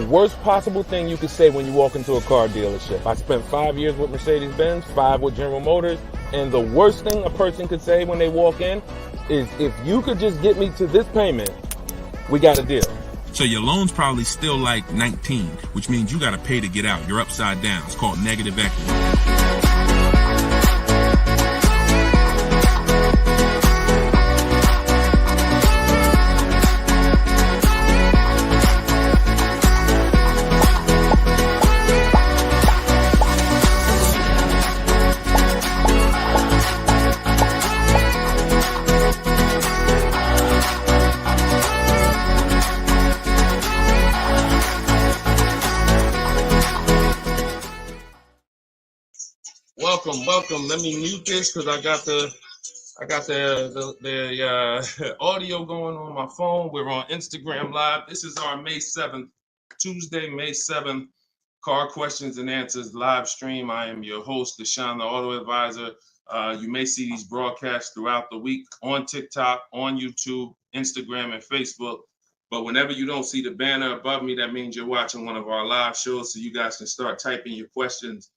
worst possible thing you could say when you walk into a car dealership. I spent 5 years with Mercedes-Benz, 5 with General Motors, and the worst thing a person could say when they walk in is, if you could just get me to this payment, we got a deal. So your loan's probably still like 19, which means you got to pay to get out. You're upside down. It's called negative equity. Welcome. Let me mute this because I got the audio going on my phone. We're on Instagram Live. This is our May 7th, Tuesday, May 7th, Car Questions and Answers live stream. I am your host, Deshone the Auto Advisor. You may see these broadcasts throughout the week on TikTok, on YouTube, Instagram, and Facebook. But whenever you don't see the banner above me, that means you're watching one of our live shows, so you guys can start typing your questions.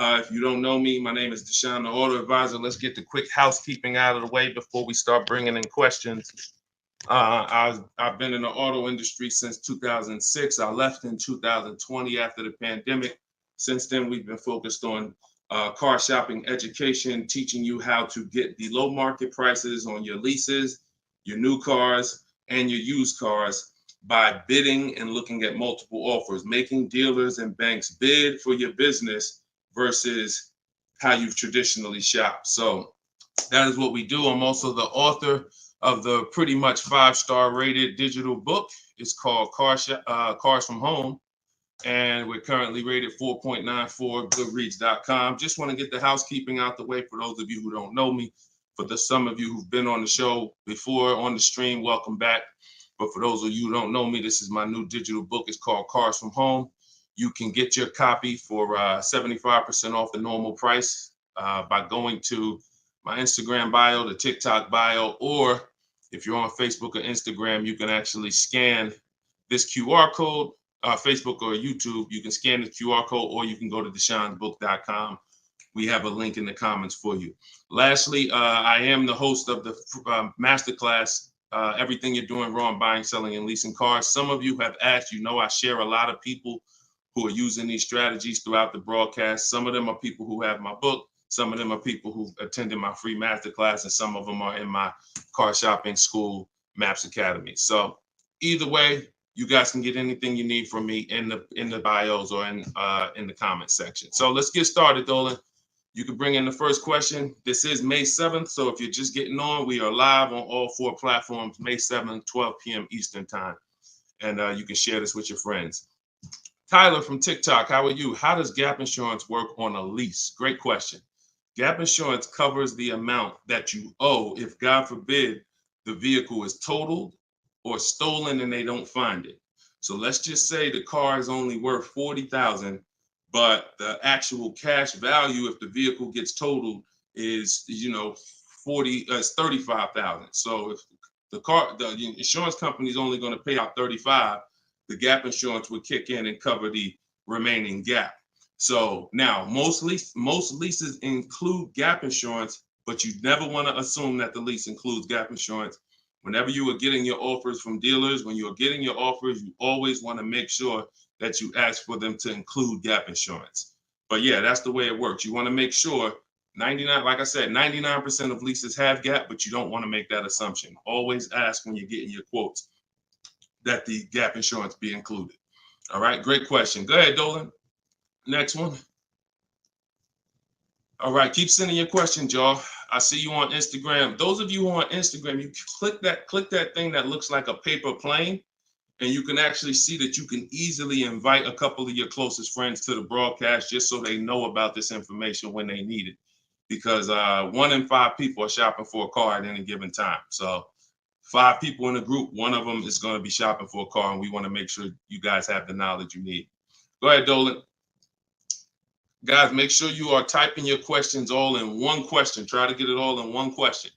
If you don't know me, my name is Deshone the Auto Advisor. Let's get the quick housekeeping out of the way before we start bringing in questions. I've been in the auto industry since 2006. I left in 2020 after the pandemic. Since then, we've been focused on car shopping education, teaching you how to get the low market prices on your leases, your new cars, and your used cars by bidding and looking at multiple offers, making dealers and banks bid for your business versus how you've traditionally shopped. So that is what we do. I'm also the author of the pretty much 5-star rated digital book. It's called Cars from Home, and we're currently rated 4.94, goodreads.com. Just want to get the housekeeping out the way for those of you who don't know me. For some of you who've been on the show before on the stream, welcome back. But for those of you who don't know me, this is my new digital book. It's called Cars from Home. You can get your copy for 75% off the normal price by going to my Instagram bio, the TikTok bio, or if you're on Facebook or Instagram, you can actually scan this QR code, Facebook or YouTube. You can scan the QR code, or you can go to deshonebook.com. We have a link in the comments for you. Lastly, I am the host of the masterclass, Everything You're Doing Wrong, Buying, Selling, and Leasing Cars. Some of you have asked, I share a lot of people who are using these strategies throughout the broadcast. Some of them are people who have my book. Some of them are people who attended my free masterclass, and some of them are in my car shopping school, Maps Academy. So either way, you guys can get anything you need from me in the bios or in the comment section. So let's get started, Dolan. You can bring in the first question. This is May 7th. So if you're just getting on, we are live on all 4 platforms, May 7th, 12 p.m. Eastern time. And you can share this with your friends. Tyler from TikTok, how are you? How does gap insurance work on a lease? Great question. Gap insurance covers the amount that you owe if, God forbid, the vehicle is totaled or stolen and they don't find it. So let's just say the car is only worth $40,000, but the actual cash value if the vehicle gets totaled is, $35,000. So if the insurance company is only going to pay out $35,000, the gap insurance would kick in and cover the remaining gap. So now most leases include gap insurance, but you never want to assume that the lease includes gap insurance. Whenever you are getting your offers from dealers, when you're getting your offers, you always want to make sure that you ask for them to include gap insurance. But yeah, that's the way it works. You want to make sure 99% of leases have gap, but you don't want to make that assumption. Always ask when you're getting your quotes that the gap insurance be included. All right, great question. Go ahead, Dolan. Next one. All right, keep sending your questions, y'all. I see you on Instagram. Those of you who are on Instagram, you click that thing that looks like a paper plane, and you can actually see that you can easily invite a couple of your closest friends to the broadcast just so they know about this information when they need it. Because 1 in 5 people are shopping for a car at any given time. So 5 people in a group, 1 of them is going to be shopping for a car, and we want to make sure you guys have the knowledge you need. Go ahead, Dolan. Guys, make sure you are typing your questions all in one question. Try to get it all in one question.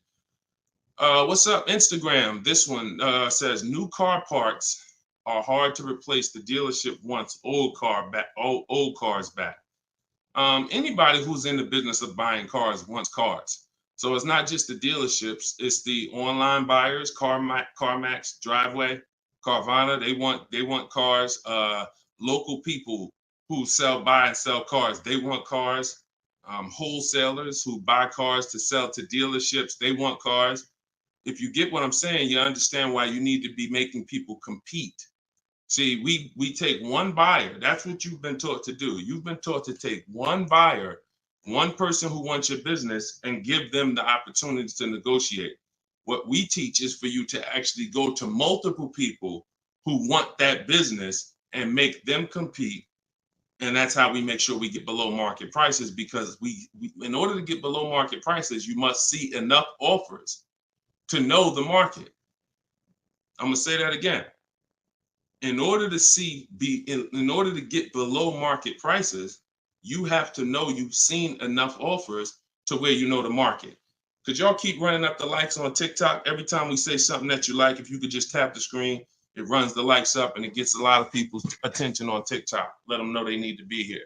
What's up, Instagram? This one says new car parts are hard to replace. The dealership wants old cars back. Anybody who's in the business of buying cars wants cars. So it's not just the dealerships, it's the online buyers, CarMax, Driveway, Carvana. They want cars. Local people who buy and sell cars, they want cars. Wholesalers who buy cars to sell to dealerships, they want cars. If you get what I'm saying, you understand why you need to be making people compete. See, we take one buyer. That's what you've been taught to do. You've been taught to take one buyer, one person who wants your business, and give them the opportunity to negotiate. What we teach is for you to actually go to multiple people who want that business and make them compete. And that's how we make sure we get below market prices, because we in order to get below market prices, you must see enough offers to know the market. I'm gonna say that again. In order to get below market prices, you have to know you've seen enough offers to where you know the market. Could y'all keep running up the likes on TikTok? Every time we say something that you like, if you could just tap the screen, it runs the likes up and it gets a lot of people's attention on TikTok. Let them know they need to be here.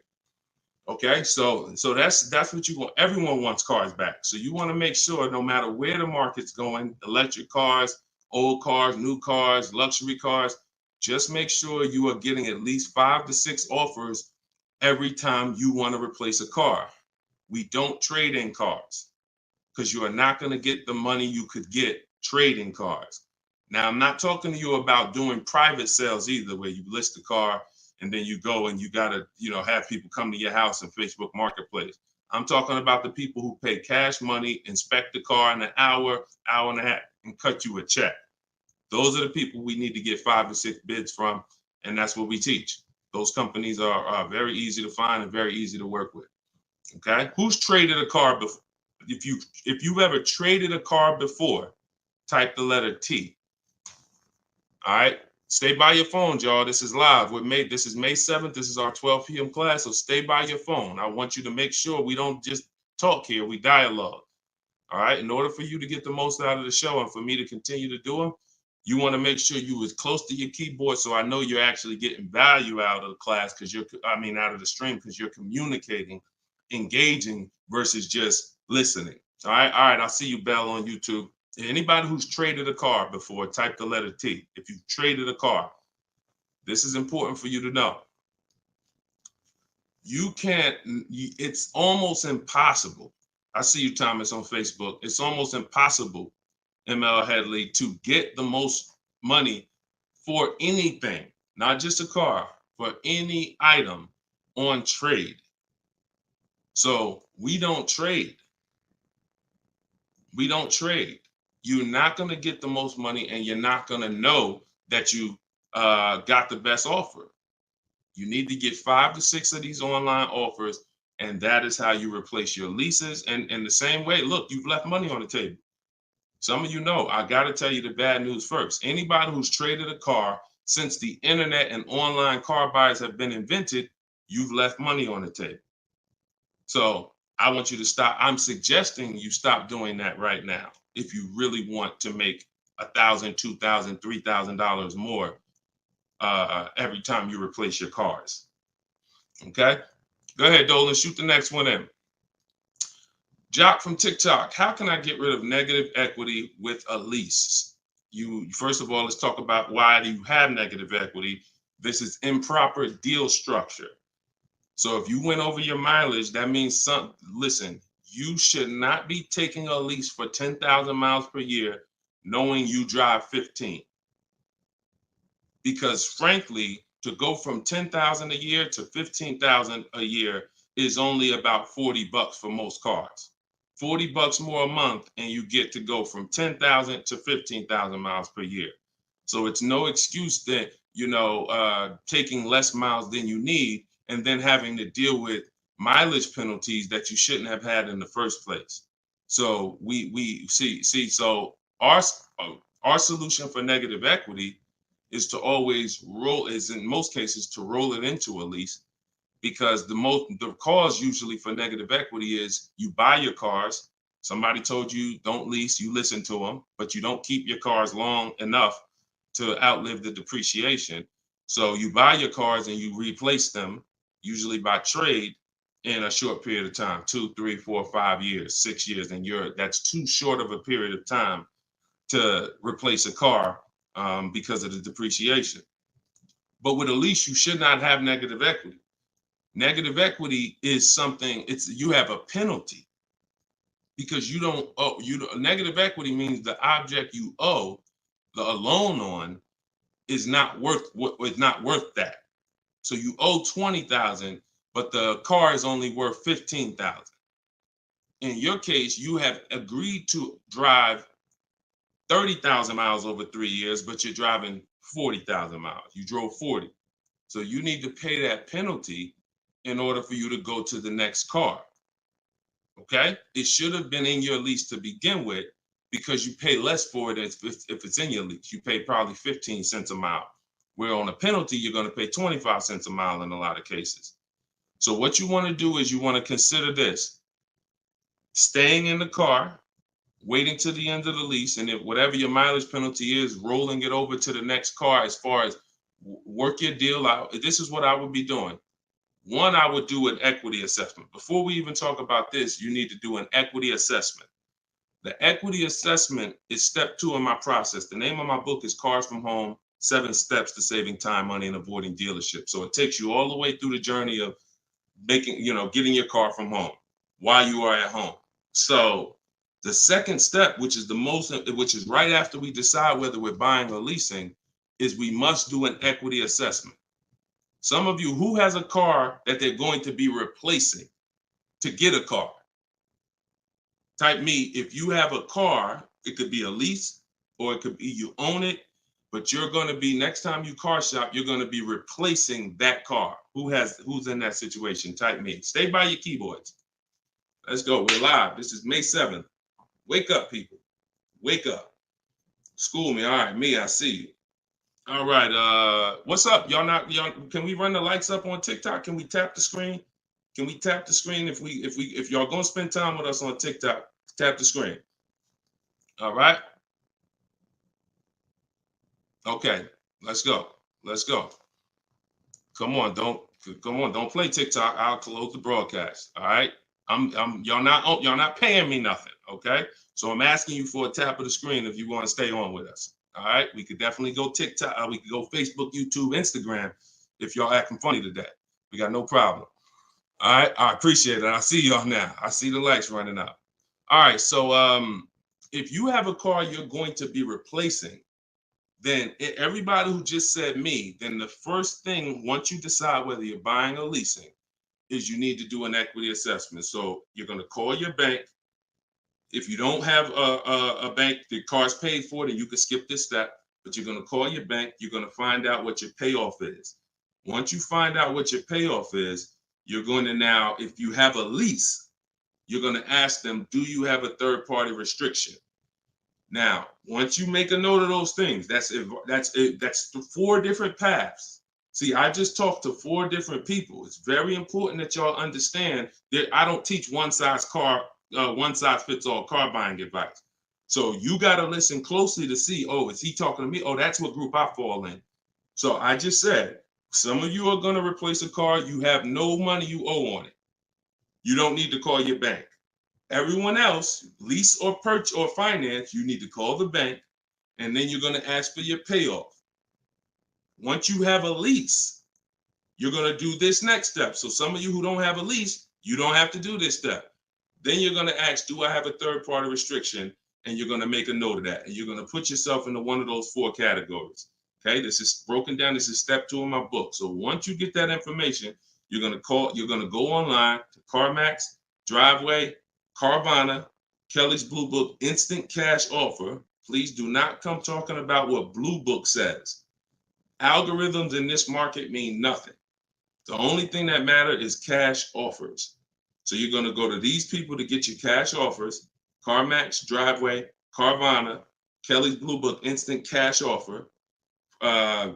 Okay, so that's what you want. Everyone wants cars back. So you want to make sure no matter where the market's going, electric cars, old cars, new cars, luxury cars, just make sure you are getting at least 5 to 6 offers every time you want to replace a car. We don't trade in cars because you are not going to get the money you could get trading cars. Now, I'm not talking to you about doing private sales either, where you list the car and then you go and you got to, have people come to your house in Facebook Marketplace. I'm talking about the people who pay cash money, inspect the car in an hour and a half, and cut you a check. Those are the people we need to get 5 to 6 bids from, and that's what we teach. Those companies are very easy to find and very easy to work with. Okay, who's traded a car before? If you've ever traded a car before, type the letter T. All right, stay by your phone, y'all. This is live. This is May 7th. This is our 12 p.m. class, so stay by your phone. I want you to make sure we don't just talk here, we dialogue. All right, in order for you to get the most out of the show and for me to continue to do them, you want to make sure you as close to your keyboard so I know you're actually getting value out of the class, out of the stream, because you're communicating, engaging versus just listening. All right, I'll see you, Bell, on YouTube. Anybody who's traded a car before, type the letter T. If you've traded a car, this is important for you to know. It's almost impossible. I see you, Thomas, on Facebook. It's almost impossible, ML Headley, to get the most money for anything, not just a car, for any item on trade. So we don't trade. We don't trade. You're not going to get the most money, and you're not going to know that you got the best offer. You need to get 5 to 6 of these online offers, and that is how you replace your leases. And in the same way, look, you've left money on the table. Some of you know, I got to tell you the bad news first. Anybody who's traded a car since the internet and online car buyers have been invented, you've left money on the table. So I want you to stop. I'm suggesting you stop doing that right now if you really want to make $1,000, $2,000, $3,000 more every time you replace your cars. Okay? Go ahead, Dolan. Shoot the next one in. Jock from TikTok. How can I get rid of negative equity with a lease? First of all, let's talk about why do you have negative equity. This is improper deal structure. So if you went over your mileage, that means listen, you should not be taking a lease for 10,000 miles per year knowing you drive 15. Because frankly, to go from 10,000 a year to 15,000 a year is only about $40 for most cars. $40 more a month, and you get to go from 10,000 to 15,000 miles per year. So it's no excuse that, taking less miles than you need and then having to deal with mileage penalties that you shouldn't have had in the first place. So we see. So our solution for negative equity is to always in most cases to roll it into a lease, because the cause usually for negative equity is you buy your cars. Somebody told you don't lease, you listen to them, but you don't keep your cars long enough to outlive the depreciation. So you buy your cars and you replace them, usually by trade, in a short period of time, 2, 3, 4, 5 years, 6 years, and that's too short of a period of time to replace a car because of the depreciation. But with a lease, you should not have negative equity. Negative equity is something, you have a penalty because you don't owe. Negative equity means the object you owe a loan on is not worth that. So you owe 20,000, but the car is only worth 15,000. In your case, you have agreed to drive 30,000 miles over 3 years, but you're driving 40,000 miles. You drove 40. So you need to pay that penalty in order for you to go to the next car. Okay? It should have been in your lease to begin with because you pay less for it if it's in your lease. You pay probably 15 cents a mile. Where on a penalty, you're going to pay 25 cents a mile in a lot of cases. So what you want to do is you want to consider this. Staying in the car, waiting to the end of the lease, and if whatever your mileage penalty is, rolling it over to the next car as far as work your deal out. This is what I would be doing. One, I would do an equity assessment. Before we even talk about this, you need to do an equity assessment. The equity assessment is step 2 in my process. The name of my book is Cars from Home, 7 Steps to Saving Time, Money, and Avoiding Dealerships. So it takes you all the way through the journey of getting your car from home while you are at home. So the second step, which is right after we decide whether we're buying or leasing, is we must do an equity assessment. Some of you, who has a car that they're going to be replacing to get a car? Type me. If you have a car, it could be a lease or it could be you own it, but you're going to be, next time you car shop, you're going to be replacing that car. Who's in that situation? Type me. Stay by your keyboards. Let's go. We're live. This is May 7th. Wake up, people. Wake up. School me. All right, me, I see you. All right. What's up? Y'all can we run the lights up on TikTok? Can we tap the screen? Can we tap the screen if y'all gonna spend time with us on TikTok? Tap the screen. All right. Okay. Let's go. Let's go. Come on. Don't play TikTok. I'll close the broadcast. All right. Y'all not paying me nothing. Okay. So I'm asking you for a tap of the screen if you want to stay on with us. All right. We could definitely go TikTok. We could go Facebook, YouTube, Instagram if y'all acting funny today. We got no problem. All right. I appreciate it. I see y'all now. I see the lights running up. All right. So if you have a car you're going to be replacing, then everybody who just said me, then the first thing, once you decide whether you're buying or leasing, is you need to do an equity assessment. So you're going to call your bank. If you don't have a bank, the car's paid for, then you can skip this step, but you're going to call your bank. You're going to find out what your payoff is. Once you find out what your payoff is, you're going to now, if you have a lease, you're going to ask them, do you have a third-party restriction? Now, once you make a note of those things, that's 4 different paths. See, I just talked to 4 different people. It's very important that y'all understand that I don't teach one size fits all car buying advice. So you got to listen closely to see, oh, is he talking to me? Oh, that's what group I fall in. So I just said, some of you are going to replace a car. You have no money you owe on it. You don't need to call your bank. Everyone else, lease or purchase or finance, you need to call the bank, and then you're going to ask for your payoff. Once you have a lease, you're going to do this next step. So some of you who don't have a lease, you don't have to do this step. Then you're going to ask, do I have a third-party restriction? And you're going to make a note of that. And you're going to put yourself into one of those 4 categories. Okay, this is broken down. This is step 2 in my book. So once you get that information, you're going to go online to CarMax, Driveway, Carvana, Kelly's Blue Book, Instant Cash Offer. Please do not come talking about what Blue Book says. Algorithms in this market mean nothing. The only thing that matters is cash offers. So you're going to go to these people to get your cash offers: CarMax, Driveway, Carvana, Kelly's Blue Book, Instant Cash Offer, Car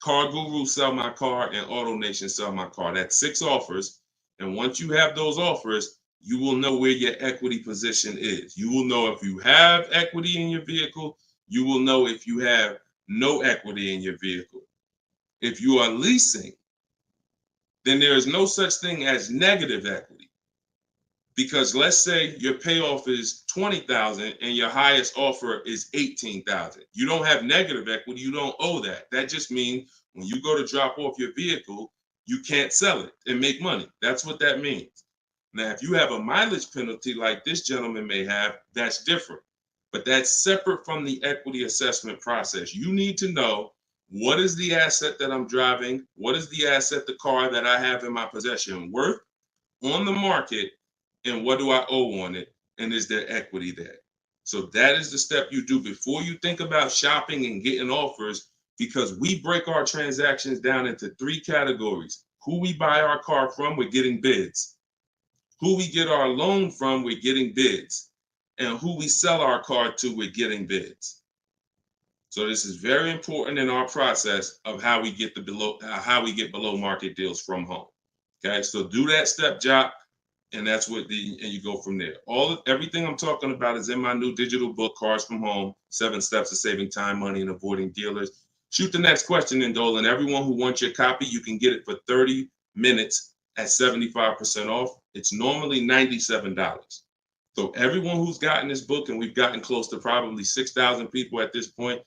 Guru, Sell My Car, and AutoNation, Sell My Car. That's 6 offers. And once you have those offers, you will know where your equity position is. You will know if you have equity in your vehicle. You will know if you have no equity in your vehicle. If you are leasing, then there is no such thing as negative equity. Because let's say your payoff is $20,000 and your highest offer is $18,000. You don't have negative equity, you don't owe that. That just means when you go to drop off your vehicle, you can't sell it and make money. That's what that means. Now, if you have a mileage penalty like this gentleman may have, that's different. But that's separate from the equity assessment process. You need to know, what is the asset that I'm driving? What is the asset, the car that I have in my possession, worth on the market? And what do I owe on it? And is there equity there? So that is the step you do before you think about shopping and getting offers, because we break our transactions down into 3 categories. Who we buy our car from, we're getting bids. Who we get our loan from, we're getting bids. And who we sell our car to, we're getting bids. So this is very important in our process of how we get below market deals from home. Okay, so do that step, Jock, and that's what and you go from there. Everything I'm talking about is in my new digital book, Cars from Home: 7 Steps to Saving Time, Money, and Avoiding Dealers. Shoot the next question in, Dolan. Everyone who wants your copy, you can get it for 30 minutes at 75% off. It's normally $97. So everyone who's gotten this book, and we've gotten close to probably 6,000 people at this point,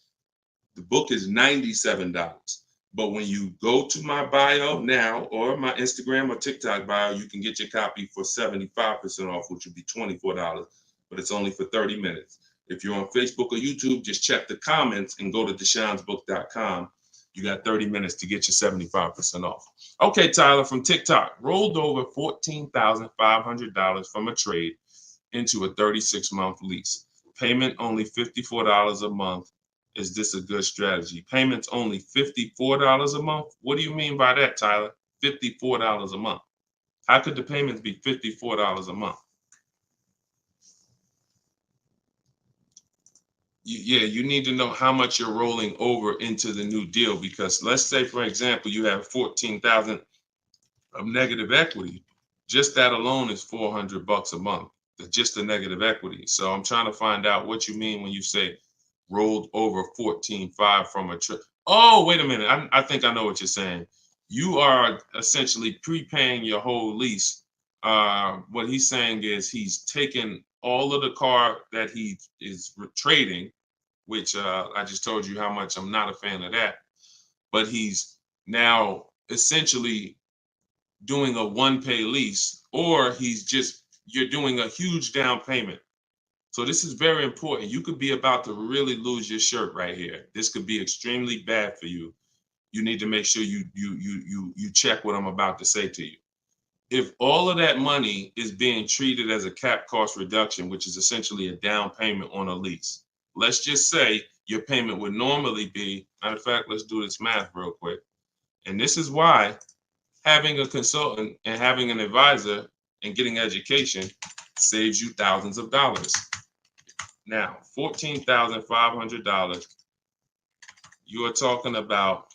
the book is $97. But when you go to my bio now, or my Instagram or TikTok bio, you can get your copy for 75% off, which would be $24, but it's only for 30 minutes. If you're on Facebook or YouTube, just check the comments and go to deshonsbook.com. You got 30 minutes to get your 75% off. Okay, Tyler from TikTok, rolled over $14,500 from a trade into a 36-month lease. Payment only $54 a month. Is this a good strategy? Payments only $54 a month? What do you mean by that, Tyler? $54 a month. How could the payments be $54 a month? You need to know how much you're rolling over into the new deal, because let's say, for example, you have $14,000 of negative equity. Just that alone is $400 a month. Just the negative equity. So I'm trying to find out what you mean when you say rolled over 14.5 from a trip. Oh, wait a minute. I think I know what you're saying. You are essentially prepaying your whole lease. What he's saying is he's taken all of the car that he is trading, which I just told you how much I'm not a fan of that. But he's now essentially doing a one-pay lease, or you're doing a huge down payment. So this is very important. You could be about to really lose your shirt right here. This could be extremely bad for you. You need to make sure you check what I'm about to say to you. If all of that money is being treated as a cap cost reduction, which is essentially a down payment on a lease, let's just say your payment would normally be, matter of fact, let's do this math real quick. And this is why having a consultant and having an advisor and getting education saves you thousands of dollars. Now, $14,500, you are talking about,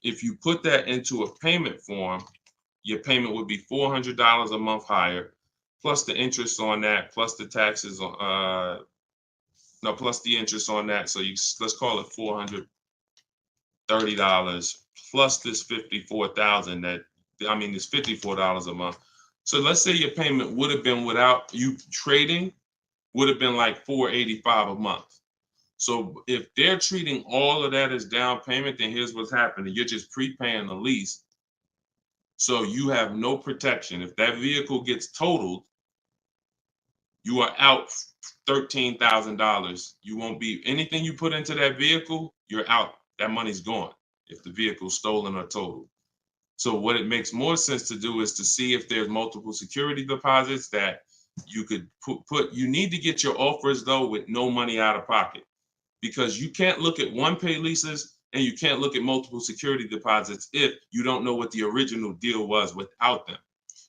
if you put that into a payment form, your payment would be $400 a month higher, plus the interest on that, plus the taxes, plus the interest on that. So let's call it $430 plus this $54,000 this $54 a month. So let's say your payment would have been, without you trading, would have been like $485 a month. So if they're treating all of that as down payment, then here's what's happening. You're just prepaying the lease. So you have no protection. If that vehicle gets totaled, you are out $13,000. You won't be, anything you put into that vehicle, you're out. That money's gone if the vehicle's stolen or totaled. So what it makes more sense to do is to see if there's multiple security deposits that you could put. You need to get your offers, though, with no money out of pocket, because you can't look at one-pay leases and you can't look at multiple security deposits if you don't know what the original deal was without them.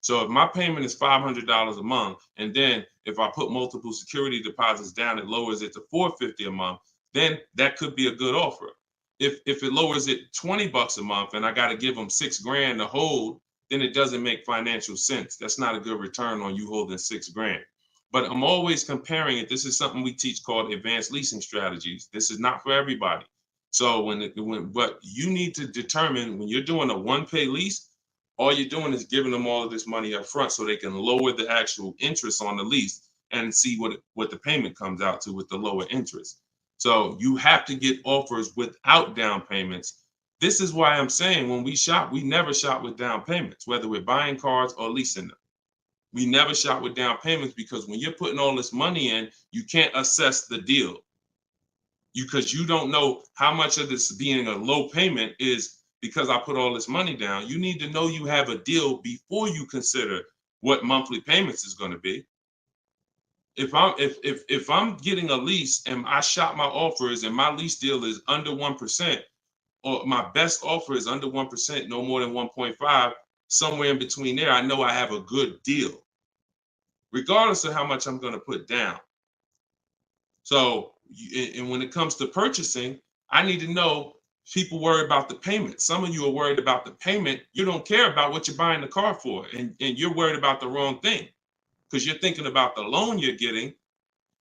So if my payment is $500 a month, and then if I put multiple security deposits down, it lowers it to $450 a month, then that could be a good offer. If it lowers it $20 a month and I got to give them $6,000 to hold, then it doesn't make financial sense. That's not a good return on you holding $6,000. But I'm always comparing it. This is something we teach called advanced leasing strategies. This is not for everybody. So but you need to determine when you're doing a one-pay lease, all you're doing is giving them all of this money up front so they can lower the actual interest on the lease and see what the payment comes out to with the lower interest. So you have to get offers without down payments. This is why I'm saying when we shop, we never shop with down payments, whether we're buying cars or leasing them. We never shop with down payments because when you're putting all this money in, you can't assess the deal because you don't know how much of this being a low payment is because I put all this money down. You need to know you have a deal before you consider what monthly payments is going to be. If I'm getting a lease and I shop my offers and my lease deal is under 1%, or my best offer is under 1%, no more than 1.5, somewhere in between there, I know I have a good deal, regardless of how much I'm going to put down. So, and when it comes to purchasing, I need to know people worry about the payment. Some of you are worried about the payment. You don't care about what you're buying the car for, and you're worried about the wrong thing because you're thinking about the loan you're getting.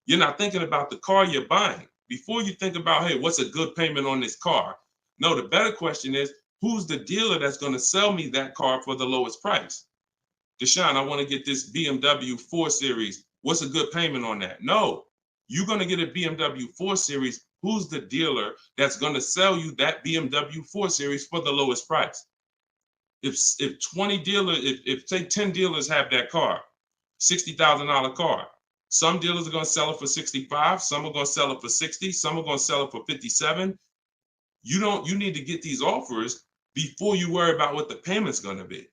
You're not thinking about the car you're buying. Before you think about, hey, what's a good payment on this car? No, the better question is, who's the dealer that's going to sell me that car for the lowest price? Deshone, I want to get this BMW 4 Series. What's a good payment on that? No, you're going to get a BMW 4 Series. Who's the dealer that's going to sell you that BMW 4 Series for the lowest price? If 20 dealers, if say 10 dealers have that car, $60,000 car, some dealers are going to sell it for 65, some are going to sell it for 60, some are going to sell it for 57. You need to get these offers before you worry about what the payment's going to be.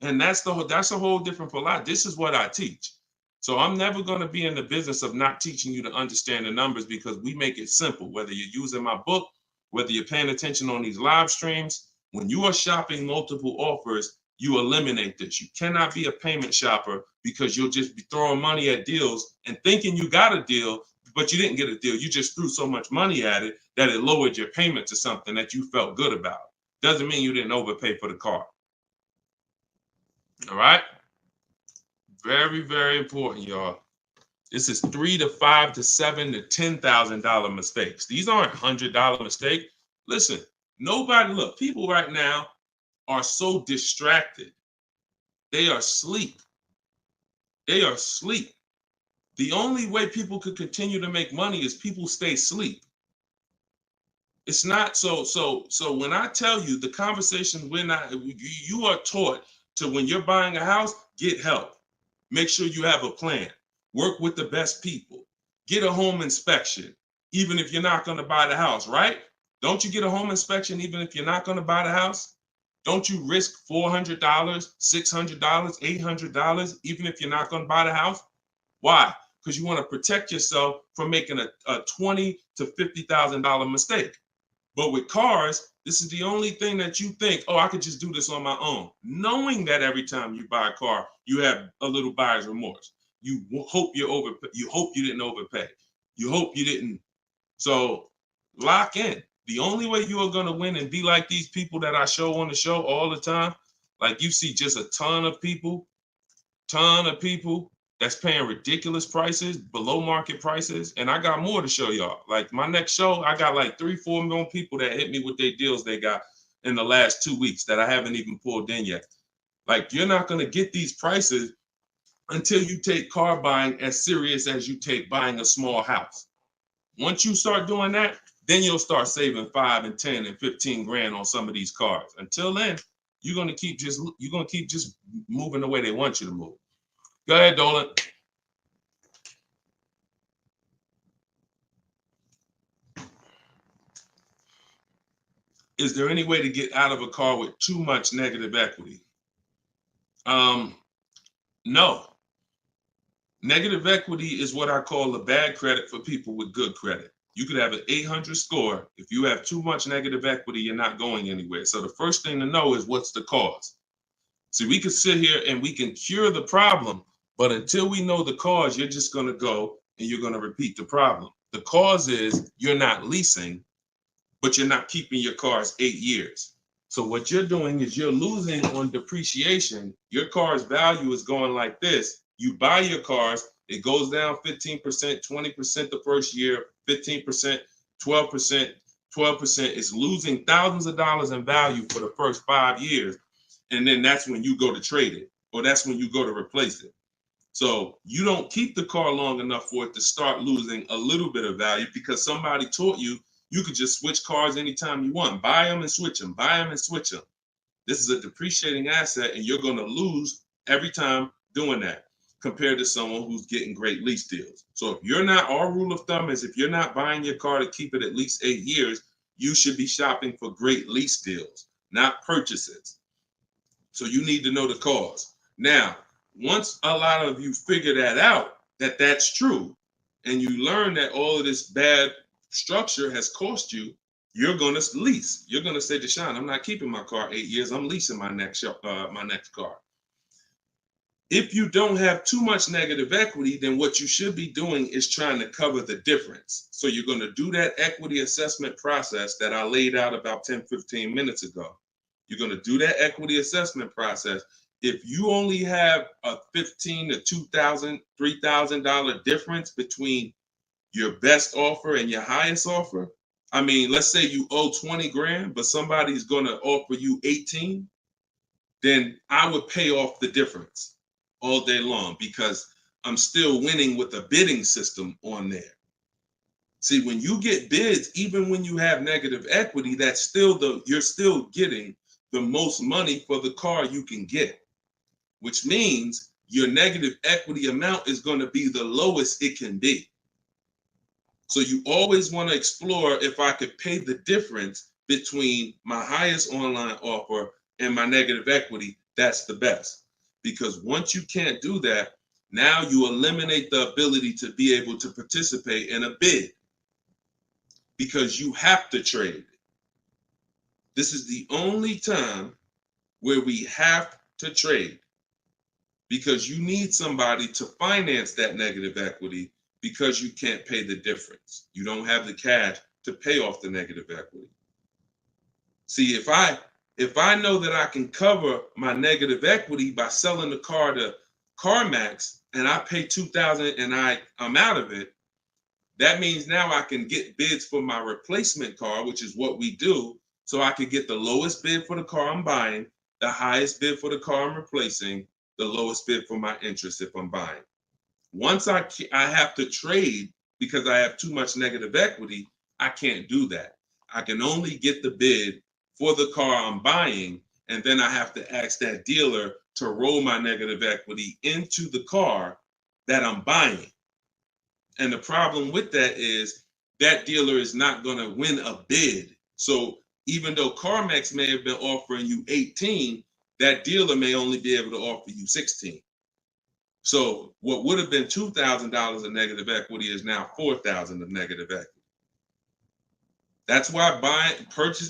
And that's a whole different philosophy. This is what I teach. So I'm never going to be in the business of not teaching you to understand the numbers because we make it simple. Whether you're using my book, whether you're paying attention on these live streams, when you are shopping multiple offers, you eliminate this. You cannot be a payment shopper because you'll just be throwing money at deals and thinking you got a deal, but you didn't get a deal. You just threw so much money at it that it lowered your payment to something that you felt good about. Doesn't mean you didn't overpay for the car. All right? Very, very important, y'all. This is $3,000 to $5,000 to $7,000 to $10,000 mistakes. These aren't $100 mistakes. Listen, look, people right now are so distracted. They are asleep. They are asleep. The only way people could continue to make money is people stay asleep. It's not so when I tell you the conversation, you are taught to, when you're buying a house, get help. Make sure you have a plan. Work with the best people. Get a home inspection, even if you're not going to buy the house, right? Don't you get a home inspection even if you're not going to buy the house? Don't you risk $400, $600, $800, even if you're not going to buy the house? Why? Because you want to protect yourself from making a $20,000 to $50,000 mistake. But with cars, this is the only thing that you think, oh, I could just do this on my own. Knowing that every time you buy a car, you have a little buyer's remorse. You hope you hope you didn't overpay. You hope you didn't. So lock in. The only way you are going to win and be like these people that I show on the show all the time, like you see just a ton of people that's paying ridiculous prices, below market prices. And I got more to show y'all. Like my next show, I got like 3-4 million people that hit me with their deals they got in the last 2 weeks that I haven't even pulled in yet. Like you're not going to get these prices until you take car buying as serious as you take buying a small house. Once you start doing that, then you'll start saving 5 and 10 and 15 grand on some of these cars. Until then, you're gonna keep just moving the way they want you to move. Go ahead, Dolan. Is there any way to get out of a car with too much negative equity? No. Negative equity is what I call a bad credit for people with good credit. You could have an 800 score. If you have too much negative equity, you're not going anywhere. So the first thing to know is what's the cause. See, we could sit here and we can cure the problem, but until we know the cause, you're just going to go and you're going to repeat the problem. The cause is you're not leasing, but you're not keeping your cars 8 years. So what you're doing is you're losing on depreciation. Your car's value is going like this. You buy your cars, it goes down 15%, 20% the first year, 15%, 12%, 12% is losing thousands of dollars in value for the first 5 years. And then that's when you go to trade it, or that's when you go to replace it. So you don't keep the car long enough for it to start losing a little bit of value because somebody taught you could just switch cars anytime you want. Buy them and switch them, buy them and switch them. This is a depreciating asset, and you're going to lose every time doing that compared to someone who's getting great lease deals. So if you're not, our rule of thumb is if you're not buying your car to keep it at least 8 years, you should be shopping for great lease deals, not purchases. So you need to know the cause. Now, once a lot of you figure that out, that that's true, and you learn that all of this bad structure has cost you, you're going to lease. You're going to say, Deshone, I'm not keeping my car 8 years. I'm leasing my next car. If you don't have too much negative equity, then what you should be doing is trying to cover the difference. So you're going to do that equity assessment process that I laid out about 10, 15 minutes ago. You're going to do that equity assessment process. If you only have a $1,500 to $2,000, $3,000 difference between your best offer and your highest offer, I mean, let's say you owe 20 grand, but somebody's going to offer you 18, then I would pay off the difference all day long because I'm still winning with a bidding system on there. See, when you get bids, even when you have negative equity, that's still you're still getting the most money for the car you can get, which means your negative equity amount is going to be the lowest it can be. So you always want to explore if I could pay the difference between my highest online offer and my negative equity, that's the best. Because once you can't do that, now you eliminate the ability to be able to participate in a bid because you have to trade. This is the only time where we have to trade because you need somebody to finance that negative equity because you can't pay the difference. You don't have the cash to pay off the negative equity. See, if I know that I can cover my negative equity by selling the car to CarMax and I pay $2,000 and I'm out of it, that means now I can get bids for my replacement car, which is what we do. So I can get the lowest bid for the car I'm buying, the highest bid for the car I'm replacing, the lowest bid for my interest if I'm buying. Once I have to trade because I have too much negative equity, I can't do that. I can only get the bid for the car I'm buying, and then I have to ask that dealer to roll my negative equity into the car that I'm buying. And the problem with that is that dealer is not going to win a bid. So even though CarMax may have been offering you 18, that dealer may only be able to offer you 16. So what would have been $2,000 of negative equity is now $4,000 of negative equity. That's why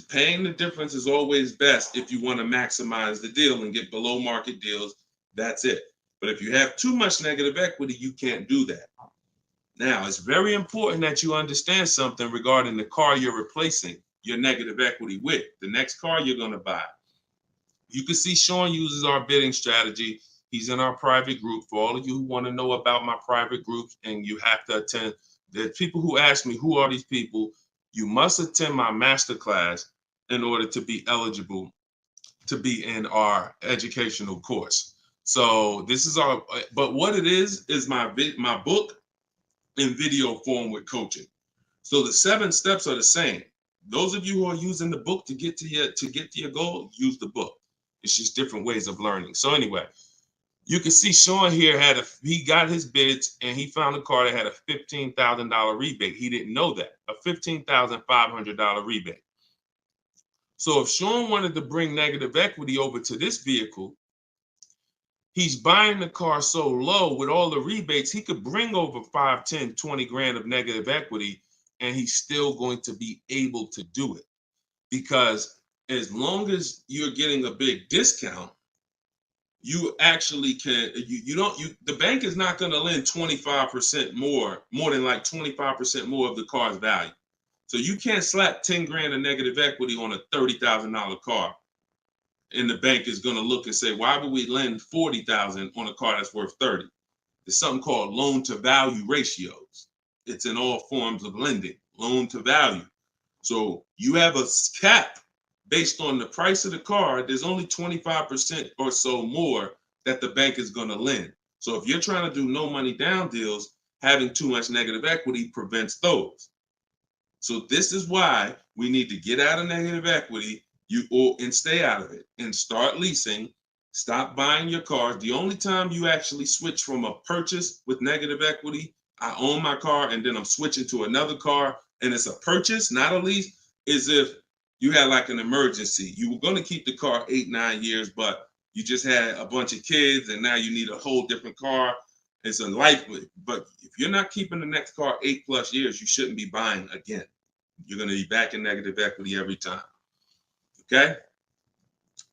paying the difference is always best if you want to maximize the deal and get below market deals. That's it. But if you have too much negative equity, you can't do that. Now, it's very important that you understand something regarding the car you're replacing your negative equity with, the next car you're going to buy. You can see Sean uses our bidding strategy. He's in our private group. For all of you who want to know about my private groups and you have to attend, there's people who ask me, who are these people? You must attend my masterclass in order to be eligible to be in our educational course. So this is but what it is my book in video form with coaching. So the 7 steps are the same. Those of you who are using the book to get to your goal, use the book. It's just different ways of learning. So anyway, you can see Sean here he got his bids and he found a car that had a $15,000 rebate. He didn't know that, a $15,500 rebate. So if Sean wanted to bring negative equity over to this vehicle, he's buying the car so low with all the rebates, he could bring over 5, 10, 20 grand of negative equity and he's still going to be able to do it. Because as long as you're getting a big discount, you actually can, the bank is not going to lend 25% more than like 25% more of the car's value. So you can't slap 10 grand of negative equity on a $30,000 car. And the bank is going to look and say, why would we lend $40,000 on a car that's worth 30? There's something called loan to value ratios. It's in all forms of lending, loan to value. So you have a cap based on the price of the car. There's only 25% or so more that the bank is going to lend. So if you're trying to do no money down deals, having too much negative equity prevents those. So this is why we need to get out of negative equity and stay out of it and start leasing. Stop buying your cars. The only time you actually switch from a purchase with negative equity, I own my car and then I'm switching to another car and it's a purchase, not a lease, is if you had like an emergency. You were going to keep the car 8-9 years, but you just had a bunch of kids and now you need a whole different car. It's a life. But if you're not keeping the next car 8+ years, you shouldn't be buying again. You're going to be back in negative equity every time. Okay?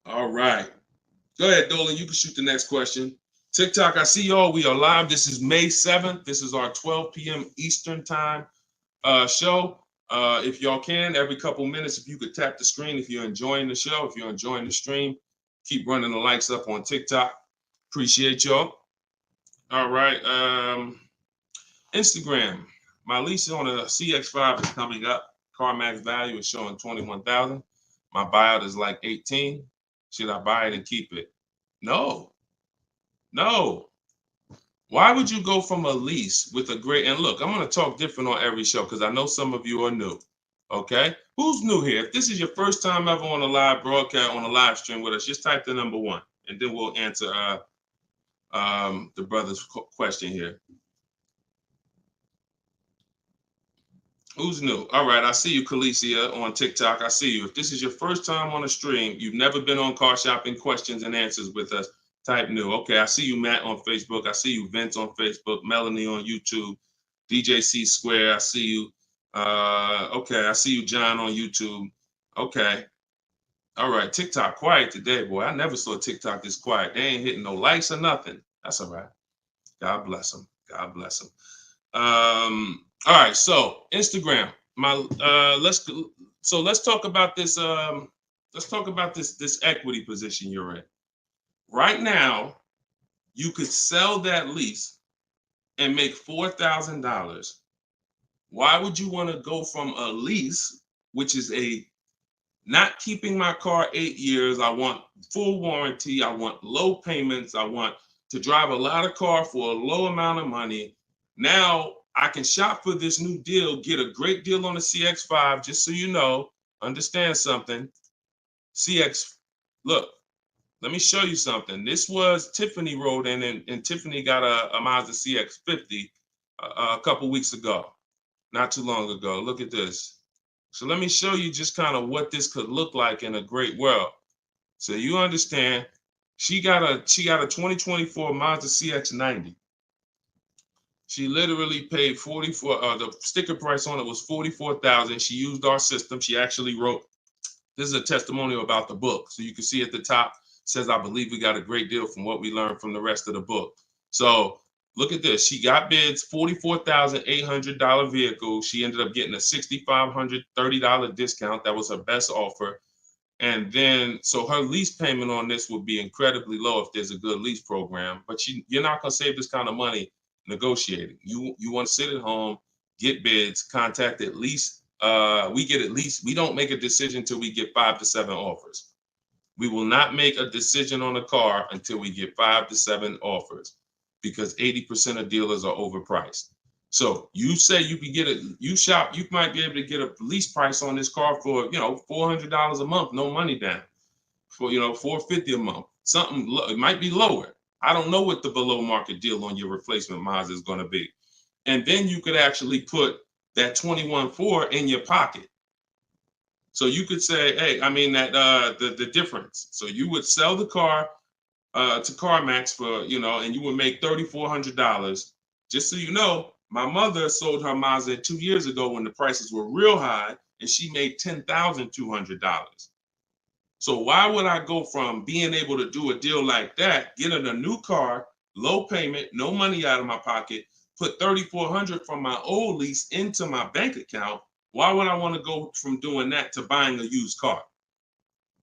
All right. Go ahead, Dolan. You can shoot the next question. TikTok, I see y'all. We are live. This is May 7th. This is our 12 p.m. Eastern time show. If y'all can, every couple minutes, if you could tap the screen, if you're enjoying the show, if you're enjoying the stream, keep running the likes up on TikTok. Appreciate y'all. All right. Instagram. My lease on a CX5 is coming up. Car max value is showing $21,000. My buyout is like $18,000. Should I buy it and keep it? No. Why would you go from a lease with a great, and look, I'm going to talk different on every show because I know some of you are new. Okay? Who's new here? If this is your first time ever on a live broadcast, on a live stream with us, just type the number 1 and then we'll answer the brother's question here. Who's new? All right, I see you, Khaleesi, on TikTok. I see you. If this is your first time on a stream, you've never been on Car Shopping Questions and Answers with us, type new. Okay, I see you, Matt, on Facebook. I see you, Vince, on Facebook. Melanie on YouTube. DJC Square, I see you. Okay, I see you, John, on YouTube. Okay. All right, TikTok quiet today, boy. I never saw TikTok this quiet. They ain't hitting no likes or nothing. That's all right. God bless them. God bless them. All right, so Instagram. Let's talk about this. Let's talk about this equity position you're in. Right now, you could sell that lease and make $4,000. Why would you want to go from a lease, which is a not keeping my car 8 years? I want full warranty. I want low payments. I want to drive a lot of car for a low amount of money. Now I can shop for this new deal, get a great deal on the CX5. Just so you know, understand something. CX, look, let me show you something. This was Tiffany rode in, and Tiffany got a Mazda CX50 a couple weeks ago, not too long ago. Look at this. So let me show you just kind of what this could look like in a great world. So you understand, she got a 2024 Mazda CX90. She literally paid the sticker price on it was $44,000. She used our system. She actually wrote, this is a testimonial about the book. So you can see at the top, says, I believe we got a great deal from what we learned from the rest of the book. So look at this. She got bids, $44,800 vehicle. She ended up getting a $6,530 discount. That was her best offer. And then, so her lease payment on this would be incredibly low if there's a good lease program. But you're not going to save this kind of money negotiating. You want to sit at home, get bids, contact at least. We get at least. We don't make a decision until we get 5 to 7 offers. We will not make a decision on a car until we get 5 to 7 offers, because 80% of dealers are overpriced. So you say you can get you might be able to get a lease price on this car for, $400 a month, no money down, for, $450 a month. Something, it might be lower. I don't know what the below market deal on your replacement Mazda is going to be. And then you could actually put that 21.4 in your pocket. So you could say, hey, the difference. So you would sell the car to CarMax for, and you would make $3,400. Just so you know, my mother sold her Mazda 2 years ago when the prices were real high, and she made $10,200. So why would I go from being able to do a deal like that, getting a new car, low payment, no money out of my pocket, put $3,400 from my old lease into my bank account? Why would I want to go from doing that to buying a used car,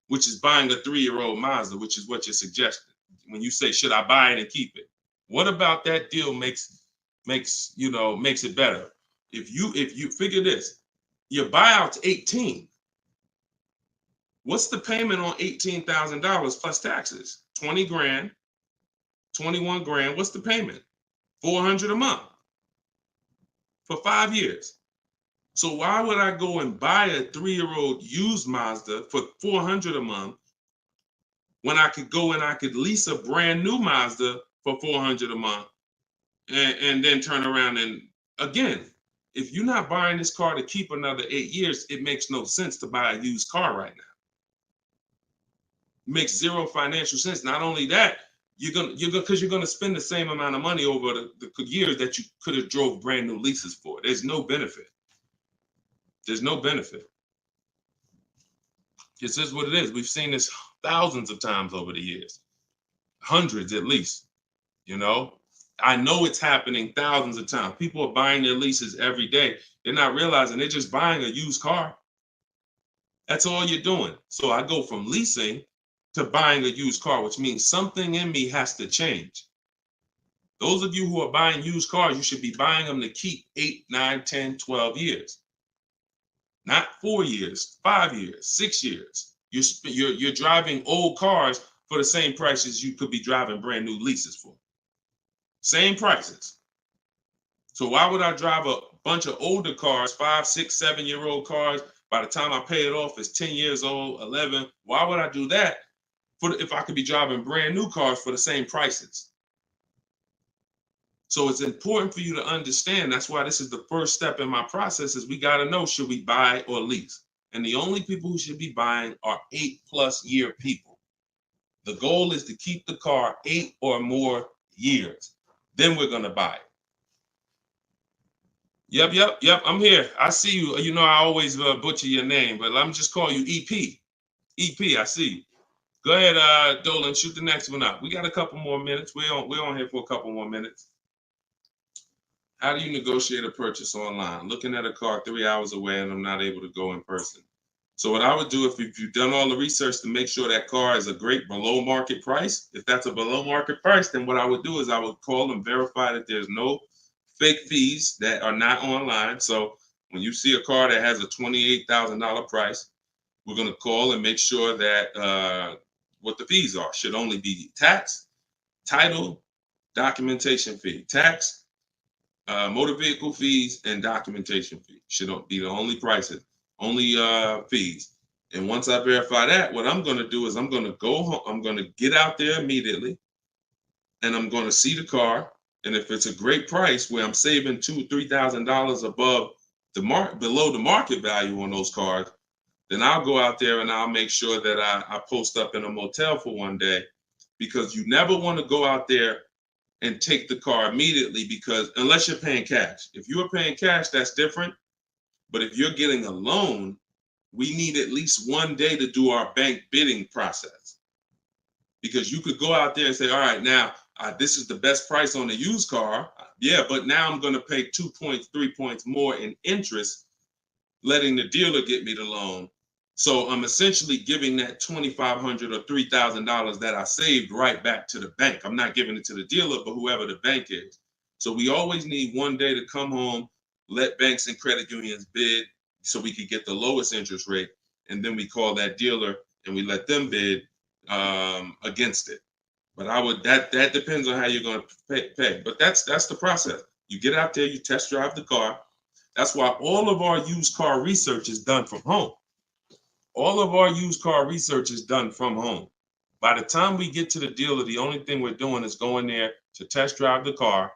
which is buying a 3-year-old Mazda, which is what you're suggesting when you say, should I buy it and keep it? What about that deal makes it better? If you figure this, Your buyout's 18. What's the payment on $18,000 plus taxes? 20 grand, 21 grand. What's the payment? $400 a month for 5 years. So why would I go and buy a 3-year-old used Mazda for $400 a month when I could go and I could lease a brand new Mazda for $400 a month and then turn around and again, if you're not buying this car to keep another 8 years, it makes no sense to buy a used car right now. It makes zero financial sense. Not only that, you're gonna spend the same amount of money over the years that you could have drove brand new leases for. There's no benefit. There's no benefit. This is what it is. We've seen this thousands of times over the years, hundreds at least. You know, I know it's happening thousands of times. People are buying their leases every day. They're not realizing they're just buying a used car. That's all you're doing. So I go from leasing to buying a used car, which means something in me has to change. Those of you who are buying used cars, you should be buying them to keep 8, 9, 10, 12 years. Not 4 years, 5 years, 6 years. You're driving old cars for the same prices you could be driving brand new leases for. Same prices. So why would I drive a bunch of older cars, 5, 6, 7-year-old cars? By the time I pay it off, it's 10 years old, 11. Why would I do that if I could be driving brand new cars for the same prices? So it's important for you to understand. That's why this is the first step in my process is we got to know, should we buy or lease? And the only people who should be buying are 8+ year people. The goal is to keep the car 8 or more years. Then we're going to buy it. Yep. I'm here. I see you. You know, I always butcher your name, but let me just call you EP. EP, I see you. Go ahead, Dolan, shoot the next one up. We got a couple more minutes. We're on here for a couple more minutes. How do you negotiate a purchase online? Looking at a car 3 hours away and I'm not able to go in person. So what I would do, if you've done all the research to make sure that car is a great below market price, if that's a below market price, then what I would do is I would call and verify that there's no fake fees that are not online. So when you see a car that has a $28,000 price, we're going to call and make sure that what the fees are. Should only be tax, title, documentation fee. Tax, motor vehicle fees, and documentation fee should be the only prices, only fees. And once I verify that, what I'm going to do is I'm going to go home. I'm going to get out there immediately, and I'm going to see the car. And if it's a great price where I'm saving $2,000-3,000 above below the market value on those cars, then I'll go out there and I'll make sure that I post up in a motel for one day, because you never want to go out there and take the car immediately, because unless you're paying cash. If you are paying cash, that's different. But if you're getting a loan, we need at least one day to do our bank bidding process. Because you could go out there and say, all right, now this is the best price on a used car. Yeah, but now I'm going to pay 2 points, 3 points more in interest, letting the dealer get me the loan. So I'm essentially giving that $2,500 or $3,000 that I saved right back to the bank. I'm not giving it to the dealer, but whoever the bank is. So we always need one day to come home, let banks and credit unions bid so we could get the lowest interest rate. And then we call that dealer and we let them bid against it. But that depends on how you're going to pay. But that's the process. You get out there, you test drive the car. That's why all of our used car research is done from home. All of our used car research is done from home. By the time we get to the dealer, the only thing we're doing is going there to test drive the car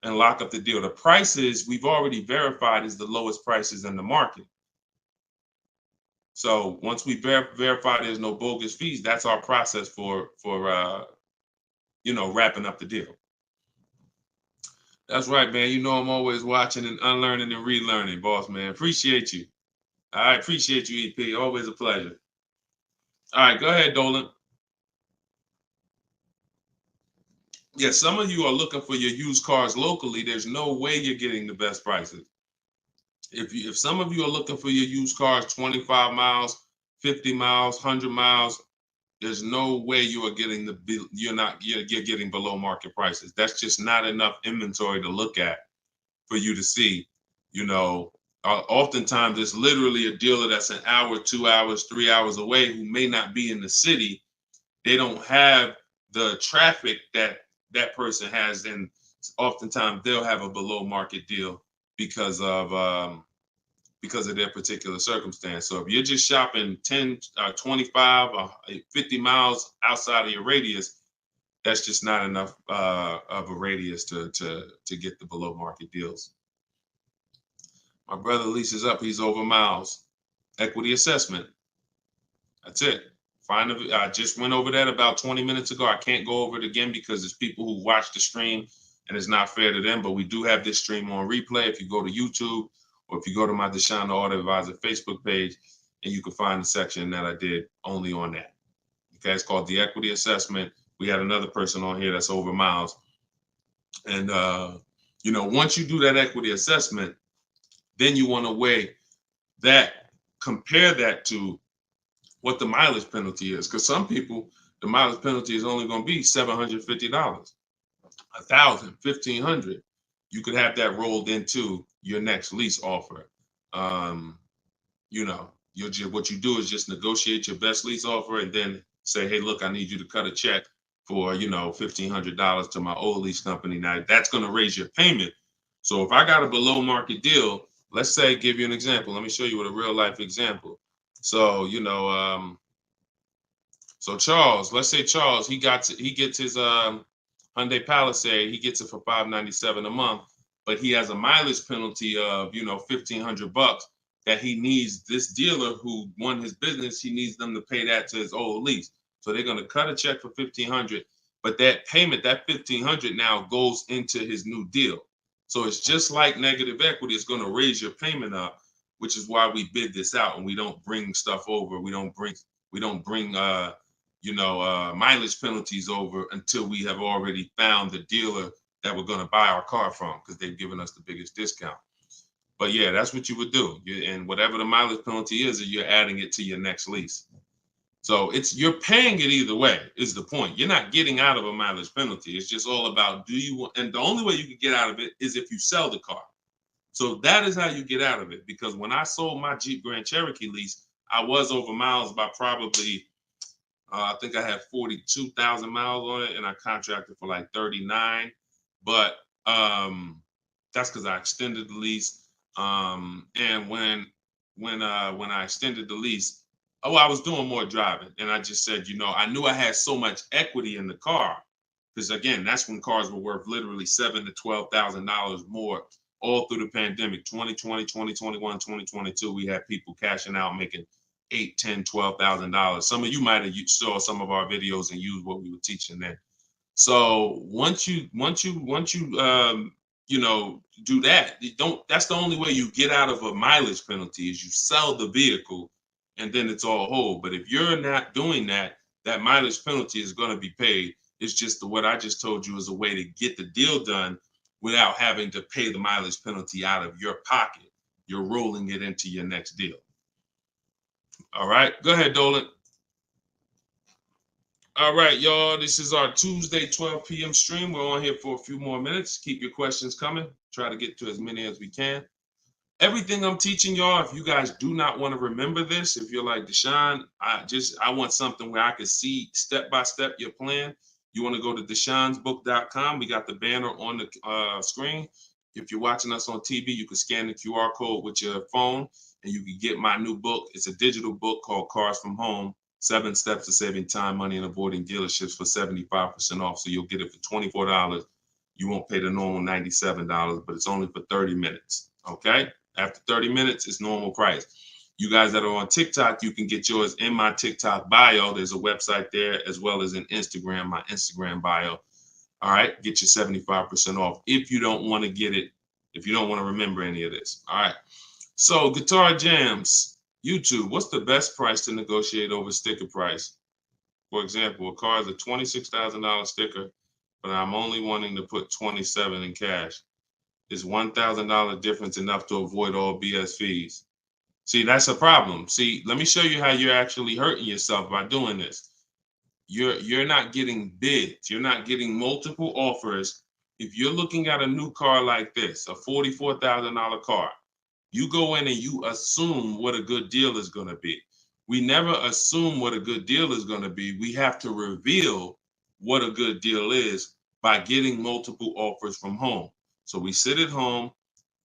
and lock up the deal. The prices we've already verified is the lowest prices in the market. So once we verify there's no bogus fees, that's our process for wrapping up the deal. That's right, man. You know I'm always watching and unlearning and relearning, boss man. Appreciate you. I appreciate you, EP. Always a pleasure. All right, go ahead, Dolan. Yeah, some of you are looking for your used cars locally. There's no way you're getting the best prices. If some of you are looking for your used cars 25 miles, 50 miles, 100 miles, there's no way you are getting you're getting below market prices. That's just not enough inventory to look at for you to see, Oftentimes, it's literally a dealer that's an hour, 2 hours, 3 hours away who may not be in the city. They don't have the traffic that that person has, and oftentimes they'll have a below market deal because of their particular circumstance. So if you're just shopping 10, 25, 50 miles outside of your radius, that's just not enough of a radius to get the below market deals. My brother leases up. He's over miles. Equity assessment. That's it. I just went over that about 20 minutes ago. I can't go over it again because there's people who watch the stream and it's not fair to them. But we do have this stream on replay. If you go to YouTube or if you go to my Deshone the Auto Advisor Facebook page, and you can find the section that I did only on that. Okay, it's called the equity assessment. We had another person on here that's over miles. And, once you do that equity assessment, then you want to weigh that, compare that to what the mileage penalty is. Because some people, the mileage penalty is only going to be $750, $1,000, $1,500. You could have that rolled into your next lease offer. What you do is just negotiate your best lease offer and then say, hey, look, I need you to cut a check for, $1,500 to my old lease company. Now that's going to raise your payment. So if I got a below market deal, let's say, give you an example. Let me show you with a real life example. So, so Charles, let's say Charles, he gets his Hyundai Palisade, he gets it for $597 a month, but he has a mileage penalty of, $1,500 that he needs. This dealer who won his business, he needs them to pay that to his old lease. So they're going to cut a check for $1,500, but that payment, that $1,500 now goes into his new deal. So it's just like negative equity. It's going to raise your payment up, which is why we bid this out and we don't bring stuff over. We don't bring mileage penalties over until we have already found the dealer that we're going to buy our car from, because they've given us the biggest discount. But yeah, that's what you would do. And whatever the mileage penalty is, you're adding it to your next lease. So you're paying it either way is the point. You're not getting out of a mileage penalty. It's just all about and the only way you can get out of it is if you sell the car. So that is how you get out of it. Because when I sold my Jeep Grand Cherokee lease, I was over miles by probably, I think I had 42,000 miles on it and I contracted for like 39. But that's because I extended the lease. And when I extended the lease, I was doing more driving, and I just said, I knew I had so much equity in the car, because again, that's when cars were worth literally $7,000 to $12,000 more all through the pandemic. 2020, 2021, 2022, we had people cashing out, making $8,000, $10,000, $12,000. Some of you might have saw some of our videos and used what we were teaching then. So once you do that, that's the only way you get out of a mileage penalty is you sell the vehicle and then it's all whole. But if you're not doing that, that mileage penalty is going to be paid. It's just what I just told you is a way to get the deal done without having to pay the mileage penalty out of your pocket. You're rolling it into your next deal. All right, go ahead, Dolan. All right, y'all, this is our Tuesday 12 p.m. stream. We're on here for a few more minutes. Keep your questions coming. Try to get to as many as we can. Everything I'm teaching y'all, if you guys do not want to remember this, if you're like, Deshone, I want something where I can see step-by-step your plan, you want to go to deshonesbook.com. We got the banner on the screen. If you're watching us on TV, you can scan the QR code with your phone and you can get my new book. It's a digital book called Cars from Home, 7 Steps to Saving Time, Money, and Avoiding Dealerships for 75% off. So you'll get it for $24. You won't pay the normal $97, but it's only for 30 minutes, okay? After 30 minutes, it's normal price. You guys that are on TikTok, you can get yours in my TikTok bio. There's a website there as well as in Instagram, my Instagram bio. All right, get your 75% off if you don't want to get it, if you don't want to remember any of this. All right, so Guitar Jams, YouTube, what's the best price to negotiate over sticker price? For example, a car is a $26,000 sticker, but I'm only wanting to put $27,000 in cash. Is $1,000 difference enough to avoid all BS fees? See, that's a problem. See, let me show you how you're actually hurting yourself by doing this. You're not getting bids. You're not getting multiple offers. If you're looking at a new car like this, a $44,000 car, You go in and you assume what a good deal is going to be. We never assume what a good deal is going to be. We have to reveal what a good deal is by getting multiple offers from home. So we sit at home.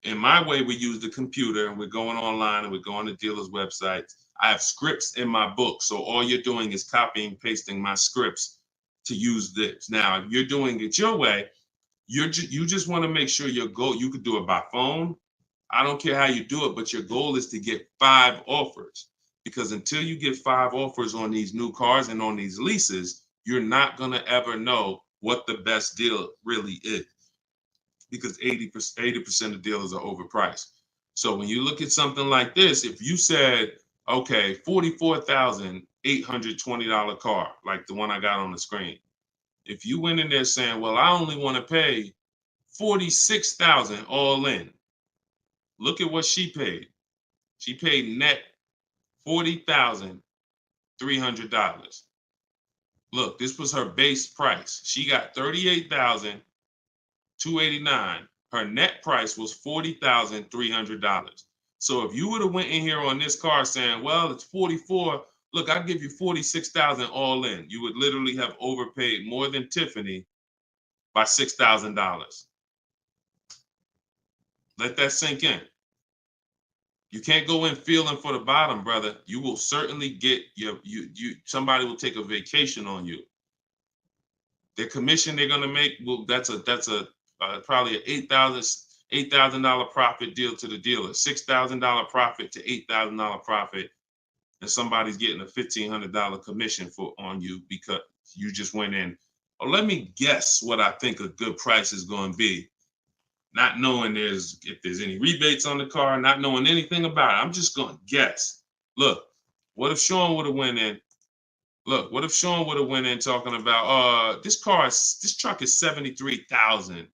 In my way, we use the computer and we're going online and we're going to dealers' websites. I have scripts in my book. So all you're doing is copying, pasting my scripts to use this. Now, if you're doing it your way, you just want to make sure your goal, you could do it by phone. I don't care how you do it, but your goal is to get 5 offers. Because until you get 5 offers on these new cars and on these leases, you're not going to ever know what the best deal really is. Because 80% of dealers are overpriced. So when you look at something like this, if you said, okay, $44,820 car, like the one I got on the screen. If you went in there saying, well, I only want to pay $46,000 all in. Look at what she paid. She paid net $40,300. Look, this was her base price. She got $38,289. Her net price was $40,300. So if you would have went in here on this car saying, well, it's 44, look, I'll give you 46,000 all in. You would literally have overpaid more than Tiffany by $6,000. Let that sink in. You can't go in feeling for the bottom, brother. You will certainly get somebody will take a vacation on you. The commission they're gonna make, well, that's probably an $8,000 profit deal to the dealer, $6,000 profit to $8,000 profit, and somebody's getting a $1,500 commission on you because you just went in. Oh, let me guess what I think a good price is going to be. Not knowing if there's any rebates on the car, not knowing anything about it. I'm just going to guess. Look, what if Sean would have went in? Look, what if Sean would have went in talking about, this truck is $73,000.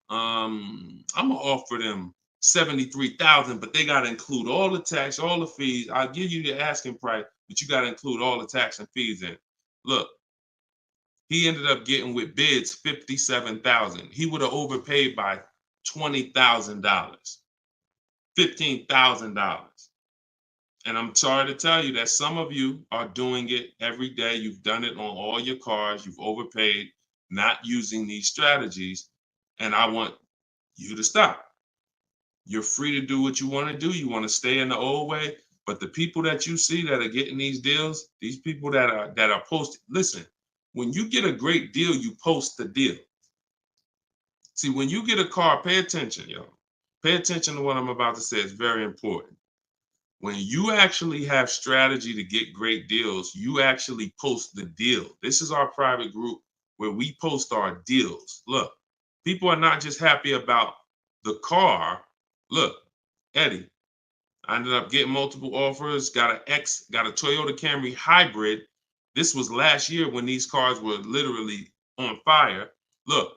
I'm gonna offer them $73,000, but they gotta include all the tax, all the fees. I'll give you the asking price, but you gotta include all the tax and fees in. Look, he ended up getting with bids $57,000. He would have overpaid by $20,000, $15,000. And I'm sorry to tell you that some of you are doing it every day. You've done it on all your cars. You've overpaid, not using these strategies. And I want you to stop. You're free to do what you want to do. You want to stay in the old way. But the people that you see that are getting these deals, these people that are posting, listen, when you get a great deal, you post the deal. See, when you get a car, pay attention, yo. Pay attention to what I'm about to say. It's very important. When you actually have strategy to get great deals, you actually post the deal. This is our private group where we post our deals. Look, people are not just happy about the car. Look, Eddie, I ended up getting multiple offers, got a Toyota Camry hybrid. This was last year when these cars were literally on fire. Look,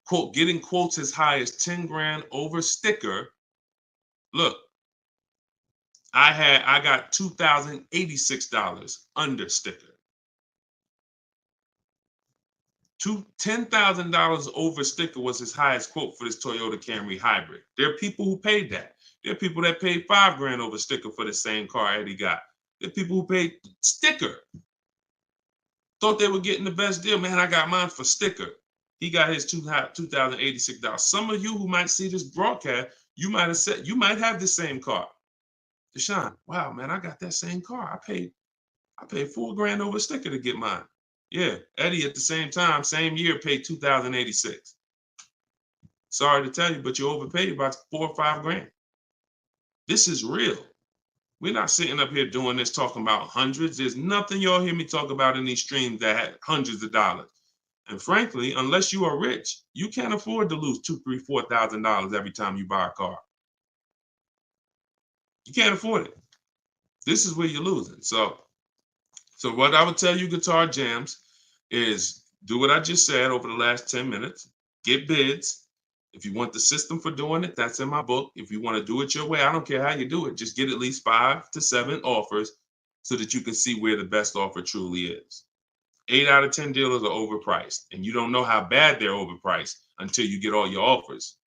quote, getting quotes as high as 10 grand over sticker. Look, I got $2,086 under sticker. $10,000 over sticker was his highest quote for this Toyota Camry hybrid. There are people who paid that. There are people that paid 5 grand over sticker for the same car Eddie got. There are people who paid sticker. Thought they were getting the best deal. Man, I got mine for sticker. He got his $2,086. Some of you who might see this broadcast, you might have said, you might have the same car. Deshone, wow, man, I got that same car. I paid 4 grand over sticker to get mine. Yeah, Eddie at the same time, same year, paid $2,086. Sorry to tell you, but you overpaid about 4 or 5 grand. This is real. We're not sitting up here doing this talking about hundreds. There's nothing y'all hear me talk about in these streams that had hundreds of dollars. And frankly, unless you are rich, you can't afford to lose $2,000, $3,000, $4,000 every time you buy a car. You can't afford it. This is where you're losing. So what I would tell you, Guitar Jams, is do what I just said over the last 10 minutes. Get bids. If you want the system for doing it, that's in my book. If you want to do it your way, I don't care how you do it. Just get at least 5 to 7 offers so that you can see where the best offer truly is. 8 out of 10 dealers are overpriced, and you don't know how bad they're overpriced until you get all your offers.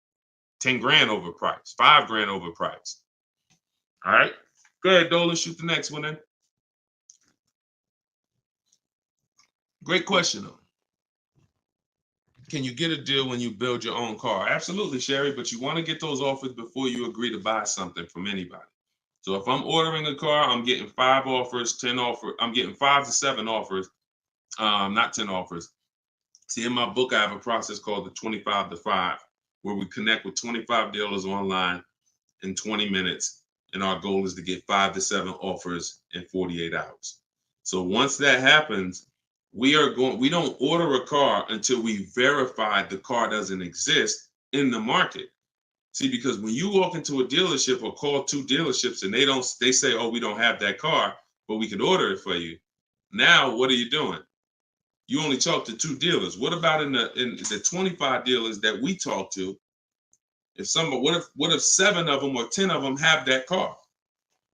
10 grand overpriced, 5 grand overpriced. All right. Go ahead, Dolan. Shoot the next one in. Great question, though. Can you get a deal when you build your own car? Absolutely, Sherry, but you want to get those offers before you agree to buy something from anybody. So if I'm ordering a car, I'm getting 5 offers, 10 offers. I'm getting 5 to 7 offers, not 10 offers. See, in my book, I have a process called the 25 to 5, where we connect with 25 dealers online in 20 minutes. And our goal is to get 5 to 7 offers in 48 hours. So once that happens, we don't order a car until we verify the car doesn't exist in the market. See, because when you walk into a dealership or call 2 dealerships and they say, oh, we don't have that car, but we could order it for you. Now, what are you doing? You only talk to 2 dealers. What about in the 25 dealers that we talk to? What if 7 of them or 10 of them have that car?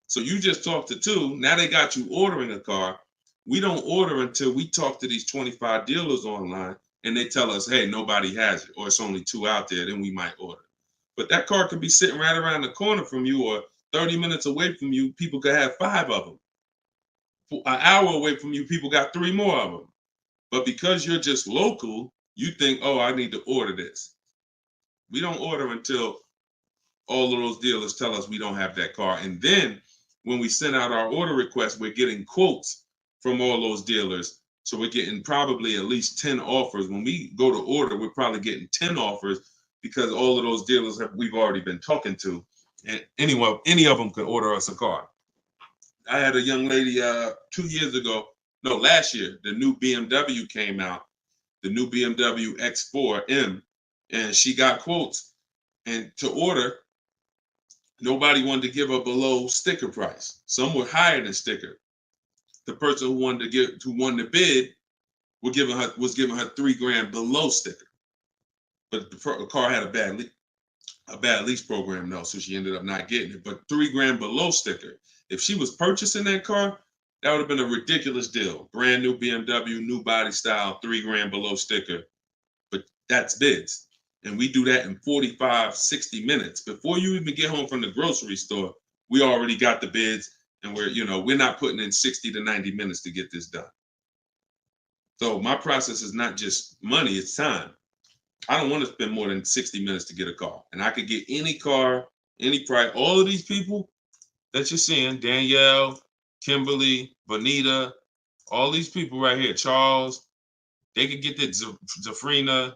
So you just talked to 2. Now they got you ordering a car. We don't order until we talk to these 25 dealers online and they tell us, hey, nobody has it, or it's only 2 out there, then we might order. But that car could be sitting right around the corner from you, or 30 minutes away from you. People could have 5 of them. An hour away from you, people got 3 more of them. But because you're just local, you think, oh, I need to order this. We don't order until all of those dealers tell us we don't have that car. And then when we send out our order request, we're getting quotes from all those dealers. So we're getting probably at least 10 offers. When we go to order, we're probably getting 10 offers because all of those dealers we've already been talking to. And any of them could order us a car. I had a young lady 2 years ago, no, last year, the new BMW came out, the new BMW X4M, and she got quotes. And to order, nobody wanted to give her below sticker price. Some were higher than sticker. The person who won the bid was giving her $3,000 below sticker. But the car had a bad lease program though, so she ended up not getting it. But $3,000 below sticker. If she was purchasing that car, that would have been a ridiculous deal. Brand new BMW, new body style, $3,000 below sticker. But that's bids. And we do that in 45, 60 minutes. Before you even get home from the grocery store, we already got the bids, and we're not putting in 60 to 90 minutes to get this done. So my process is not just money, it's time. I don't want to spend more than 60 minutes to get a car. And I could get any car, any price. All of these people that you're seeing, Danielle, Kimberly, Bonita, all these people right here, Charles, they could get that Zafrina,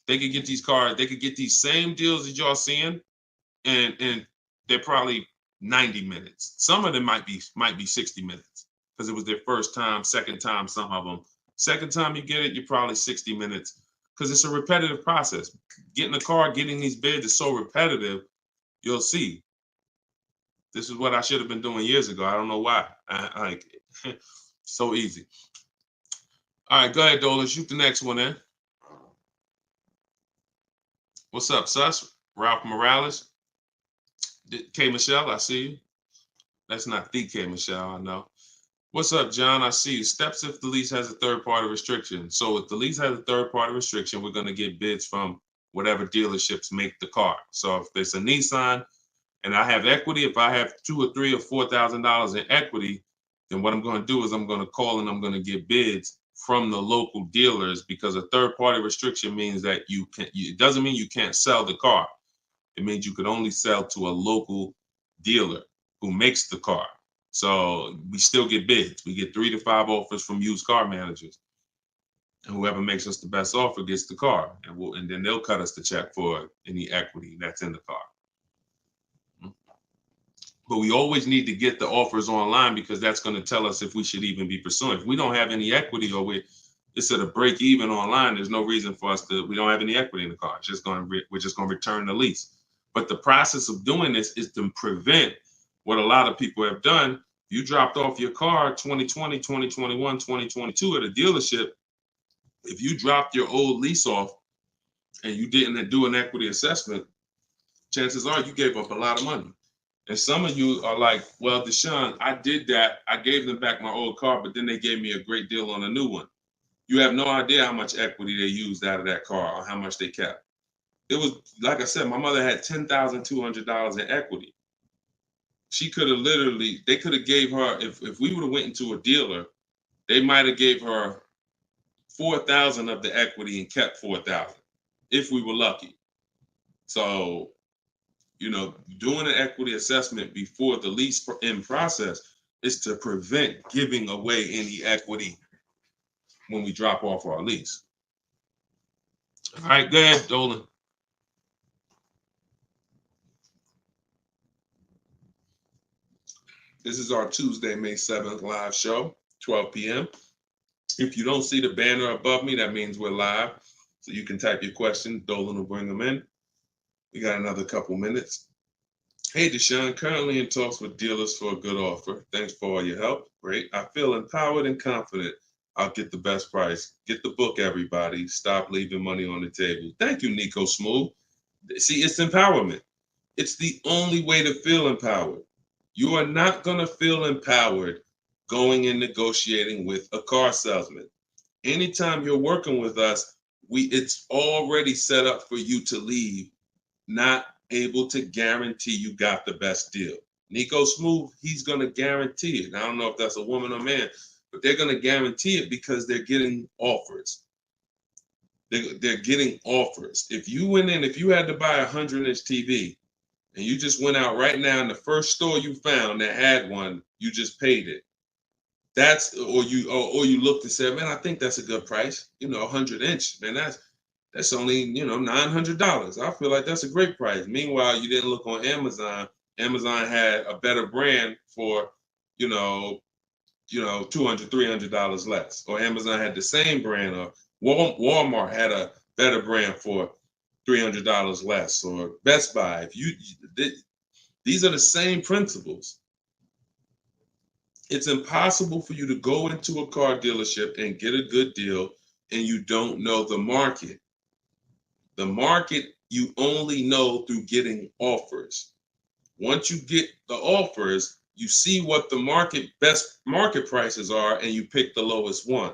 they could get these cars, they could get these same deals that y'all seeing, and they're probably 90 minutes. Some of them might be 60 minutes because it was their first time, second time, some of them. Second time you get it, you're probably 60 minutes because it's a repetitive process. Getting a car, getting these bids is so repetitive, you'll see. This is what I should have been doing years ago. I don't know why. So easy. All right, go ahead, Dola. Shoot the next one in. What's up, Sus? Ralph Morales. K. Michelle, I see you. That's not the K. Michelle, I know. What's up, John? I see you. Steps if the lease has a third-party restriction. So if the lease has a third-party restriction, we're going to get bids from whatever dealerships make the car. So if there's a Nissan and I have equity, if I have $2,000 or $3,000 or $4,000 in equity, then what I'm going to do is I'm going to call and I'm going to get bids from the local dealers, because a third-party restriction means that it doesn't mean you can't sell the car. It means you could only sell to a local dealer who makes the car. So we still get bids. We get 3 to 5 offers from used car managers. And whoever makes us the best offer gets the car. And then they'll cut us the check for any equity that's in the car. But we always need to get the offers online, because that's going to tell us if we should even be pursuing. If we don't have any equity, or it's at a break even online, there's no reason for us we don't have any equity in the car. We're just going to return the lease. But the process of doing this is to prevent what a lot of people have done. You dropped off your car 2020, 2021, 2022 at a dealership. If you dropped your old lease off and you didn't do an equity assessment, chances are you gave up a lot of money. And some of you are like, well, Deshone, I did that. I gave them back my old car, but then they gave me a great deal on a new one. You have no idea how much equity they used out of that car or how much they kept. It was, like I said, my mother had $10,200 in equity. She could have literally, they could have gave her, if we would have went into a dealer, they might have gave her 4,000 of the equity and kept 4,000 if we were lucky. So, doing an equity assessment before the lease in process is to prevent giving away any equity when we drop off our lease. All right, go ahead, Dolan. This is our Tuesday, May 7th live show, 12 p.m. If you don't see the banner above me, that means we're live. So you can type your question. Dolan will bring them in. We got another couple minutes. Hey, Deshone, currently in talks with dealers for a good offer. Thanks for all your help. Great. I feel empowered and confident I'll get the best price. Get the book, everybody. Stop leaving money on the table. Thank you, Nico Smooth. See, it's empowerment. It's the only way to feel empowered. You are not going to feel empowered going and negotiating with a car salesman. Anytime you're working with us, it's already set up for you to leave not able to guarantee you got the best deal. Nico Smooth, he's going to guarantee it. I don't know if that's a woman or man, but they're going to guarantee it because they're getting offers. They're getting offers. If you went in, if you had to buy a 100-inch TV and you just went out right now in the first store you found that had one, you just paid it. Or you looked and said, man, I think that's a good price. 100-inch, man, that's only, $900. I feel like that's a great price. Meanwhile, you didn't look on Amazon. Amazon had a better brand for, $200, $300 less. Or Amazon had the same brand, or Walmart had a better brand for $300 less, or Best Buy. These are the same principles. It's impossible for you to go into a car dealership and get a good deal and you don't know the market. The market you only know through getting offers. Once you get the offers, you see what the best market prices are and you pick the lowest one.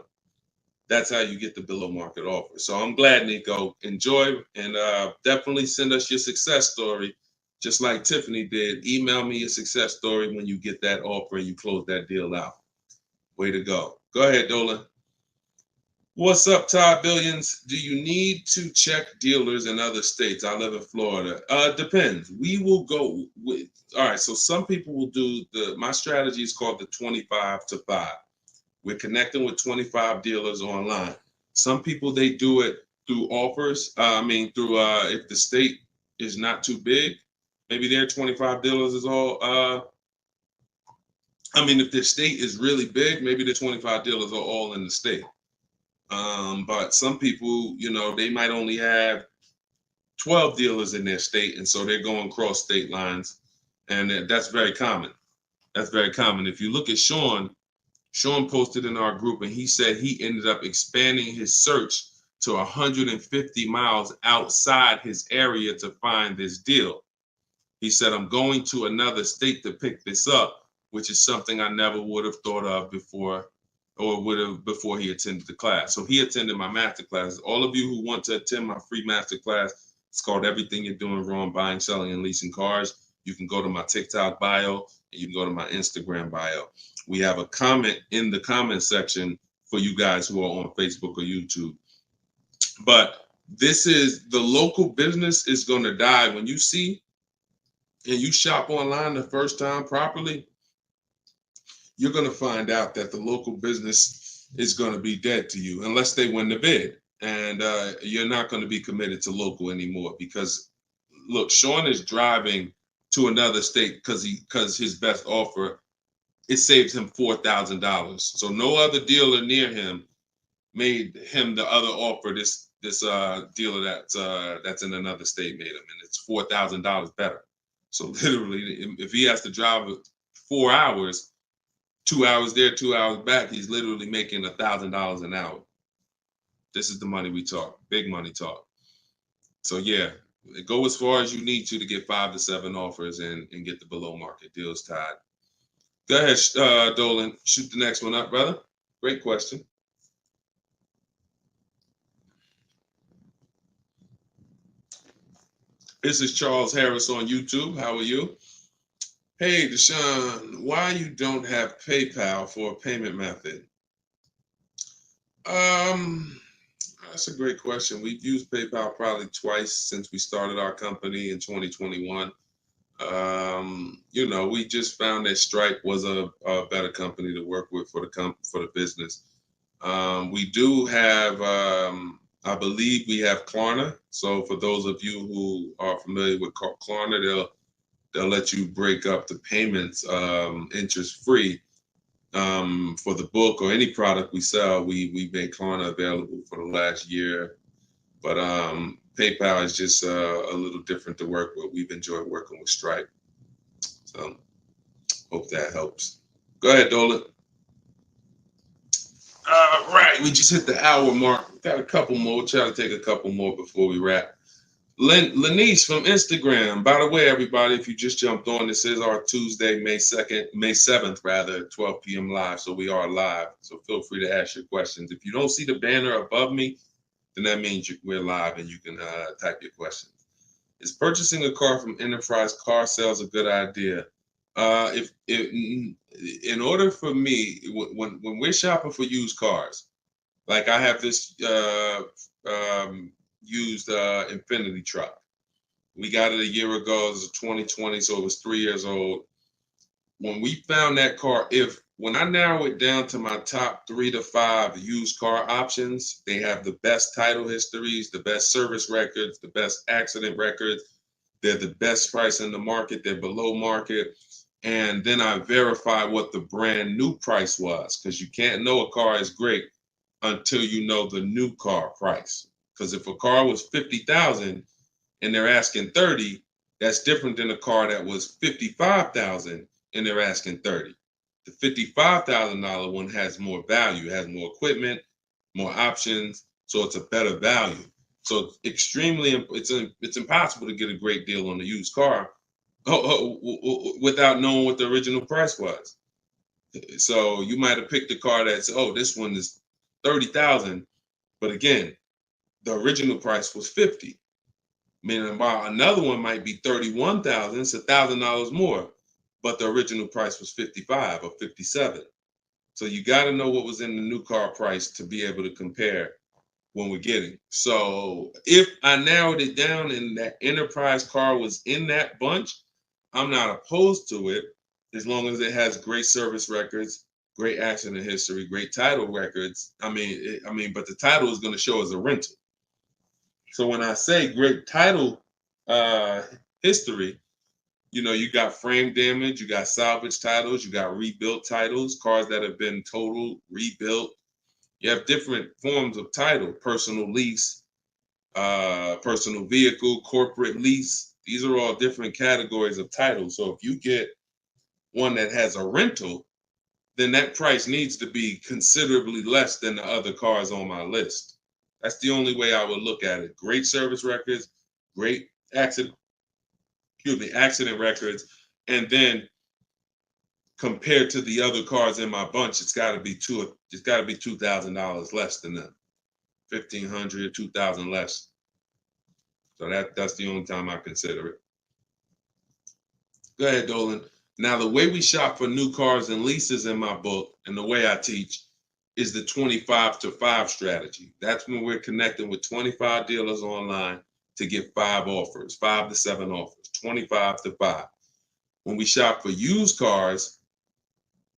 That's how you get the below market offer. So I'm glad, Nico. Enjoy, and definitely send us your success story. Just like Tiffany did, email me your success story when you get that offer and you close that deal out. Way to go. Go ahead, Dolan. What's up, Todd Billions? Do you need to check dealers in other states? I live in Florida. Depends. We will go with, all right, so some people will do my strategy is called the 25 to 5. We're connecting with 25 dealers online. Some people, they do it through offers. If the state is not too big, maybe their 25 dealers is all, if their state is really big, maybe the 25 dealers are all in the state. But some people, they might only have 12 dealers in their state, and so they're going cross state lines, and that's very common. That's very common. If you look at Sean posted in our group, and he said he ended up expanding his search to 150 miles outside his area to find this deal. He said, I'm going to another state to pick this up, which is something I never would have thought of before, before he attended the class. So he attended my master class. All of you who want to attend my free master class, it's called Everything You're Doing Wrong, Buying, Selling, and Leasing Cars. You can go to my TikTok bio, and you can go to my Instagram bio. We have a comment in the comment section for you guys who are on Facebook or YouTube. But this is, the local business is going to die. When you see and you shop online the first time properly, you're going to find out that the local business is going to be dead to you unless they win the bid. And you're not going to be committed to local anymore because, look, Sean is driving to another state because his best offer, it saves him $4,000. So no other dealer near him made him the other offer. This dealer that's in another state made him, and it's $4,000 better. So literally, if he has to drive 4 hours, 2 hours there, 2 hours back, he's literally making $1,000 an hour. This is the money we talk, big money talk. So yeah, go as far as you need to get 5 to 7 offers and get the below market deals tied. Go ahead, Dolan, shoot the next one up, brother. Great question. This is Charles Harris on YouTube. How are you? Hey, Deshone, why you don't have PayPal for a payment method? That's a great question. We've used PayPal probably twice since we started our company in 2021. We just found that Stripe was a better company to work with for the business. We do have, I believe we have Klarna. So for those of you who are familiar with Klarna, they'll let you break up the payments interest free. For the book or any product we sell, we make Klarna available for the last year. But PayPal is just a little different to work with. We've enjoyed working with Stripe. So hope that helps. Go ahead, Dolan. Right, we just hit the hour mark. Got a couple more. We'll try to take a couple more before we wrap. Lenice from Instagram. By the way, everybody, if you just jumped on, this is our Tuesday, May 7th, rather, 12 p.m. live. So we are live. So feel free to ask your questions. If you don't see the banner above me, then that means we're live and you can type your questions. Is purchasing a car from Enterprise Car Sales a good idea? In order for me, when we're shopping for used cars, like I have this used Infinity truck. We got it a year ago. It was 2020, so it was 3 years old. When we found that car, when I narrow it down to my top 3 to 5 used car options, they have the best title histories, the best service records, the best accident records. They're the best price in the market. They're below market. And then I verify what the brand new price was, because you can't know a car is great until you know the new car price. Because if a car was 50,000 and they're asking 30, that's different than a car that was 55,000 and they're asking 30. The $55,000 one has more value, has more equipment, more options, so it's a better value. So it's impossible to get a great deal on a used car without knowing what the original price was. So you might have picked a car that's, this one is 30,000, but again, the original price was 50. Meaning, while another one might be 31,000, it's $1,000 more, but the original price was 55 or 57. So you got to know what was in the new car price to be able to compare when we're getting. So if I narrowed it down and that Enterprise car was in that bunch, I'm not opposed to it as long as it has great service records, great accident history, great title records. But the title is going to show as a rental. So when I say great title history, you got frame damage, you got salvage titles, you got rebuilt titles, cars that have been totaled, rebuilt. You have different forms of title: personal lease, personal vehicle, corporate lease. These are all different categories of title. So if you get one that has a rental, then that price needs to be considerably less than the other cars on my list. That's the only way I would look at it. Great service records, great accident records, and then compared to the other cars in my bunch, it's got to be $2,000 less than them. $1,500, $2,000 less. So that's the only time I consider it. Go ahead, Dolan. Now, the way we shop for new cars and leases in my book, and the way I teach, is the 25 to 5 strategy. That's when we're connecting with 25 dealers online to get 5 offers, 5 to 7 offers, 25 to 5. When we shop for used cars,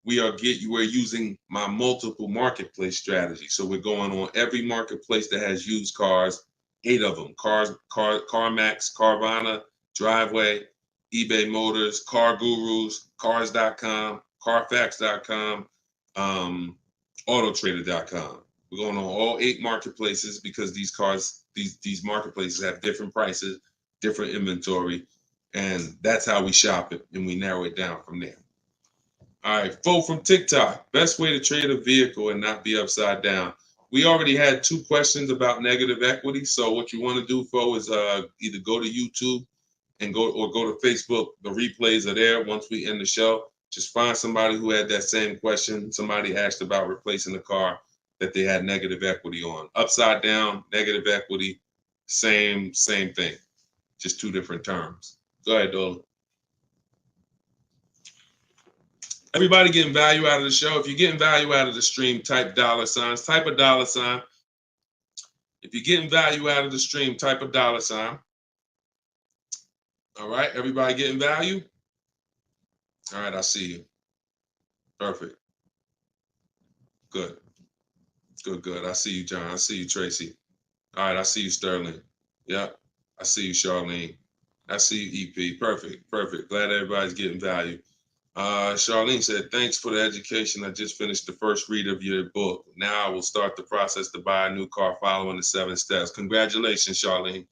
we're using my multiple marketplace strategy. So we're going on every marketplace that has used cars, 8 of them: CarMax, Carvana, Driveway, eBay Motors, Car Gurus, Cars.com, Carfax.com, Autotrader.com. We're going on all 8 marketplaces because these marketplaces have different prices, different inventory, and that's how we shop it, and we narrow it down from there. All right, Fo from TikTok. Best way to trade a vehicle and not be upside down. We already had 2 questions about negative equity. So what you want to do, Fo, is either go to YouTube and go to Facebook. The replays are there once we end the show. Just find somebody who had that same question. Somebody asked about replacing a car that they had negative equity on. Upside down, negative equity, same thing. Just 2 different terms. Go ahead, Dolan. Everybody getting value out of the show. If you're getting value out of the stream, type $. Type a $. If you're getting value out of the stream, type a $. All right, everybody getting value? All right, I see you. Perfect. Good. Good. I see you, John. I see you, Tracy. All right, I see you, Sterling. Yep. I see you, Charlene. I see you, EP. Perfect. Glad everybody's getting value. Charlene said, thanks for the education. I just finished the first read of your book. Now I will start the process to buy a new car following the 7 steps. Congratulations, Charlene.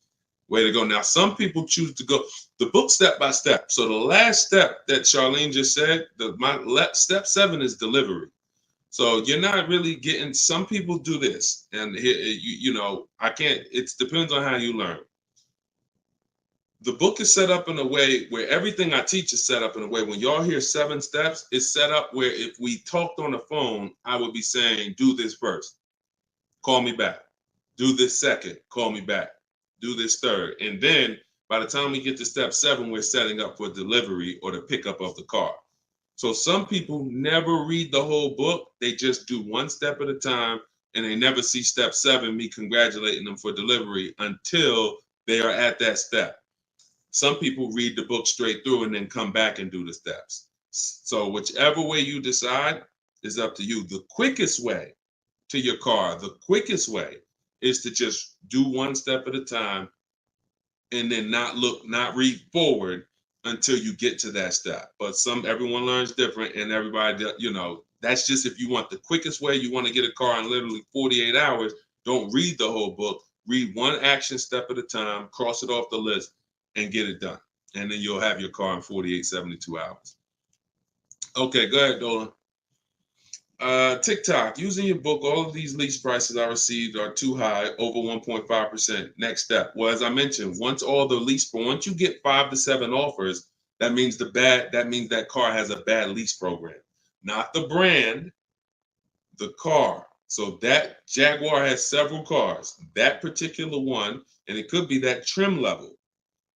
Way to go. Now, some people choose to go the book step by step. So the last step that Charlene just said, step 7 is delivery. So you're not really getting, some people do this. And I can't, it depends on how you learn. The book is set up in a way where everything I teach is set up in a way, when y'all hear 7 steps, it's set up where if we talked on the phone, I would be saying, do this first, call me back. Do this second, call me back. Do this third. And then by the time we get to step 7, we're setting up for delivery or the pickup of the car. So some people never read the whole book. They just do 1 step at a time, and they never see step 7, me congratulating them for delivery, until they are at that step. Some people read the book straight through and then come back and do the steps. So whichever way you decide is up to you. The quickest way to your car, the quickest way is to just do 1 step at a time and then not read forward until you get to that step. But everyone learns different, and everybody, that's just if you want the quickest way, you want to get a car in literally 48 hours, don't read the whole book. Read 1 action step at a time, cross it off the list, and get it done. And then you'll have your car in 48, 72 hours. Okay, go ahead, Dolan. TikTok, using your book, all of these lease prices I received are too high, over 1.5%. Next step. Well, as I mentioned, once you get 5 to 7 offers, that means that car has a bad lease program. Not the brand, the car. So that Jaguar has several cars. That particular one, and it could be that trim level,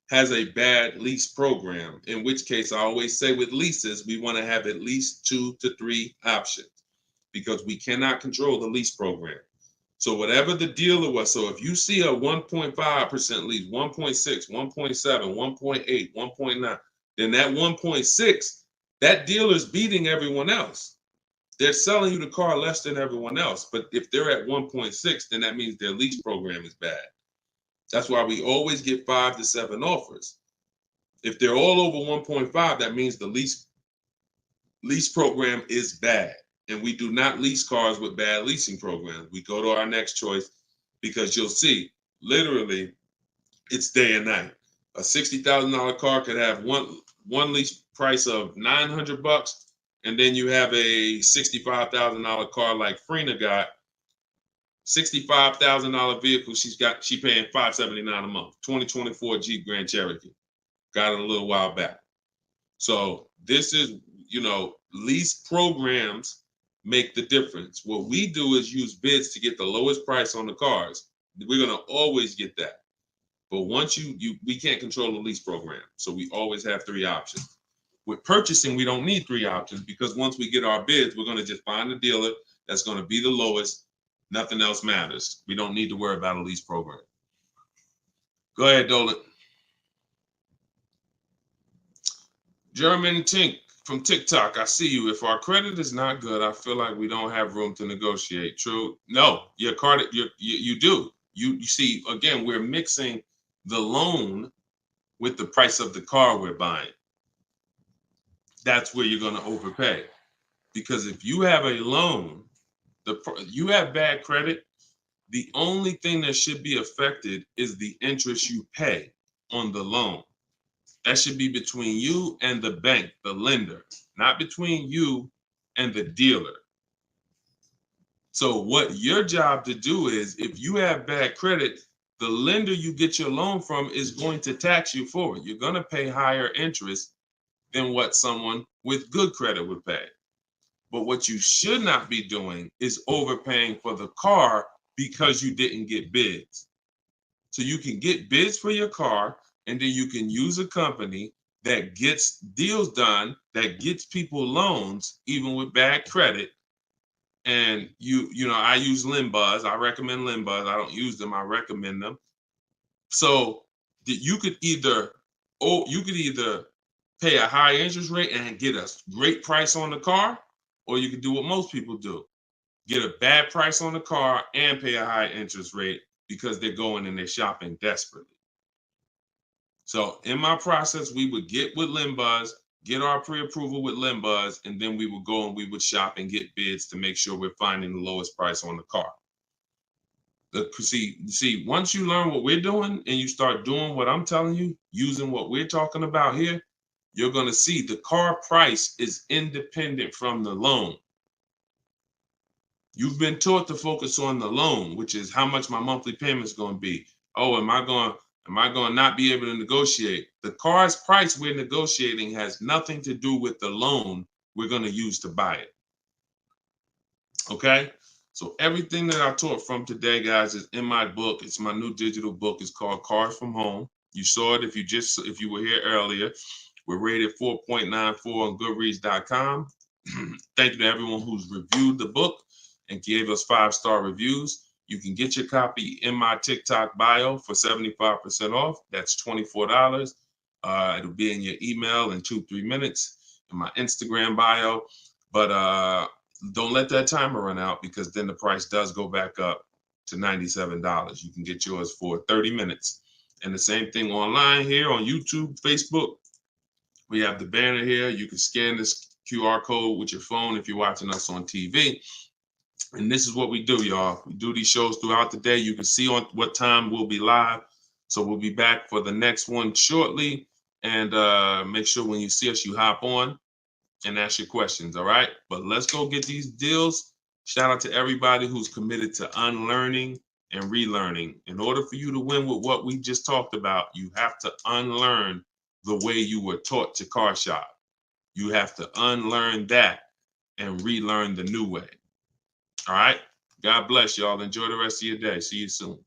has a bad lease program, in which case I always say with leases, we want to have at least 2 to 3 options, because we cannot control the lease program. So whatever the dealer was, so if you see a 1.5% lease, 1.6, 1.7, 1.8, 1.9, then that 1.6, that dealer's beating everyone else. They're selling you the car less than everyone else. But if they're at 1.6, then that means their lease program is bad. That's why we always get 5 to 7 offers. If they're all over 1.5, that means the lease program is bad. And we do not lease cars with bad leasing programs. We go to our next choice, because you'll see, literally, it's day and night. A $60,000 car could have one lease price of $900, and then you have a $65,000 car like Frena got. $65,000 vehicle, she paying $579 a month. 2024 Jeep Grand Cherokee. Got it a little while back. So this is, lease programs make the difference. What we do is use bids to get the lowest price on the cars. We're gonna always get that. But once we can't control the lease program. So we always have 3 options. With purchasing, we don't need 3 options, because once we get our bids, we're gonna just find a dealer that's gonna be the lowest. Nothing else matters. We don't need to worry about a lease program. Go ahead, Dolan. German Tink from TikTok, I see you. If our credit is not good, I feel like we don't have room to negotiate. True? No, your credit, you do. You see, again, we're mixing the loan with the price of the car we're buying. That's where you're going to overpay. Because if you have a loan, you have bad credit, the only thing that should be affected is the interest you pay on the loan. That should be between you and the bank, the lender, not between you and the dealer. So what your job to do is, if you have bad credit, the lender you get your loan from is going to tax you for it. You're going to pay higher interest than what someone with good credit would pay. But what you should not be doing is overpaying for the car because you didn't get bids. So you can get bids for your car, and then you can use a company that gets deals done, that gets people loans, even with bad credit. And you know, I use Limbuzz. I recommend Limbuzz. I don't use them. I recommend them. So you could either pay a high interest rate and get a great price on the car, or you could do what most people do. Get a bad price on the car and pay a high interest rate because they're going and they're shopping desperately. So in my process, we would get with Limbuzz, get our pre-approval with Limbuzz, and then we would go and we would shop and get bids to make sure we're finding the lowest price on the car. See, once you learn what we're doing and you start doing what I'm telling you, using what we're talking about here, you're going to see the car price is independent from the loan. You've been taught to focus on the loan, which is how much my monthly payment is going to be. Oh, am I going to not be able to negotiate? The car's price we're negotiating has nothing to do with the loan we're going to use to buy it. Okay? So everything that I taught from today, guys, is in my book. It's my new digital book. It's called Cars from Home. You saw it if you were here earlier. We're rated 4.94 on Goodreads.com. Thank you to everyone who's reviewed the book and gave us 5-star reviews. You can get your copy in my TikTok bio for 75% off. That's $24. It'll be in your email in 2-3 minutes, in my Instagram bio. But don't let that timer run out, because then the price does go back up to $97. You can get yours for 30 minutes. And the same thing online here on YouTube, Facebook. We have the banner here. You can scan this QR code with your phone if you're watching us on TV. And this is what we do, y'all. We do these shows throughout the day. You can see on what time we'll be live. So we'll be back for the next one shortly. And make sure when you see us, you hop on and ask your questions, all right? But let's go get these deals. Shout out to everybody who's committed to unlearning and relearning. In order for you to win with what we just talked about, you have to unlearn the way you were taught to car shop. You have to unlearn that and relearn the new way. All right? God bless y'all. Enjoy the rest of your day. See you soon.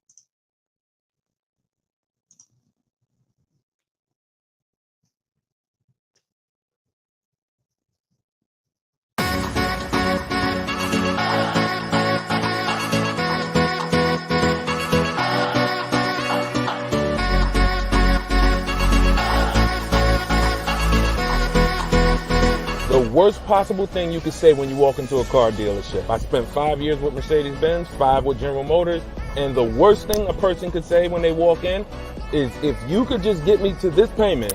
The worst possible thing you could say when you walk into a car dealership. I spent 5 years with Mercedes-Benz, 5 with General Motors, and the worst thing a person could say when they walk in is, if you could just get me to this payment,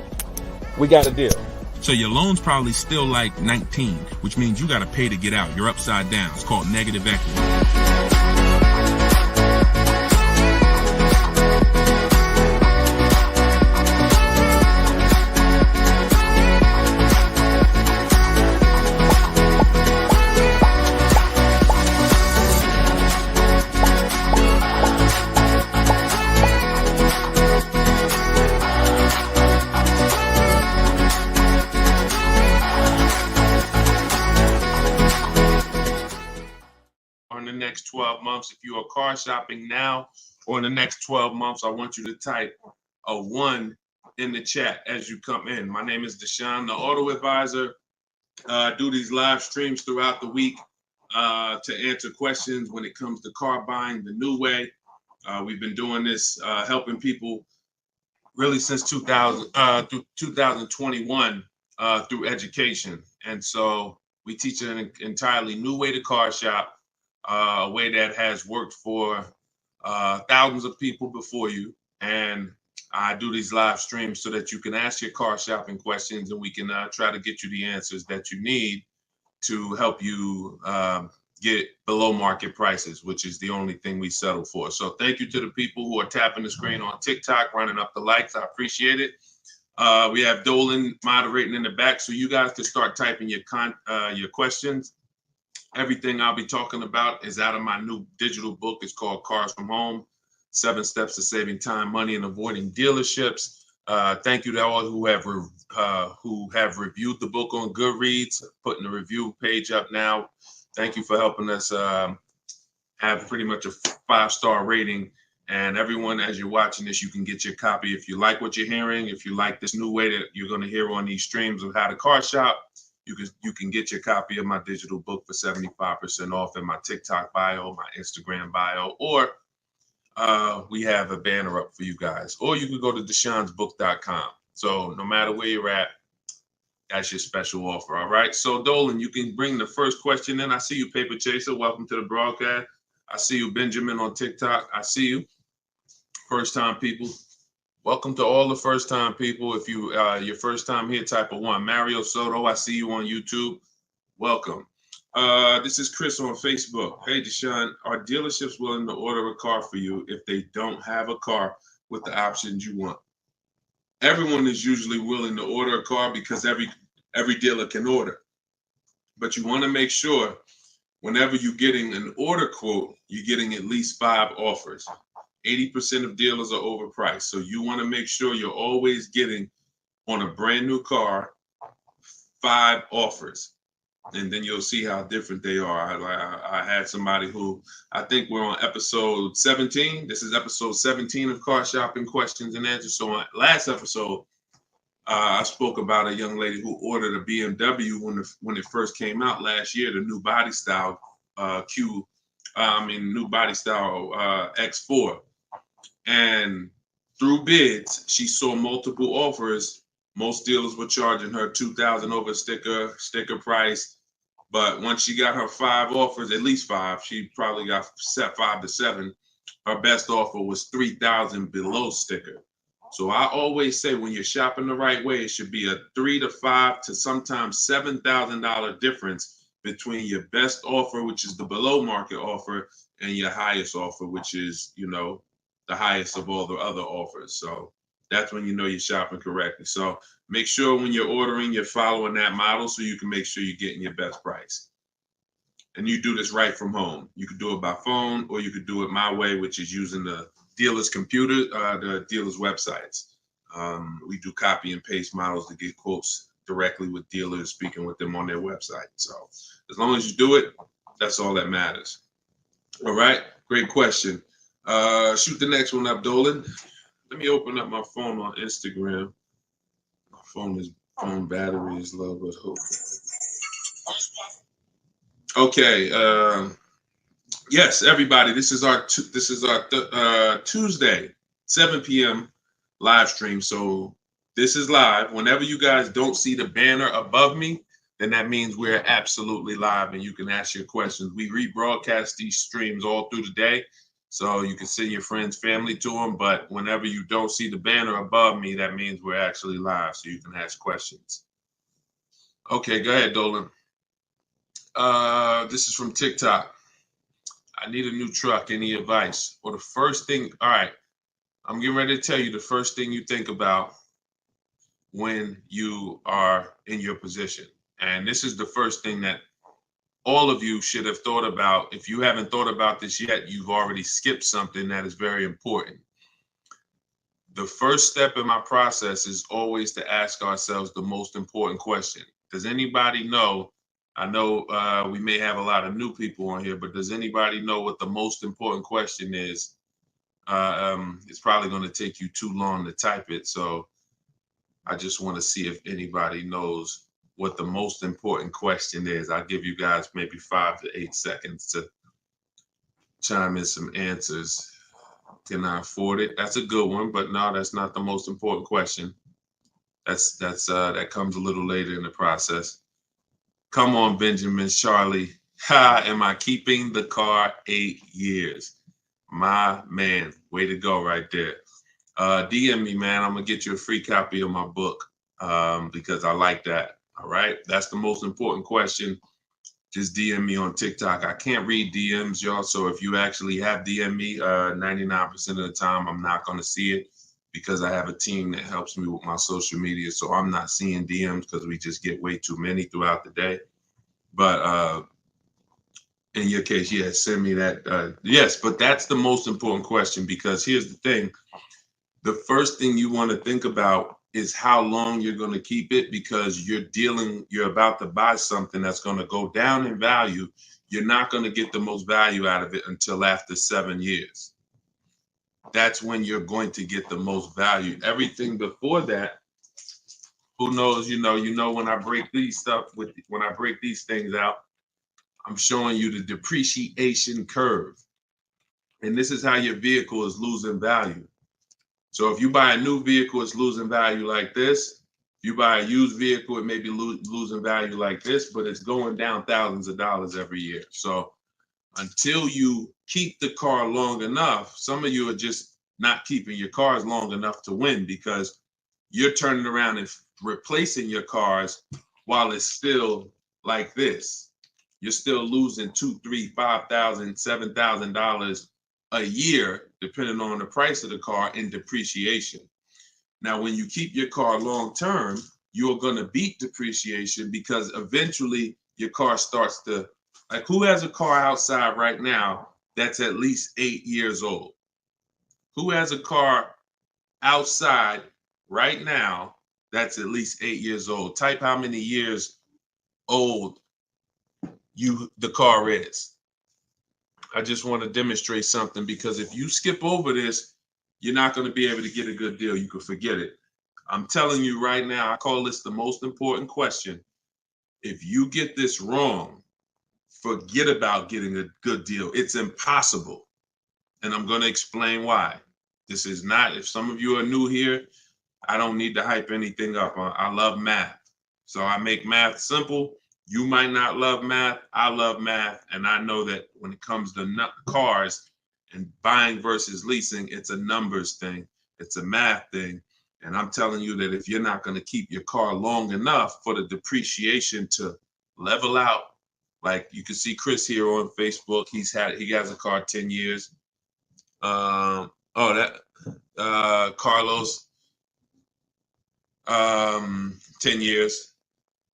we got a deal. So your loan's probably still like 19, which means you got to pay to get out. You're upside down. It's called negative equity. In the next 12 months, if you are car shopping now, or in the next 12 months, I want you to type a 1 in the chat as you come in. My name is Deshone the Auto Advisor. I do these live streams throughout the week to answer questions when it comes to car buying the new way. We've been doing this, helping people really since 2021 through education. And so we teach an entirely new way to car shop. A way that has worked for thousands of people before you. And I do these live streams so that you can ask your car shopping questions, and we can try to get you the answers that you need to help you get below market prices, which is the only thing we settle for. So thank you to the people who are tapping the screen on TikTok, running up the likes. I appreciate it. We have Dolan moderating in the back, so you guys can start typing your questions. Everything I'll be talking about is out of my new digital book. It's called Cars from Home, 7 Steps to Saving Time, Money, and Avoiding Dealerships. Thank you to all who have reviewed the book on Goodreads, putting the review page up now. Thank you for helping us have pretty much a 5-star rating And everyone, as you're watching this, you can get your copy. If you like what you're hearing, if you like this new way that you're going to hear on these streams of how to car shop, you can get your copy of my digital book for 75% off in my TikTok bio, my Instagram bio, or we have a banner up for you guys. Or you can go to deshonsbook.com. So no matter where you're at, that's your special offer. All right. So Dolan, you can bring the first question in. I see you, Paper Chaser. Welcome to the broadcast. I see you, Benjamin, on TikTok. I see you. First time people. Welcome to all the first time people. If you your first time here, type of 1. Mario Soto, I see you on YouTube. Welcome. This is Chris on Facebook. Hey, Deshone, are dealerships willing to order a car for you if they don't have a car with the options you want? Everyone is usually willing to order a car because every dealer can order. But you want to make sure whenever you're getting an order quote, you're getting at least 5 offers. 80% of dealers are overpriced. So you want to make sure you're always getting on a brand new car 5 offers. And then you'll see how different they are. I had somebody who, I think we're on episode 17. This is episode 17 of Car Shopping Questions and Answers. So on last episode, I spoke about a young lady who ordered a BMW when it first came out last year, the new body style new body style X4. And through bids, she saw multiple offers. Most dealers were charging her $2,000 over sticker price. But once she got her 5 offers, at least 5, she probably got set 5 to 7. Her best offer was $3,000 below sticker. So I always say when you're shopping the right way, it should be a $3,000 to $5,000 to sometimes $7,000 difference between your best offer, which is the below market offer, and your highest offer, which is, the highest of all the other offers. So that's when you know you're shopping correctly. So make sure when you're ordering, you're following that model so you can make sure you're getting your best price. And you do this right from home. You could do it by phone, or you could do it my way, which is using the dealer's computer, the dealer's websites. We do copy and paste models to get quotes directly with dealers, speaking with them on their website. So as long as you do it, that's all that matters. All right, great question. Shoot the next one up, Dolan. Let me open up my phone on Instagram. My phone battery is low, but hope. Okay. Yes, everybody. This is our Tuesday 7 p.m. live stream. So this is live. Whenever you guys don't see the banner above me, then that means we're absolutely live, and you can ask your questions. We rebroadcast these streams all through the day, so you can send your friends, family to them. But whenever you don't see the banner above me, that means we're actually live, so you can ask questions. Okay, go ahead, Dolan. This is from TikTok. I need a new truck. Any advice? Or the first thing, all right, I'm getting ready to tell you the first thing you think about when you are in your position. And this is the first thing that all of you should have thought about. If you haven't thought about this yet, you've already skipped something that is very important. The first step in my process is always to ask ourselves the most important question. Does anybody know? I know we may have a lot of new people on here, but does anybody know what the most important question is? It's probably going to take you too long to type it. So I just want to see if anybody knows what the most important question is. I'll give you guys maybe 5 to 8 seconds to chime in some answers. Can I afford it? That's a good one, but no, that's not the most important question. That comes a little later in the process. Come on, Benjamin, Charlie. Am I keeping the car 8 years? My man, way to go right there. DM me, man. I'm gonna get you a free copy of my book because I like that. All right, that's the most important question. Just DM me on TikTok. I can't read DMs, y'all. So if you actually have DM me, 99% of the time, I'm not gonna see it because I have a team that helps me with my social media. So I'm not seeing DMs because we just get way too many throughout the day. But in your case, yes, send me that. Yes, but that's the most important question because here's the thing. The first thing you want to think about is how long you're going to keep it because you're about to buy something that's going to go down in value. You're not going to get the most value out of it until after 7 years. that's when you're going to get the most value. Everything before that, who knows, when I break these things out, I'm showing you the depreciation curve. And this is how your vehicle is losing value. So if you buy a new vehicle, it's losing value like this. If you buy a used vehicle, it may be losing value like this, but it's going down thousands of dollars every year. So until you keep the car long enough, some of you are just not keeping your cars long enough to win, because you're turning around and replacing your cars while it's still like this. You're still losing $2,000, $3,000, $5,000, $7,000 a year, depending on the price of the car, in depreciation. Now, when you keep your car long term, you're going to beat depreciation, because eventually your car starts to, like, who has a car outside right now that's at least 8 years old? Who has a car outside right now that's at least 8 years old? Type how many years old the car is. I just want to demonstrate something, because if you skip over this, you're not going to be able to get a good deal. You can forget it. I'm telling you right now, I call this the most important question. If you get this wrong, forget about getting a good deal. It's impossible. And I'm going to explain why. This is not, if some of you are new here, I don't need to hype anything up. I love math. So I make math simple. You might not love math. I love math. And I know that when it comes to cars and buying versus leasing, it's a numbers thing. It's a math thing. And I'm telling you that if you're not going to keep your car long enough for the depreciation to level out, like you can see Chris here on Facebook, he has a car 10 years. Carlos, 10 years.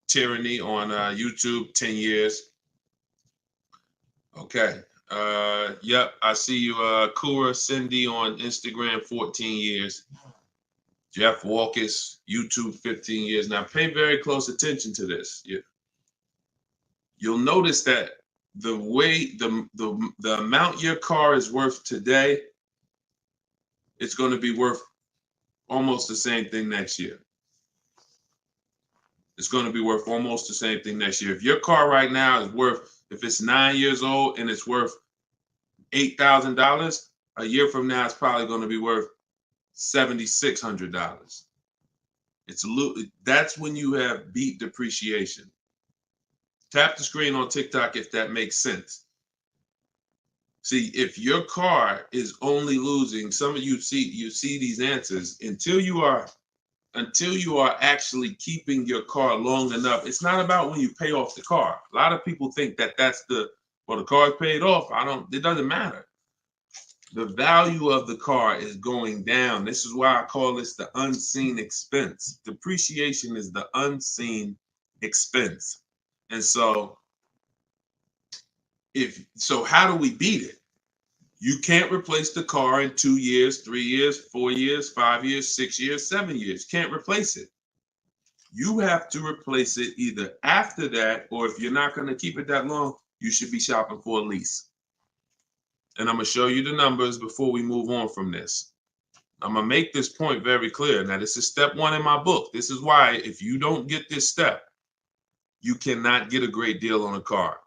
Tyranny on YouTube, 10 years. Okay. Yep, I see you. Kura Cindy on Instagram, 14 years. Jeff Walkus, YouTube, 15 years. Now pay very close attention to this. You'll notice that the way the amount your car is worth today, it's going to be worth almost the same thing next year. It's going to be worth almost the same thing next year. If your car right now is worth, if it's 9 years old and it's worth $8,000, a year from now it's probably going to be worth $7,600. That's when you have beat depreciation. Tap the screen on TikTok if that makes sense. See, if your car is only losing, some of you see these answers, until you are actually keeping your car long enough. It's not about when you pay off the car. A lot of people think that that's the car's paid off. It doesn't matter. The value of the car is going down. This is why I call this the unseen expense. Depreciation is the unseen expense. And so how do we beat it? You can't replace the car in 2 years, 3 years, 4 years, 5 years, 6 years, 7 years. Can't replace it. You have to replace it either after that, or if you're not going to keep it that long, you should be shopping for a lease. And I'm going to show you the numbers before we move on from this. I'm going to make this point very clear. Now, this is step 1 in my book. This is why if you don't get this step, you cannot get a great deal on a car.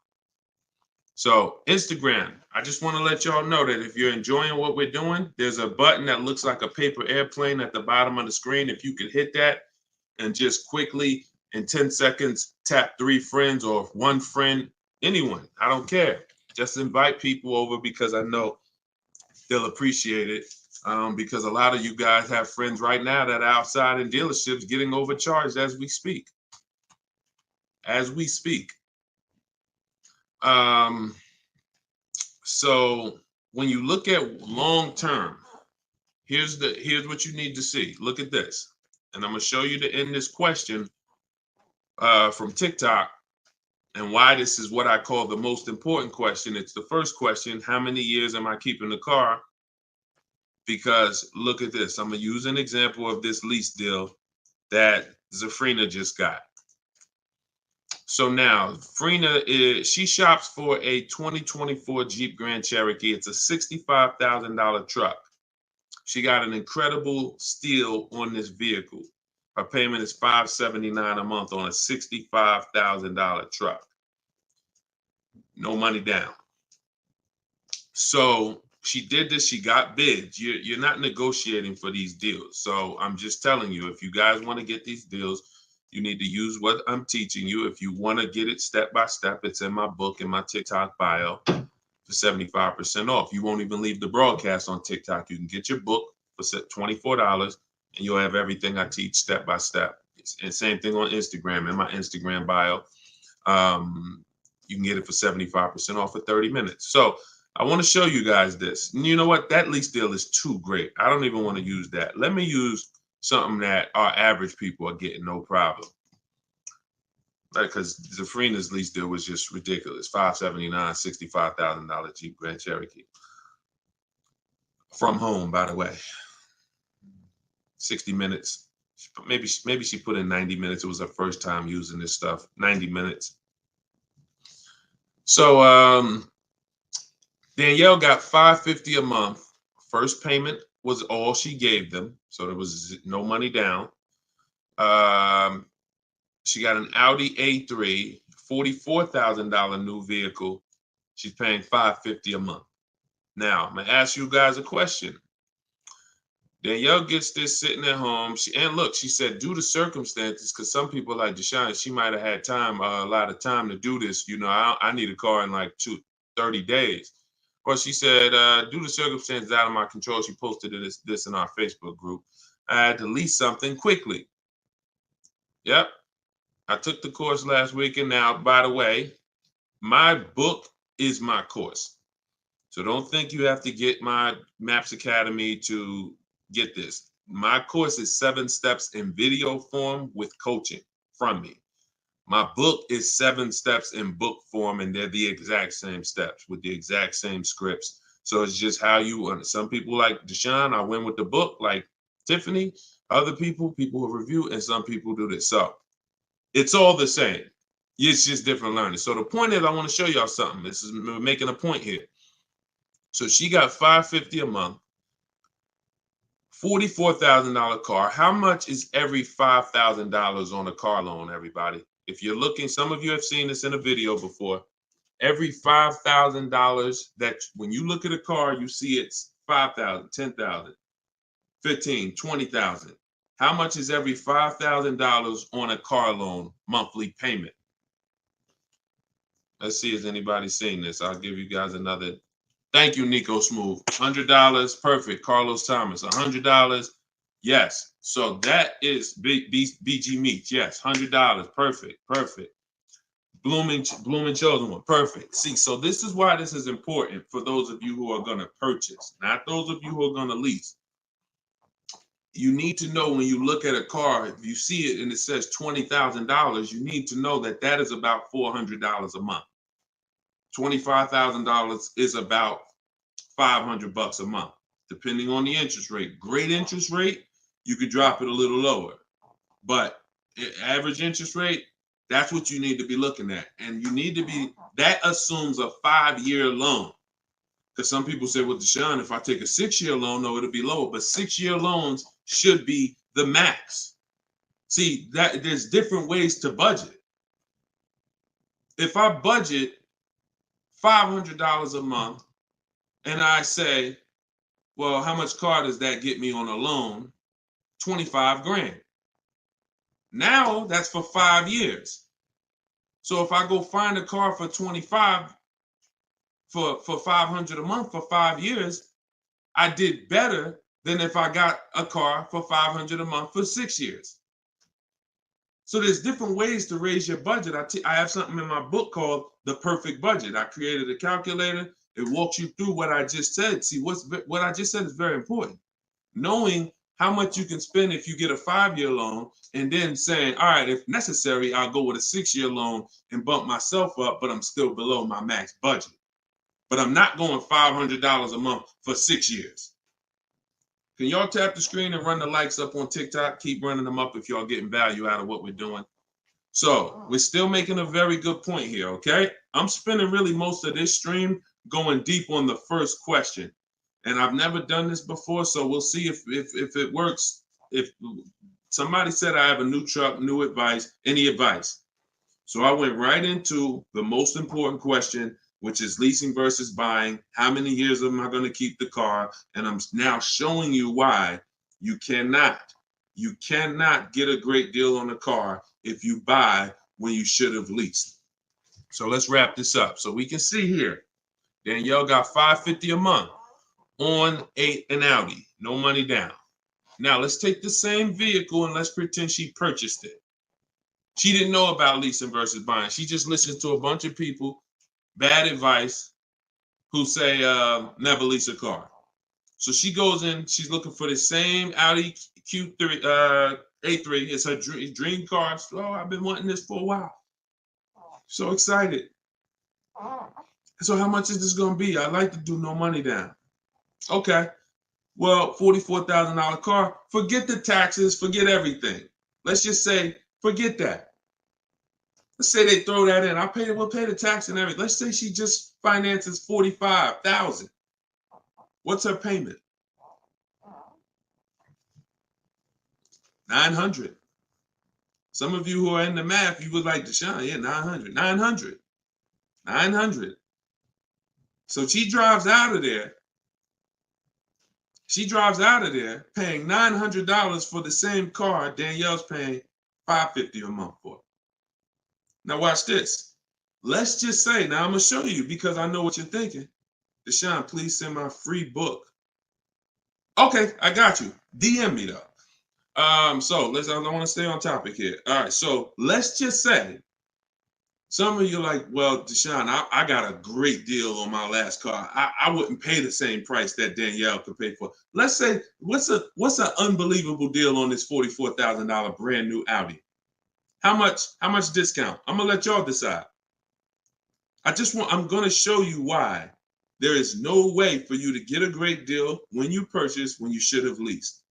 So Instagram, I just want to let y'all know that if you're enjoying what we're doing, there's a button that looks like a paper airplane at the bottom of the screen. If you could hit that and just quickly in 10 seconds, tap 3 friends or 1 friend, anyone, I don't care. Just invite people over, because I know they'll appreciate it. Because a lot of you guys have friends right now that are outside in dealerships getting overcharged as we speak. So when you look at long term, here's what you need to see. Look at this. And I'm going to show you to end this question from TikTok, and why this is what I call the most important question. It's the first question: how many years am I keeping the car? Because look at this. I'm going to use an example of this lease deal that Zafrina just got. So now Frina she shops for a 2024 Jeep Grand Cherokee. It's a $65,000 truck. She got an incredible steal on this vehicle. Her payment is $579 a month on a $65,000 truck. No money down. So she did this. She got bids. You're not negotiating for these deals. So I'm just telling you, if you guys want to get these deals, you need to use what I'm teaching you. If you want to get it step by step, it's in my book, in my TikTok bio for 75% off. You won't even leave the broadcast on TikTok. You can get your book for $24 and you'll have everything I teach step by step. And same thing on Instagram, in my Instagram bio. You can get it for 75% off for 30 minutes. So I want to show you guys this. And you know what? That lease deal is too great. I don't even want to use that. Let me use something that our average people are getting no problem. Because Zafrina's lease deal was just ridiculous. $579, $65,000 Jeep Grand Cherokee. From home, by the way. 60 minutes. Maybe she put in 90 minutes. It was her first time using this stuff. 90 minutes. So Danielle got $550 a month. First payment was all she gave them. So there was no money down. She got an Audi A3, $44,000 new vehicle. She's paying $550 a month. Now, I'm going to ask you guys a question. Danielle gets this sitting at home. And look, she said, due to circumstances, because some people like Deshone, she might have had time, a lot of time to do this. You know, I need a car in like 30 days. Well, she said, due to circumstances out of my control, she posted this in our Facebook group. I had to lease something quickly. Yep. I took the course last week. And now, by the way, my book is my course. So don't think you have to get my Maps Academy to get this. My course is 7 steps in video form with coaching from me. My book is 7 steps in book form, and they're the exact same steps with the exact same scripts. So it's just how you, some people like Deshone, I win with the book, like Tiffany, other people who review, and some people do this. So it's all the same. It's just different learning. So the point is, I want to show y'all something. We're making a point here. So she got $550 a month, $44,000 car. How much is every $5,000 on a car loan, everybody? If you're looking, some of you have seen this in a video before. Every $5,000 that when you look at a car, you see it's $5,000, $10,000, $15,000, $20,000. How much is every $5,000 on a car loan monthly payment? Let's see if anybody's seen this. I'll give you guys another. Thank you, Nico Smooth. $100, perfect. Carlos Thomas, $100. Yes. So that is BG Meats. Yes, $100. Perfect. Perfect. Blooming Chosen One. Perfect. See, so this is why this is important for those of you who are going to purchase, not those of you who are going to lease. You need to know when you look at a car, if you see it and it says $20,000, you need to know that that is about $400 a month. $25,000 is about $500 a month, depending on the interest rate. Great interest rate, you could drop it a little lower. But average interest rate, that's what you need to be looking at. And you need to be, that assumes a 5-year loan. Because some people say, well, Deshone, if I take a 6-year loan, no, it'll be lower. But 6-year loans should be the max. See, there's different ways to budget. If I budget $500 a month and I say, well, how much car does that get me on a loan? 25 grand. Now that's for 5 years. So if I go find a car for 25 for $500 a month for 5 years, I did better than if I got a car for $500 a month for 6 years. So there's different ways to raise your budget. I have something in my book called The Perfect Budget. I created a calculator. It walks you through what I just said. See, what I just said is very important. Knowing how much you can spend if you get a 5-year loan, and then saying, all right, if necessary, I'll go with a 6-year loan and bump myself up, but I'm still below my max budget. But I'm not going $500 a month for 6 years. Can y'all tap the screen and run the likes up on TikTok? Keep running them up if y'all getting value out of what we're doing. So we're still making a very good point here, okay? I'm spending really most of this stream going deep on the first question. And I've never done this before, so we'll see if it works. If somebody said I have a new truck, new advice, any advice? So I went right into the most important question, which is leasing versus buying. How many years am I going to keep the car? And I'm now showing you why you cannot get a great deal on a car if you buy when you should have leased. So let's wrap this up. So we can see here, Danielle got $550 a month on an Audi, no money down. Now let's take the same vehicle and let's pretend she purchased it. She didn't know about leasing versus buying. She just listened to a bunch of people, bad advice, who say never lease a car. So she goes in, she's looking for the same Audi Q3, A3. It's her dream car. So, I've been wanting this for a while. So excited. So how much is this going to be? I'd like to do no money down. Okay. Well, $44,000 car. Forget the taxes. Forget everything. Let's just say, forget that. Let's say they throw that in. We'll pay the tax and everything. Let's say she just finances $45,000. What's her payment? $900. Some of you who are in the math, you would like Deshone, yeah, $900. So she drives out of there. She drives out of there paying $900 for the same car Danielle's paying $550 a month for. Now watch this. Let's just say, now I'm going to show you because I know what you're thinking. Deshone, please send my free book. Okay, I got you. DM me though. So I want to stay on topic here. All right, so let's just say some of you are like, well, Deshone, I got a great deal on my last car. I wouldn't pay the same price that Danielle could pay for. Let's say, what's an unbelievable deal on this $44,000 brand new Audi? How much discount? I'm gonna let y'all decide. I'm gonna show you why there is no way for you to get a great deal when you purchase when you should have leased.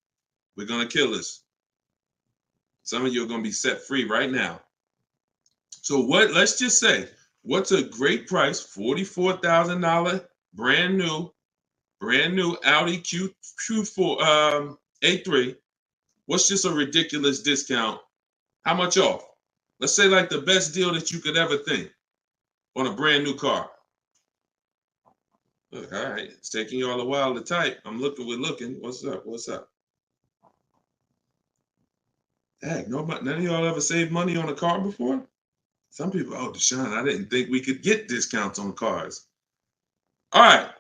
We're gonna kill this. Some of you are gonna be set free right now. So let's just say, what's a great price? $44,000 brand new Audi Q4 A3. What's just a ridiculous discount? How much off? Let's say like the best deal that you could ever think on a brand new car. Look, all right, it's taking y'all a while to type. We're looking. What's up? Heck, none of y'all ever saved money on a car before? Some people, oh, Deshone, I didn't think we could get discounts on cars. All right,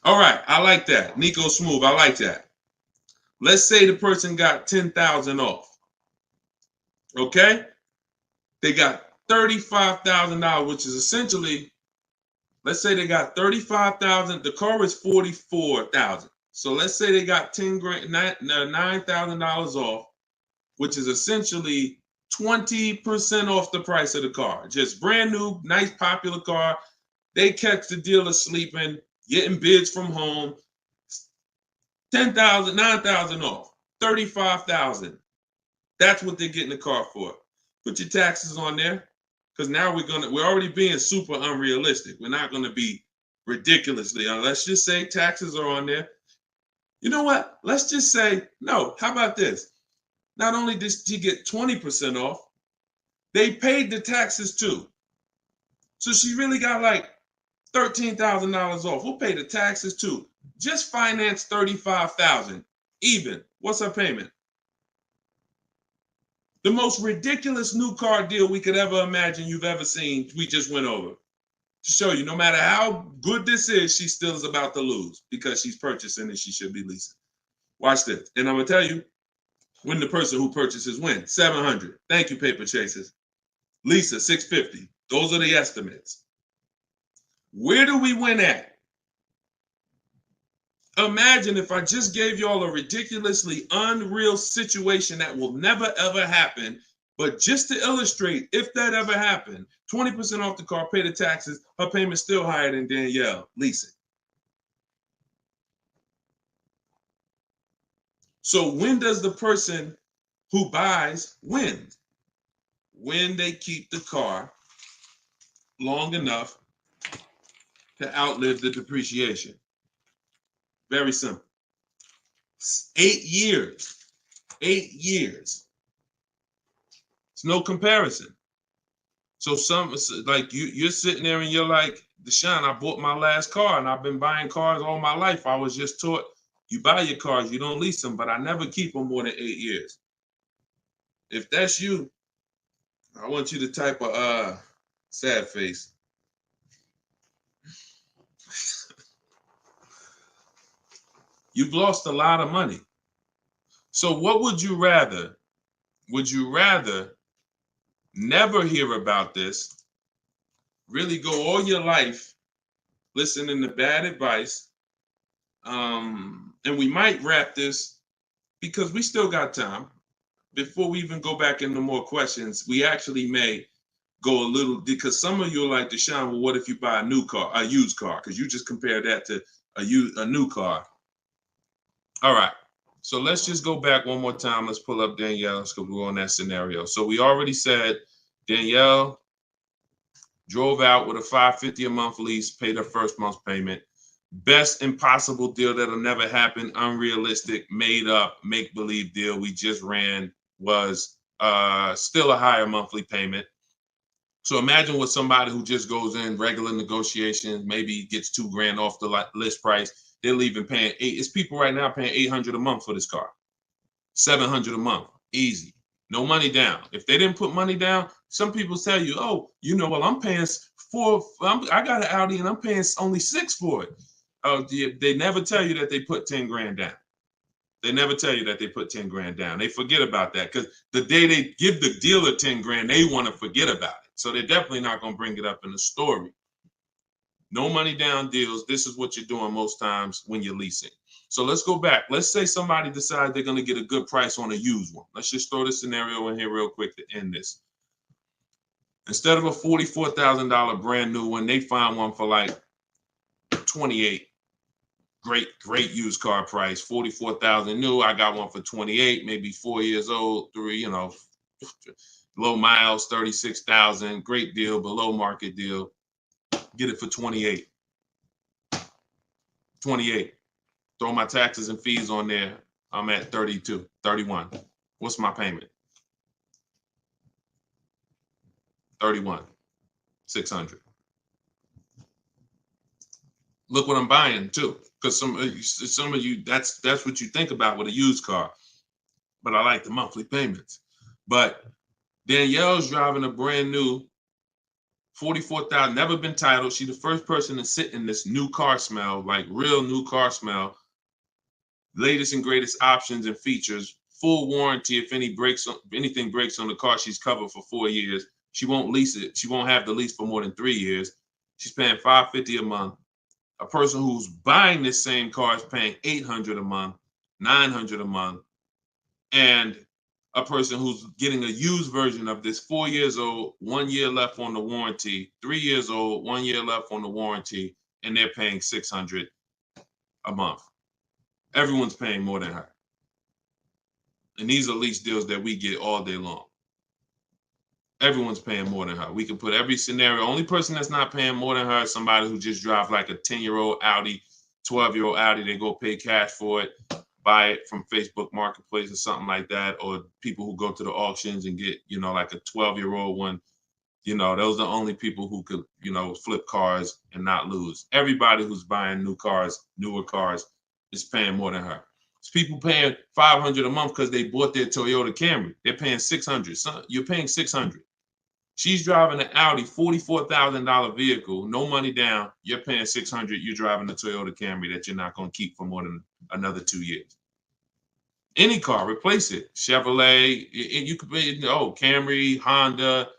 I like that. Nico Smooth, I like that. Let's say the person got $10,000 off. Okay? They got $35,000, which is essentially, let's say they got $35,000. The car is $44,000. So let's say they got $9,000 off, which is essentially 20% off the price of the car. Just brand new, nice, popular car. They catch the dealer sleeping, getting bids from home. $10,000, $9,000 off, $35,000. That's what they're getting the car for. Put your taxes on there, because now we're already being super unrealistic. We're not gonna be ridiculously. Let's just say taxes are on there. You know what? Let's just say no. How about this? Not only did she get 20% off, they paid the taxes too. So she really got like $13,000 off. We'll pay the taxes too. Just finance $35,000 even. What's her payment? The most ridiculous new car deal we could ever imagine you've ever seen, we just went over. To show you, no matter how good this is, she still is about to lose because she's purchasing and she should be leasing. Watch this. And I'm going to tell you, when the person who purchases wins, $700. Thank you, paper chasers. Lisa, $650. Those are the estimates. Where do we win at? Imagine if I just gave y'all a ridiculously unreal situation that will never ever happen, but just to illustrate, if that ever happened, 20% off the car, pay the taxes, her payment's still higher than Danielle leasing. So when does the person who buys win? When they keep the car long enough to outlive the depreciation. Very simple. 8 years. 8 years. It's no comparison. So like you're sitting there and you're like, Deshone, I bought my last car and I've been buying cars all my life. I was just taught you buy your cars, you don't lease them, but I never keep them more than 8 years. If that's you, I want you to type a sad face. You've lost a lot of money. So what would you rather? Would you rather never hear about this, really go all your life listening to bad advice? And we might wrap this because we still got time. Before we even go back into more questions, we actually may go a little, because some of you are like, Deshone, well, what if you buy a new car, a used car? Because you just compared that to a new car. All right. So let's just go back one more time. Let's pull up Danielle because we're on that scenario. So we already said Danielle drove out with a $550 a month lease, paid her first month's payment. Best impossible deal that'll never happen, unrealistic, made up, make-believe deal we just ran was still a higher monthly payment. So imagine with somebody who just goes in regular negotiations, maybe gets $2,000 off the list price. They're leaving paying it's people right now paying $800 a month for this car, $700 a month, easy, no money down. If they didn't put money down, some people tell you, oh, you know, well, I'm paying I got an Audi and I'm paying only $6,000 for it. They never tell you that they put 10 grand down. They never tell you that they put 10 grand down. They forget about that because the day they give the dealer 10 grand, they want to forget about it. So they're definitely not going to bring it up in the story. No money down deals. This is what you're doing most times when you're leasing. So let's go back. Let's say somebody decides they're going to get a good price on a used one. Let's just throw this scenario in here real quick to end this. Instead of a $44,000 brand new one, they find one for like 28. Great used car price, 44,000 new. I got one for 28, maybe 4 years old, low miles, 36,000. Great deal, below market deal. Get it for 28. 28. Throw my taxes and fees on there. I'm at 32, 31. What's my payment? 31, 600. Look what I'm buying too, because some of you that's what you think about with a used car. But I like the monthly payments. But Danielle's driving a brand new 44,000, never been titled. She's the first person to sit in this new car smell, like real new car smell. Latest and greatest options and features, full warranty. If anything breaks on the car, she's covered for 4 years. She won't lease it. She won't have the lease for more than 3 years. She's paying $550 a month. A person who's buying this same car is paying $800 a month, $900 a month, and a person who's getting a used version of this, 4 years old, 1 year left on the warranty, 3 years old, 1 year left on the warranty, and they're paying $600 a month. Everyone's paying more than her. And these are lease deals that we get all day long. Everyone's paying more than her. We can put every scenario. Only person that's not paying more than her is somebody who just drives like a 10-year-old Audi, 12-year-old Audi. They go pay cash for it, buy it from Facebook Marketplace or something like that, or people who go to the auctions and get, like a 12-year-old one. Those are the only people who could, flip cars and not lose. Everybody who's buying new cars, newer cars, is paying more than her. It's people paying $500 a month because they bought their Toyota Camry. They're paying $600. So you're paying $600. She's driving an Audi, $44,000 vehicle, no money down. You're paying $600. You're driving a Toyota Camry that you're not going to keep for more than another 2 years. Any car, replace it. Chevrolet, you could pay, Camry, Honda.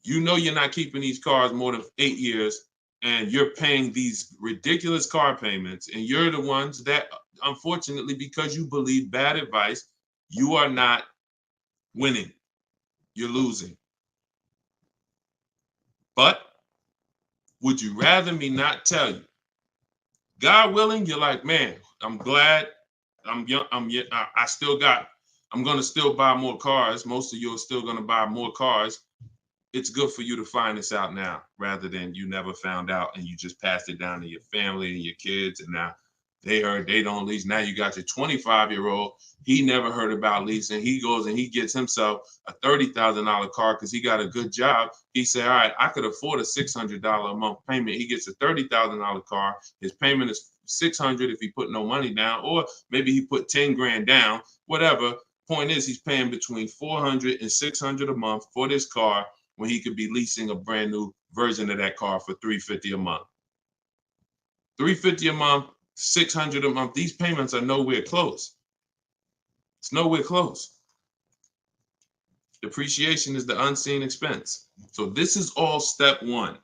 You're not keeping these cars more than 8 years, and you're paying these ridiculous car payments, and you're the ones that, unfortunately, because you believe bad advice, you are not winning. You're losing. But would you rather me not tell you? God willing, you're like, man, I'm glad I'm young. I'm going to still buy more cars. Most of you are still going to buy more cars. It's good for you to find this out now rather than you never found out and you just passed it down to your family and your kids. And now They heard they don't lease. Now you got your 25-year-old. He never heard about leasing. He goes and he gets himself a $30,000 car because he got a good job. He said, all right, I could afford a $600 a month payment. He gets a $30,000 car. His payment is $600 if he put no money down, or maybe he put 10 grand down, whatever. Point is, he's paying between $400 and $600 a month for this car when he could be leasing a brand new version of that car for $350 a month. $350 a month, $600 a month. These payments are nowhere close. It's nowhere close. Depreciation is the unseen expense. So this is all step one.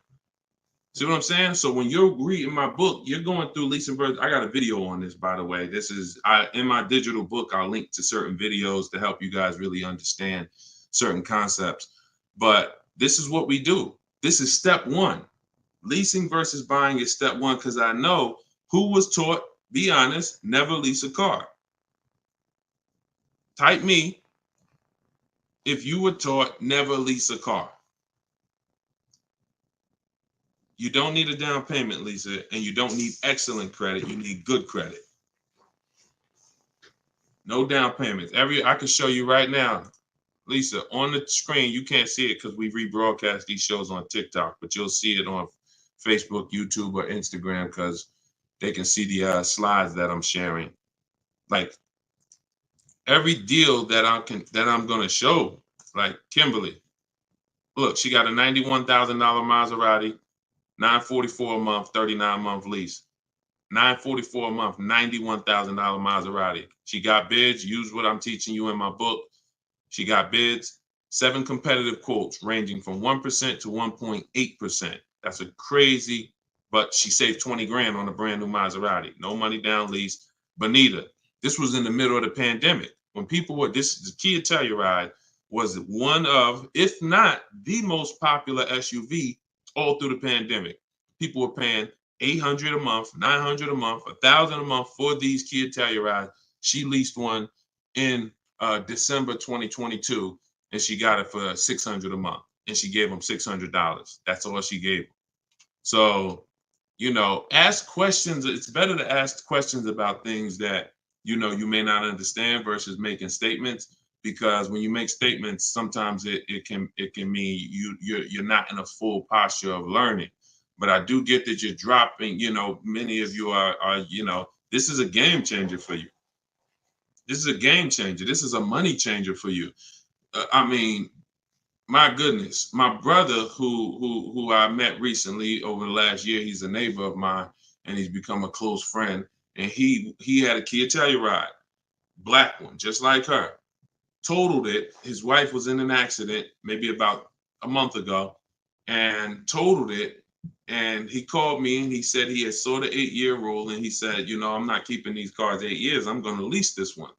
See what I'm saying? So when you're reading my book, you're going through leasing version. I got a video on this, by the way. This is in my digital book. I'll link to certain videos to help you guys really understand certain concepts. But this is what we do. This is step one. Leasing versus buying is step one, because I know who was taught, be honest, never lease a car. Type me if you were taught never lease a car. You don't need a down payment, Lisa, and you don't need excellent credit. You need good credit. No down payments. I can show you right now, Lisa, on the screen. You can't see it because we rebroadcast these shows on TikTok, but you'll see it on Facebook, YouTube, or Instagram because they can see the slides that I'm sharing. Like every deal that I'm gonna show, like Kimberly. Look, she got a $91,000 Maserati, $944 a month, 39-month lease. $944 a month, $91,000 Maserati. She got bids. Use what I'm teaching you in my book. She got bids. 7 competitive quotes ranging from 1% to 1.8%. That's a crazy, but she saved 20 grand on a brand new Maserati. No money down lease. Bonita, this was in the middle of the pandemic. When people were, the Kia Telluride was one of, if not the most popular SUV all through the pandemic. People were paying $800 a month, $900 a month, $1,000 a month for these Kia Tellurides. She leased one in December 2022, and she got it for $600 a month, and she gave them $600. That's all she gave them. So, ask questions. It's better to ask questions about things that you may not understand versus making statements. Because when you make statements, sometimes it can mean you're not in a full posture of learning. But I do get that you're dropping. Many of you are this is a game changer for you. This is a game changer. This is a money changer for you. I mean, my goodness, my brother who I met recently over the last year, he's a neighbor of mine, and he's become a close friend. And he had a Kia Telluride, black one, just like her. Totaled it. His wife was in an accident maybe about a month ago and totaled it. And he called me and he said he had saw the 8-year rule, and he said, I'm not keeping these cars 8 years. I'm going to lease this one.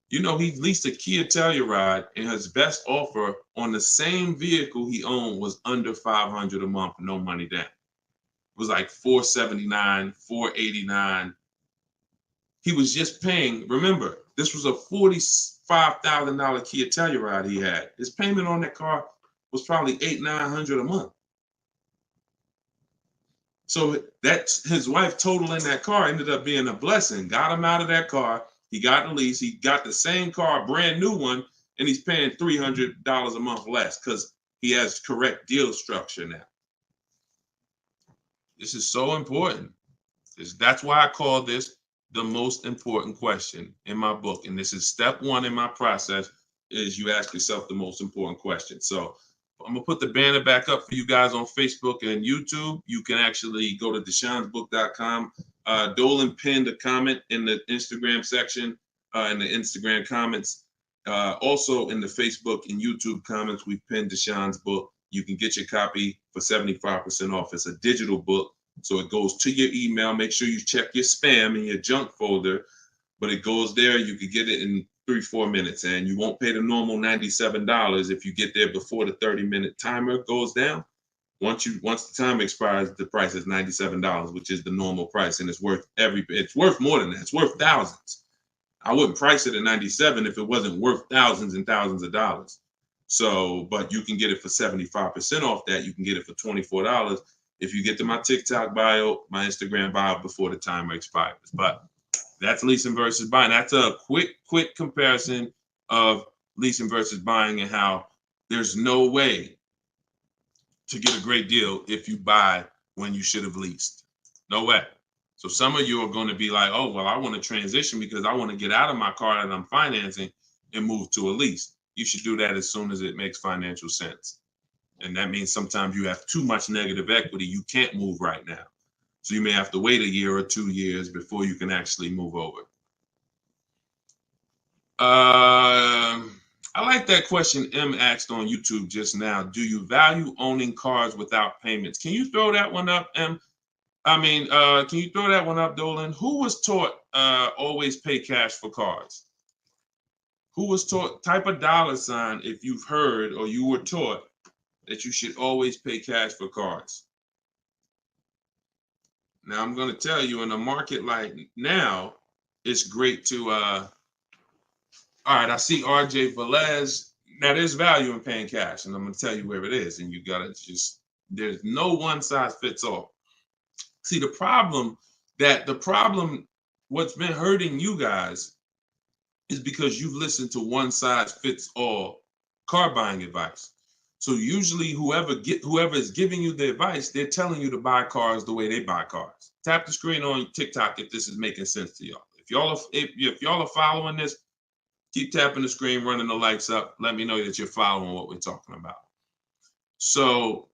He leased a Kia Telluride, and his best offer on the same vehicle he owned was under $500 a month, no money down. It was like $479, $489. He was just paying. Remember, this was a $45,000 Kia Telluride he had. His payment on that car was probably $800-900 a month. So that's his wife totaling that car ended up being a blessing. Got him out of that car. He got the lease. He got the same car, brand new one, and he's paying $300 a month less because he has correct deal structure now. This is so important. That's why I call this the most important question in my book. And this is step one in my process, is you ask yourself the most important question. So I'm gonna put the banner back up for you guys on Facebook and YouTube. You can actually go to deshonsbook.com. Dolan pinned a comment in the Instagram section, in the Instagram comments. Also in the Facebook and YouTube comments, we've pinned Deshon's book. You can get your copy for 75% off. It's a digital book. So it goes to your email. Make sure you check your spam and your junk folder, but it goes there. You can get it in 3-4 minutes, and you won't pay the normal $97 if you get there before the 30-minute timer goes down. Once the time expires, the price is $97, which is the normal price, and it's worth more than that. It's worth thousands. I wouldn't price it at $97 if it wasn't worth thousands and thousands of dollars. So, but you can get it for 75% off that. You can get it for $24. if you get to my TikTok bio, my Instagram bio before the timer expires. But that's leasing versus buying. That's a quick comparison of leasing versus buying and how there's no way to get a great deal if you buy when you should have leased. No way. So some of you are going to be like, oh, well, I want to transition because I want to get out of my car that I'm financing and move to a lease. You should do that as soon as it makes financial sense. And that means sometimes you have too much negative equity. You can't move right now. So you may have to wait a year or 2 years before you can actually move over. I like that question M asked on YouTube just now. Do you value owning cars without payments? Can you throw that one up, M? Can you throw that one up, Dolan? Who was taught always pay cash for cars? Who was taught, type a $sign if you've heard or you were taught that you should always pay cash for cars. Now, I'm going to tell you, in a market like now, it's great to, all right, I see RJ Velez. Now, there's value in paying cash, and I'm going to tell you where it is, and you got to just, there's no one size fits all. See, the problem, what's been hurting you guys is because you've listened to one size fits all car buying advice. So usually whoever is giving you the advice, they're telling you to buy cars the way they buy cars. Tap the screen on TikTok if this is making sense to y'all. If y'all are following this, keep tapping the screen, running the lights up. Let me know that you're following what we're talking about. So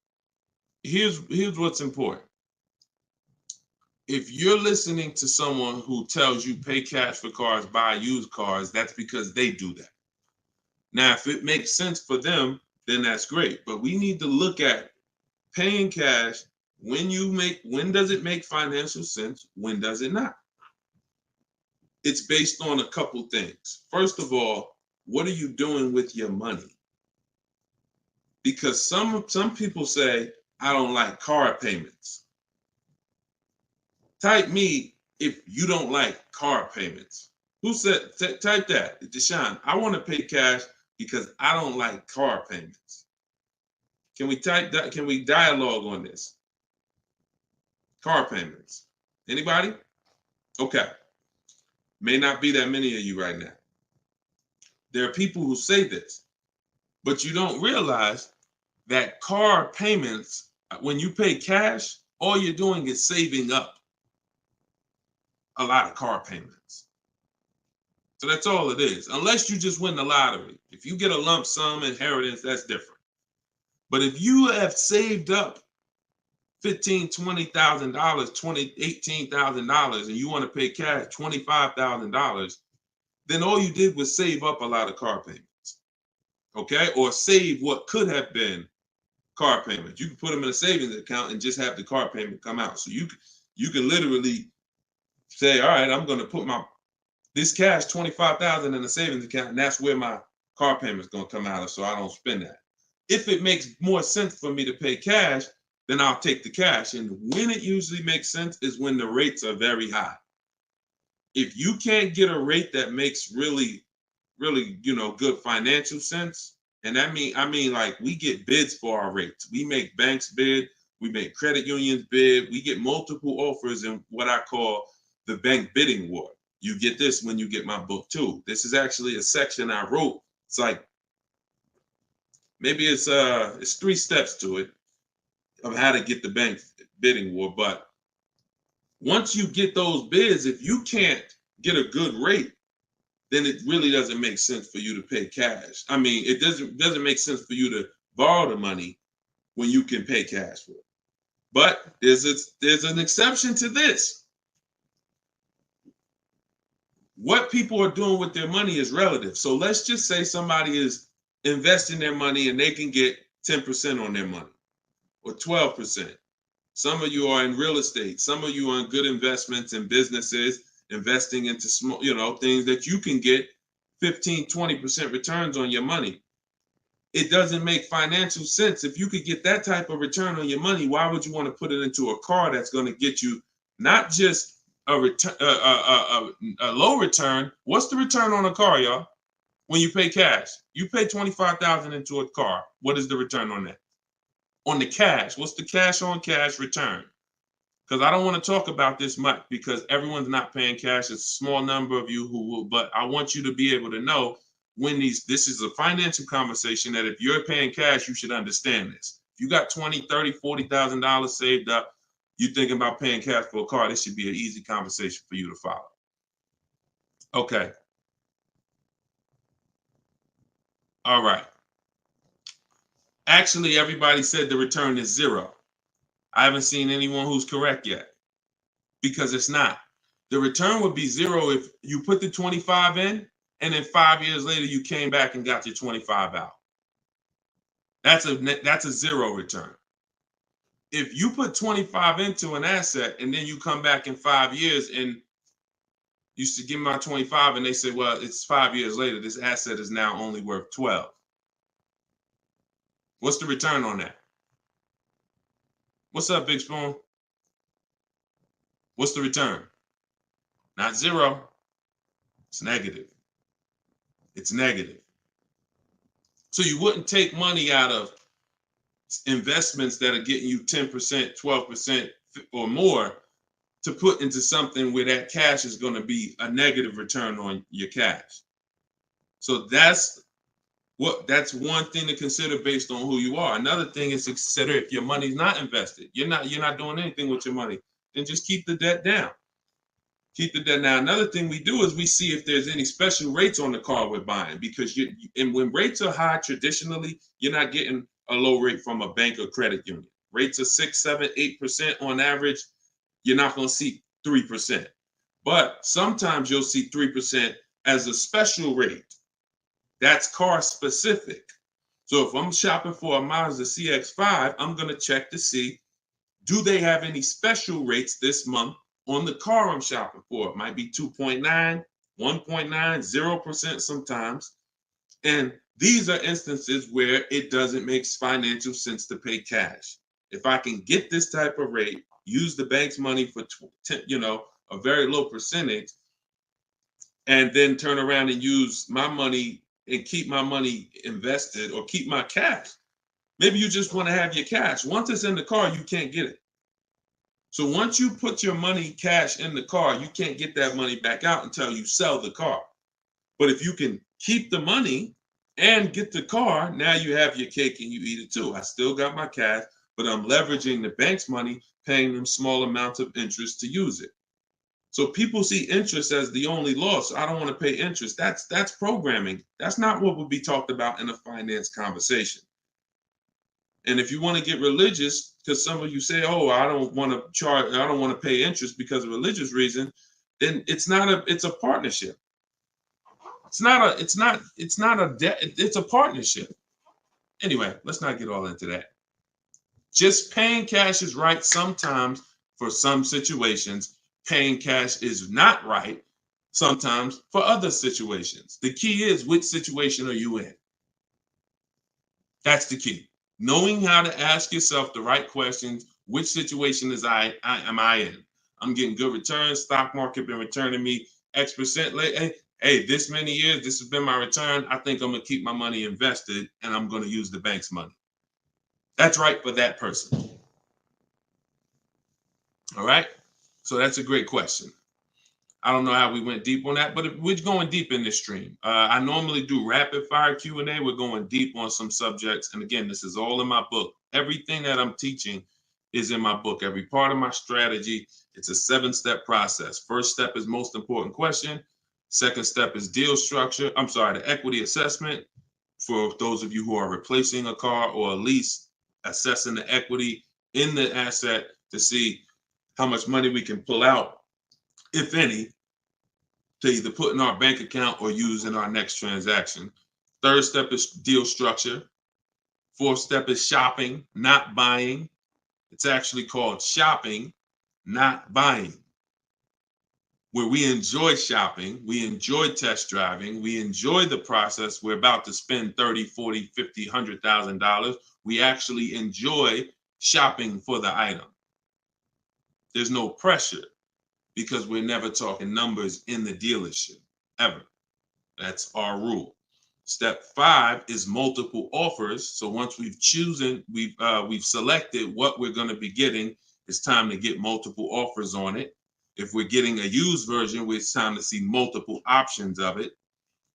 here's what's important. If you're listening to someone who tells you pay cash for cars, buy used cars, that's because they do that. Now, if it makes sense for them, then that's great. But we need to look at paying cash. When does it make financial sense? When does it not? It's based on a couple things. First of all, what are you doing with your money? Because some people say, I don't like car payments. Type me if you don't like car payments. Who said, type that, Deshone, I want to pay cash because I don't like car payments. Can we type that? Can we dialogue on this? Car payments. Anybody? Okay. May not be that many of you right now. There are people who say this, but you don't realize that car payments, when you pay cash, all you're doing is saving up a lot of car payments. So that's all it is, unless you just win the lottery. If you get a lump sum inheritance, that's different. But if you have saved up $15,000, $20,000, $18,000, and you want to pay cash $25,000, then all you did was save up a lot of car payments, okay? Or save what could have been car payments. You can put them in a savings account and just have the car payment come out. So you can literally say, all right, I'm going to put this cash, $25,000 in a savings account, and that's where my car payment is going to come out of, so I don't spend that. If it makes more sense for me to pay cash, then I'll take the cash. And when it usually makes sense is when the rates are very high. If you can't get a rate that makes really, really, good financial sense, and I mean like we get bids for our rates. We make banks bid, we make credit unions bid, we get multiple offers in what I call the bank bidding war. You get this when you get my book too. This is actually a section I wrote. It's like, maybe it's 3 steps to it of how to get the bank bidding war. But once you get those bids, if you can't get a good rate, then it really doesn't make sense for you to pay cash. I mean, it doesn't make sense for you to borrow the money when you can pay cash for it. But there's an exception to this. What people are doing with their money is relative. So let's just say somebody is investing their money and they can get 10% on their money or 12%. Some of you are in real estate. Some of you are in good investments and businesses, investing into small, things that you can get 15, 20% returns on your money. It doesn't make financial sense. If you could get that type of return on your money, why would you want to put it into a car that's going to get you not just a low return? What's the return on a car, y'all? When you pay cash, you pay $25,000 into a car. What is the return on that? on the cash. What's the cash on cash return? Because I don't want to talk about this much because everyone's not paying cash. It's a small number of you who will, but I want you to be able to know when this is a financial conversation that if you're paying cash, you should understand this. If you got $20,000, $30,000, $40,000 saved up, you're thinking about paying cash for a car, this should be an easy conversation for you to follow. Okay. All right. Actually, everybody said the return is 0. I haven't seen anyone who's correct yet because it's not. The return would be 0 if you put the 25 in and then 5 years later you came back and got your 25 out. That's a 0 return. If you put 25 into an asset and then you come back in 5 years and you should give me my 25 and they say, well, it's 5 years later, this asset is now only worth 12. What's the return on that? What's up, Big Spoon? What's the return? Not 0. It's negative. It's negative. So you wouldn't take money out of investments that are getting you 10%, 12% or more to put into something where that cash is going to be a negative return on your cash. So that's one thing to consider based on who you are. Another thing is to consider if your money's not invested, you're not doing anything with your money, then just keep the debt down. Keep the debt down. Another thing we do is we see if there's any special rates on the car we're buying, because and when rates are high, traditionally, you're not getting a low rate from a bank or credit union. Rates are 6, 7, 8% on average. You're not going to see 3%. But sometimes you'll see 3% as a special rate. That's car specific. So if I'm shopping for a Mazda CX-5, I'm going to check to see, do they have any special rates this month on the car I'm shopping for? It might be 2.9, 1.9, 0% sometimes. And these are instances where it doesn't make financial sense to pay cash. If I can get this type of rate, use the bank's money for a very low percentage, and then turn around and use my money and keep my money invested or keep my cash. Maybe you just want to have your cash. Once it's in the car, you can't get it. So once you put your money cash in the car, you can't get that money back out until you sell the car. But if you can keep the money and get the car, now you have your cake and you eat it too. I still got my cash, but I'm leveraging the bank's money, paying them small amounts of interest to use it. So people see interest as the only loss. I don't want to pay interest. That's programming. That's not what would be talked about in a finance conversation. And if you want to get religious, because some of you say, "Oh, I don't want to pay interest because of religious reason," then it's a partnership. It's not a debt. It's a partnership. Anyway, let's not get all into that. Just paying cash is right sometimes for some situations. Paying cash is not right sometimes for other situations. The key is, which situation are you in? That's the key. Knowing how to ask yourself the right questions. Which situation am I in? I'm getting good returns. Stock market been returning me X percent late. Hey, this many years, this has been my return. I think I'm going to keep my money invested and I'm going to use the bank's money. That's right for that person. All right. So that's a great question. I don't know how we went deep on that, but we're going deep in this stream. I normally do rapid fire Q&A. We're going deep on some subjects. And again, this is all in my book. Everything that I'm teaching is in my book. Every part of my strategy, it's a 7-step process. First step is most important question. Second step is deal structure. The equity assessment. For those of you who are replacing a car or a lease, assessing the equity in the asset to see how much money we can pull out, if any, to either put in our bank account or use in our next transaction. Third step is deal structure. Fourth step is shopping, not buying. It's actually called shopping, not buying, where we enjoy shopping, we enjoy test driving, we enjoy the process. We're about to spend $30,000, $40,000, $50,000, $100,000. We actually enjoy shopping for the item. There's no pressure because we're never talking numbers in the dealership, ever. That's our rule. Step 5 is multiple offers. So once we've selected what we're going to be getting, it's time to get multiple offers on it. If we're getting a used version, it's time to see multiple options of it.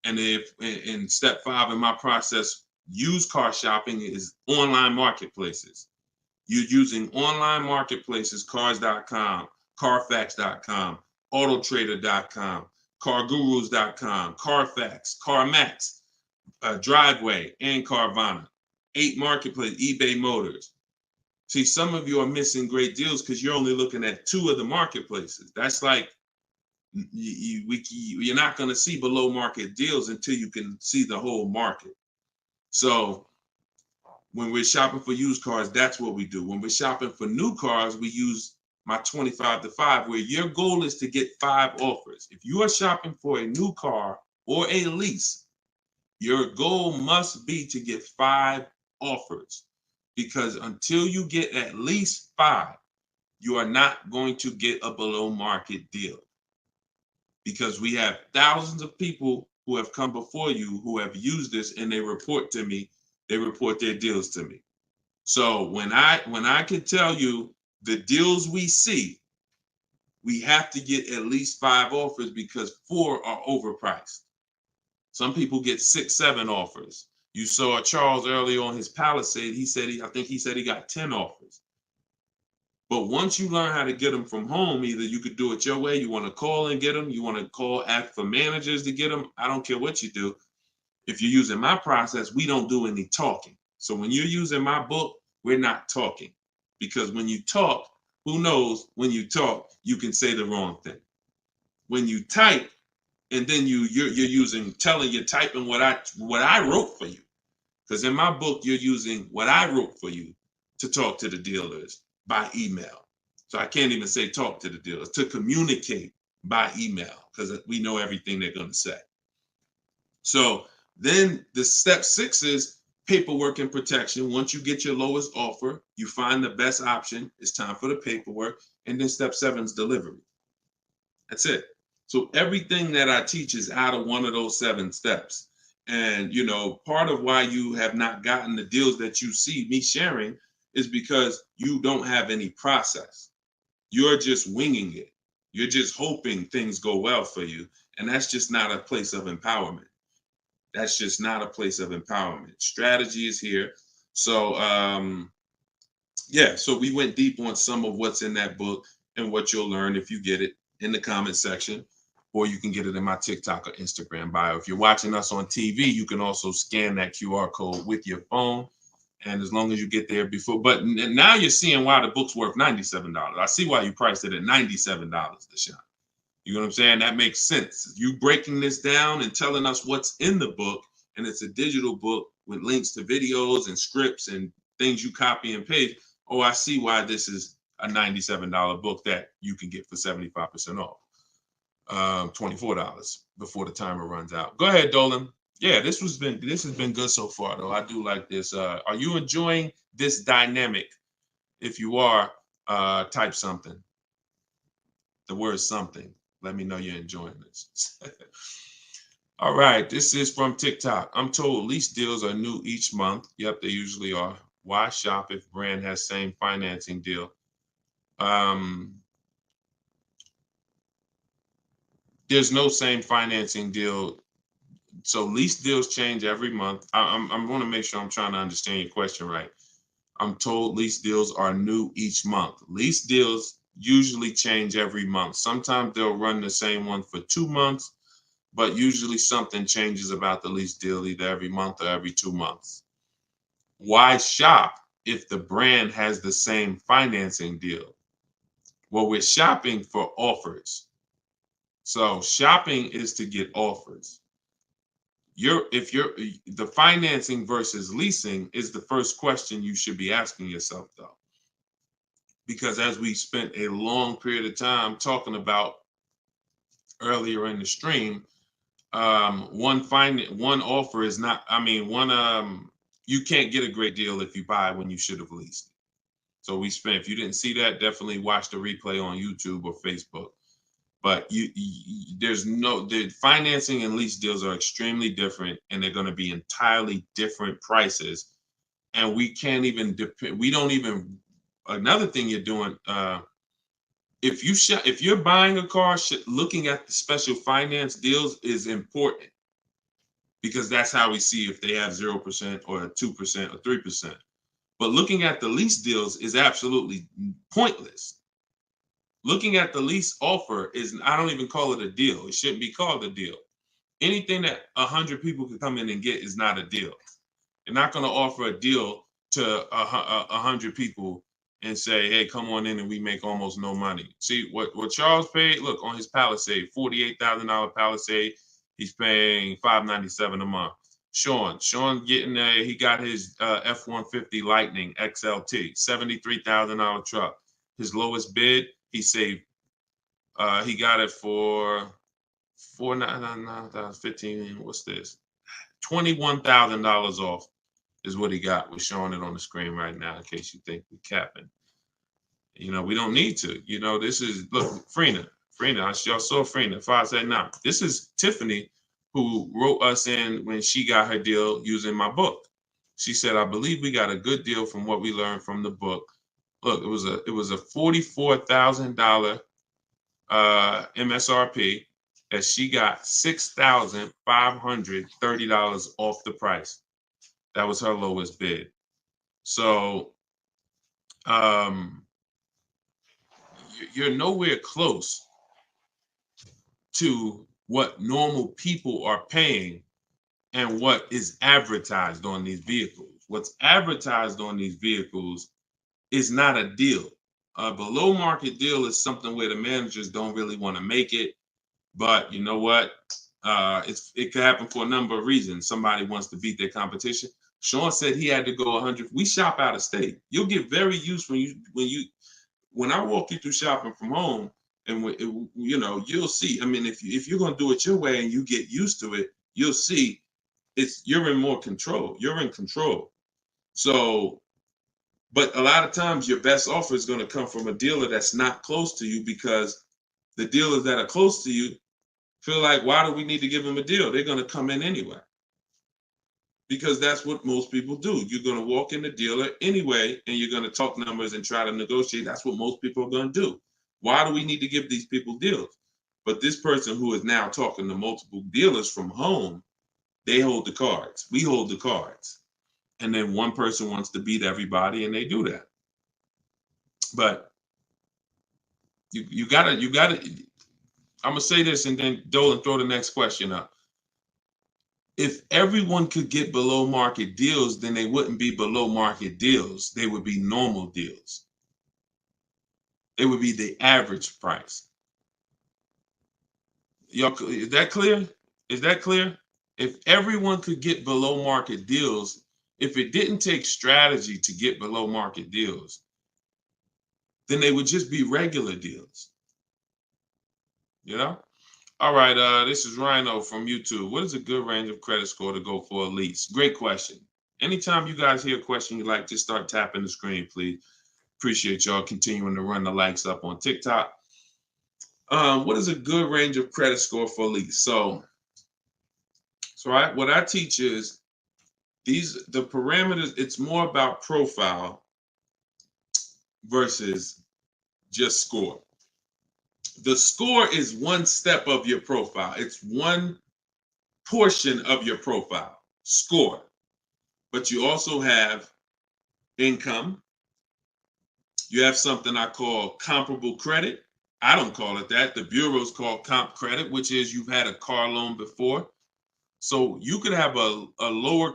And if in step 5 in my process, used car shopping is online marketplaces. You're using online marketplaces, cars.com, carfax.com, autotrader.com, cargurus.com, Carfax, CarMax, Driveway, and Carvana. 8 marketplaces, eBay Motors. See, some of you are missing great deals because you're only looking at 2 of the marketplaces. That's like you're not going to see below market deals until you can see the whole market. So when we're shopping for used cars, that's what we do. When we're shopping for new cars, we use my 25 to 5, where your goal is to get 5 offers. If you are shopping for a new car or a lease, your goal must be to get 5 offers, because until you get at least 5, you are not going to get a below market deal. Because we have thousands of people who have come before you who have used this, and they report to me, they report their deals to me. So when I can tell you the deals we see, we have to get at least 5 offers, because 4 are overpriced. Some people get 6, 7 offers. You saw Charles earlier on his Palisade. I think he said he got 10 offers. But once you learn how to get them from home, either you could do it your way, you want to call and get them, you want to call, ask for managers to get them. I don't care what you do. If you're using my process, we don't do any talking. So when you're using my book, we're not talking. Because when you talk, who knows, when you talk, you can say the wrong thing. When you type, and then you're typing what I wrote for you. Because in my book, you're using what I wrote for you to talk to the dealers by email. So I can't even say talk to the dealers, to communicate by email, because we know everything they're going to say. So then the step 6 is paperwork and protection. Once you get your lowest offer, you find the best option. It's time for the paperwork. And then step 7 is delivery. That's it. So everything that I teach is out of one of those 7 steps. And, part of why you have not gotten the deals that you see me sharing is because you don't have any process. You're just winging it. You're just hoping things go well for you. And that's just not a place of empowerment. That's just not a place of empowerment. Strategy is here. So, so we went deep on some of what's in that book and what you'll learn if you get it in the comment section, or you can get it in my TikTok or Instagram bio. If you're watching us on TV, you can also scan that QR code with your phone. And as long as you get there before, but now you're seeing why the book's worth $97. I see why you priced it at $97, Deshone. You know what I'm saying? That makes sense. You breaking this down and telling us what's in the book, and it's a digital book with links to videos and scripts and things you copy and paste. Oh, I see why this is a $97 book that you can get for 75% off. $24 before the timer runs out. Go ahead, Dolan. Yeah, this has been good so far, though. I do like this. Are you enjoying this dynamic? If you are, type something. The word something. Let me know you're enjoying this. All right, this is from TikTok. I'm told lease deals are new each month. Yep, they usually are. Why shop if brand has same financing deal? There's no same financing deal. So lease deals change every month. I'm going to make sure I'm trying to understand your question right. I'm told lease deals are new each month. Lease deals usually change every month. Sometimes they'll run the same one for 2 months, but usually something changes about the lease deal either every month or every 2 months. Why shop if the brand has the same financing deal? Well, we're shopping for offers. So shopping is to get offers. The financing versus leasing is the first question you should be asking yourself, though. Because as we spent a long period of time talking about earlier in the stream, one offer is not, you can't get a great deal if you buy when you should have leased. So if you didn't see that, definitely watch the replay on YouTube or Facebook. But the financing and lease deals are extremely different, and they're going to be entirely different prices. And we can't even depend. We don't even. Another thing you're doing, if you're buying a car, looking at the special finance deals is important, because that's how we see if they have 0% or 2% or 3%. But looking at the lease deals is absolutely pointless. Looking at the lease offer I don't even call it a deal. It shouldn't be called a deal. Anything that 100 people could come in and get is not a deal. You're not going to offer a deal to 100 people and say, hey, come on in and we make almost no money. See, what Charles paid, look, on his Palisade, $48,000 Palisade, he's paying $597 a month. Sean getting he got his F-150 Lightning XLT, $73,000 truck. His lowest bid, he saved, he got it for $4,999, what's this? $21,000 off is what he got. We're showing it on the screen right now in case you think we're capping. We don't need to. This is, look, Frina, y'all saw Frina, 579. This is Tiffany, who wrote us in when she got her deal using my book. She said, I believe we got a good deal from what we learned from the book. Look, it was a $44,000 MSRP that she got $6,530 off the price. That was her lowest bid. So you're nowhere close to what normal people are paying and what is advertised on these vehicles. What's advertised on these vehicles is not a deal. A below market deal is something where the managers don't really want to make it. But you know what? It could happen for a number of reasons. Somebody wants to beat their competition. Sean said he had to go 100. We shop out of state. You'll get very used when I walk you through shopping from home, and you'll see. I mean, if you're gonna do it your way and you get used to it, you'll see you're in more control. You're in control. So, but a lot of times your best offer is going to come from a dealer that's not close to you, because the dealers that are close to you feel like, why do we need to give them a deal? They're going to come in anyway. Because that's what most people do. You're going to walk in the dealer anyway, and you're going to talk numbers and try to negotiate. That's what most people are going to do. Why do we need to give these people deals? But this person who is now talking to multiple dealers from home, they hold the cards. We hold the cards. And then one person wants to beat everybody, and they do that. But you gotta, I'm going to say this, and then Dolan, throw the next question up. If everyone could get below market deals, then they wouldn't be below market deals. They would be normal deals. It would be the average price. Y'all, is that clear? Is that clear? If everyone could get below market deals, if it didn't take strategy to get below market deals, then they would just be regular deals. All right, this is Rhino from YouTube. What is a good range of credit score to go for a lease? Great question. Anytime you guys hear a question you like, just start tapping the screen, please. Appreciate y'all continuing to run the likes up on TikTok. What is a good range of credit score for a lease? So what I teach is the parameters. It's more about profile versus just score. The score is one step of your profile. It's one portion of your profile, score. But you also have income. You have something I call comparable credit. I don't call it that. The bureaus call comp credit, which is you've had a car loan before. So you could have a lower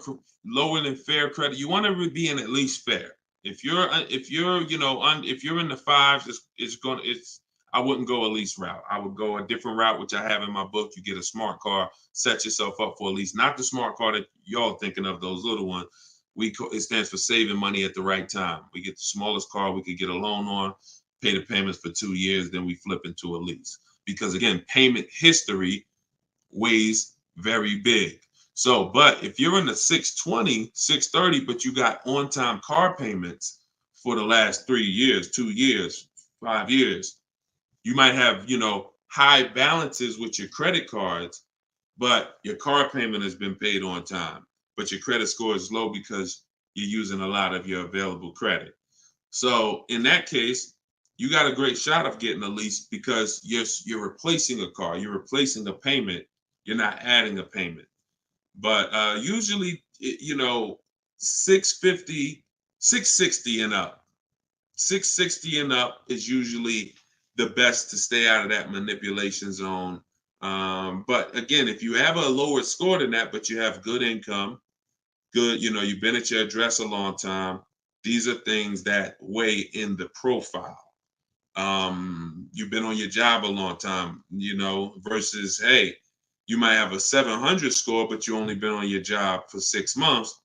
than fair credit. You want to be in at least fair. If you're in the fives, I wouldn't go a lease route. I would go a different route, which I have in my book. You get a smart car, set yourself up for a lease. Not the smart car that y'all thinking of, those little ones. It stands for saving money at the right time. We get the smallest car we could get a loan on, pay the payments for 2 years, then we flip into a lease. Because again, payment history weighs very big. So, but if you're in the 620, 630, but you got on-time car payments for the last 3 years, 2 years, 5 years, you might have, high balances with your credit cards, but your car payment has been paid on time, but your credit score is low because you're using a lot of your available credit. So in that case, you got a great shot of getting a lease because you're replacing a car, you're replacing a payment, you're not adding a payment. But usually, 650, 660 and up. 660 and up is usually the best to stay out of that manipulation zone. But again, if you have a lower score than that, but you have good income, good, you've been at your address a long time, these are things that weigh in the profile. You've been on your job a long time, versus, hey, you might have a 700 score, but you only been on your job for 6 months.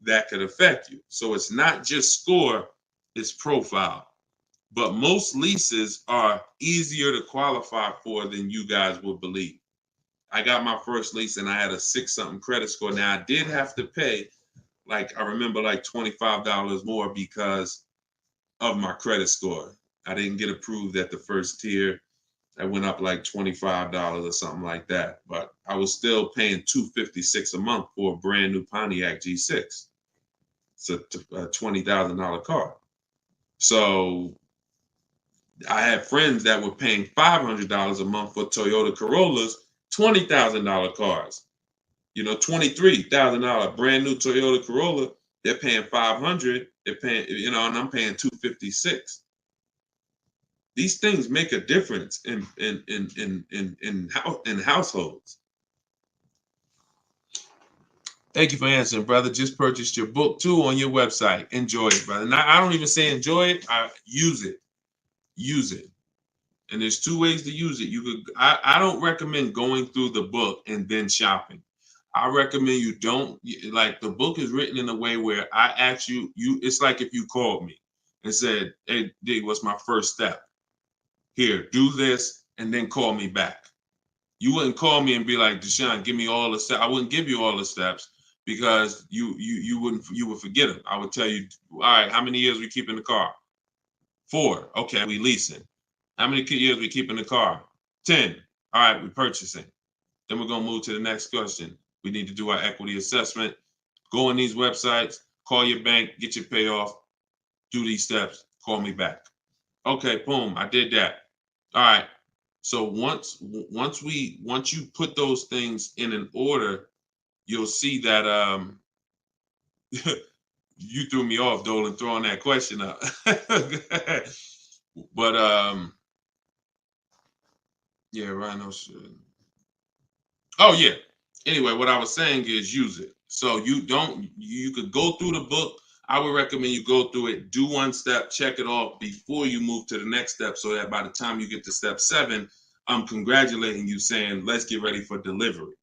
That could affect you. So it's not just score, it's profile. But most leases are easier to qualify for than you guys would believe. I got my first lease and I had a 6-something credit score. Now I did have to pay, I remember $25 more because of my credit score. I didn't get approved at the first tier. I went up $25 or something like that. But I was still paying $256 a month for a brand new Pontiac G6. It's a $20,000 car. So I had friends that were paying $500 a month for Toyota Corollas, $20,000 cars. $23,000 brand new Toyota Corolla. They're paying $500. They're paying, and I'm paying $256. These things make a difference in households. Thank you for answering, brother. Just purchased your book too on your website. Enjoy it, brother. Now, I don't even say enjoy it. I use it. Use it. And there's 2 ways to use it. I don't recommend going through the book and then shopping. I recommend you don't, the book is written in a way where I ask you, it's like if you called me and said, hey, D, what's my first step? Here, do this, and then call me back. You wouldn't call me and be like, Deshone, give me all the steps. I wouldn't give you all the steps because you would forget them. I would tell you, all right, how many years we keep in the car? 4. Okay, we leasing. How many years we keep in the car? 10. All right, we purchasing. Then we're gonna move to the next question. We need to do our equity assessment. Go on these websites, call your bank, get your payoff, do these steps, call me back. Okay, boom, I did that. All right. So once you put those things in an order, you'll see that you threw me off, Dolan, throwing that question up. But yeah, Rhino should. Oh yeah. Anyway, what I was saying is use it. So you could go through the book. I would recommend you go through it, do 1 step, check it off before you move to the next step, so that by the time you get to step 7, I'm congratulating you, saying, let's get ready for delivery.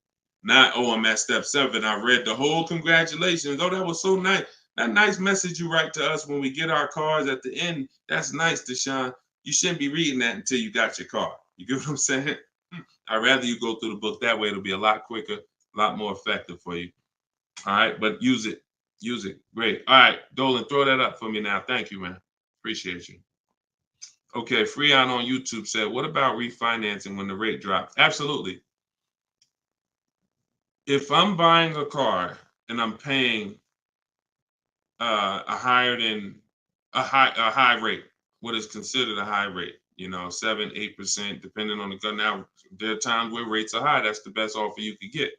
Not, oh, I'm at step 7. I read the whole congratulations. Oh, that was so nice. That nice message you write to us when we get our cars at the end. That's nice, Deshone. You shouldn't be reading that until you got your car. You get what I'm saying? I'd rather you go through the book that way. It'll be a lot quicker, a lot more effective for you. All right, but use it. Use it. Great. All right, Dolan, throw that up for me now. Thank you, man. Appreciate you. Okay, Freon on YouTube said, what about refinancing when the rate drops? Absolutely. If I'm buying a car and I'm paying a high rate, what is considered a high rate, 7-8%, depending on the gun. Now, there are times where rates are high. That's the best offer you could get.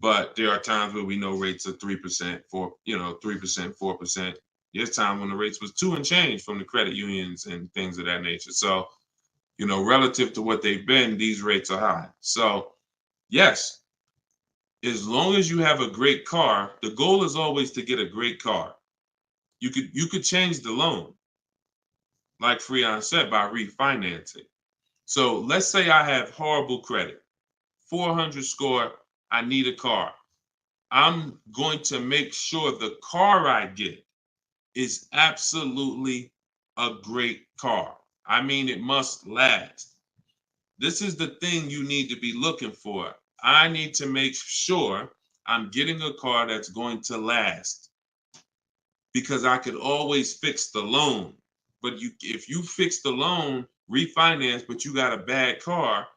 But there are times where we know rates are 3%, 3%, 4%. There's time when the rates was 2 and change from the credit unions and things of that nature. So, relative to what they've been, these rates are high. So, yes, as long as you have a great car, the goal is always to get a great car. You could change the loan, like Freon said, by refinancing. So let's say I have horrible credit, 400 score, I need a car. I'm going to make sure the car I get is absolutely a great car. I mean, it must last. This is the thing you need to be looking for. I need to make sure I'm getting a car that's going to last, because I could always fix the loan. But if you fix the loan, refinance, but you got a bad car.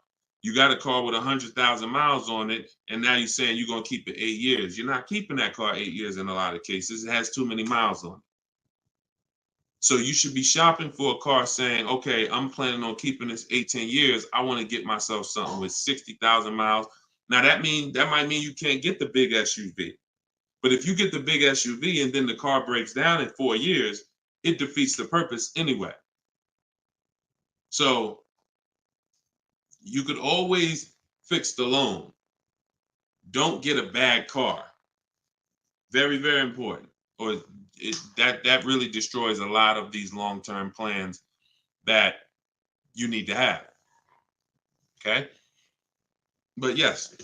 You got a car with 100,000 miles on it, and now you're saying you're going to keep it 8 years. You're not keeping that car 8 years in a lot of cases. It has too many miles on it. So you should be shopping for a car saying, okay, I'm planning on keeping this 18 years. I want to get myself something with 60,000 miles. Now that might mean you can't get the big SUV. But if you get the big SUV and then the car breaks down in 4 years, it defeats the purpose anyway. So you could always fix the loan. Don't get a bad car. Very, very important. Or that really destroys a lot of these long-term plans that you need to have. Okay? But yes,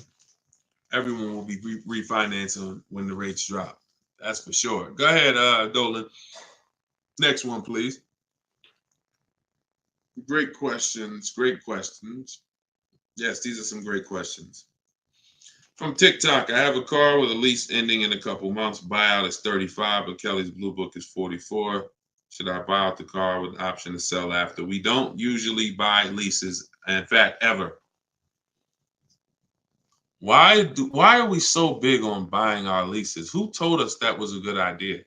everyone will be refinancing when the rates drop. That's for sure. Go ahead, Dolan. Next one, please. Great questions. Great questions. Yes, these are some great questions. From TikTok, I have a car with a lease ending in a couple months. Buyout is 35, but Kelly's Blue Book is 44. Should I buy out the car with the option to sell after? We don't usually buy leases, in fact, ever. Why are we so big on buying our leases? Who told us that was a good idea?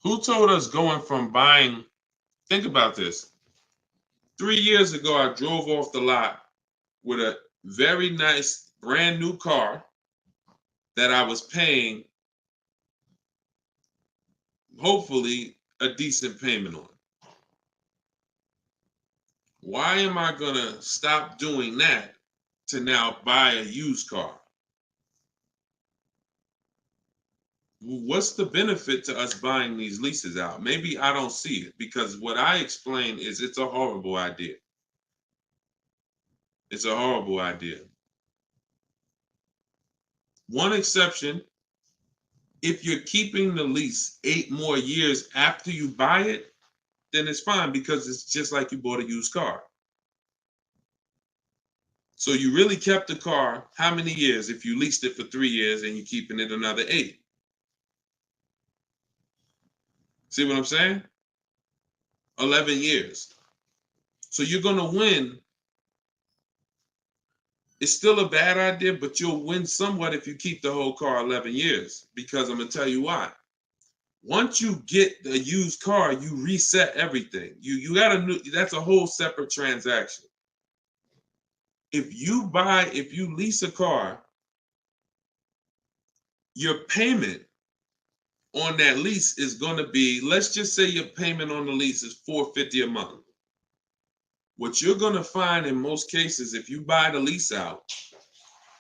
Who told us going from buying? Think about this. 3 years ago, I drove off the lot with a very nice brand new car that I was paying, hopefully, a decent payment on. Why am I going to stop doing that to now buy a used car? What's the benefit to us buying these leases out? Maybe I don't see it, because what I explain is it's a horrible idea. It's a horrible idea. One exception, if you're keeping the lease 8 more years after you buy it, then it's fine, because it's just like you bought a used car. So you really kept the car how many years if you leased it for 3 years and you're keeping it another 8? See what I'm saying? 11 years. So you're going to win. It's still a bad idea, but you'll win somewhat if you keep the whole car 11 years, because I'm going to tell you why. Once you get the used car, you reset everything. You got that's a whole separate transaction. If you lease a car, your payment on that lease is going to be, let's just say your payment on the lease is $450 a month. What you're going to find in most cases, if you buy the lease out,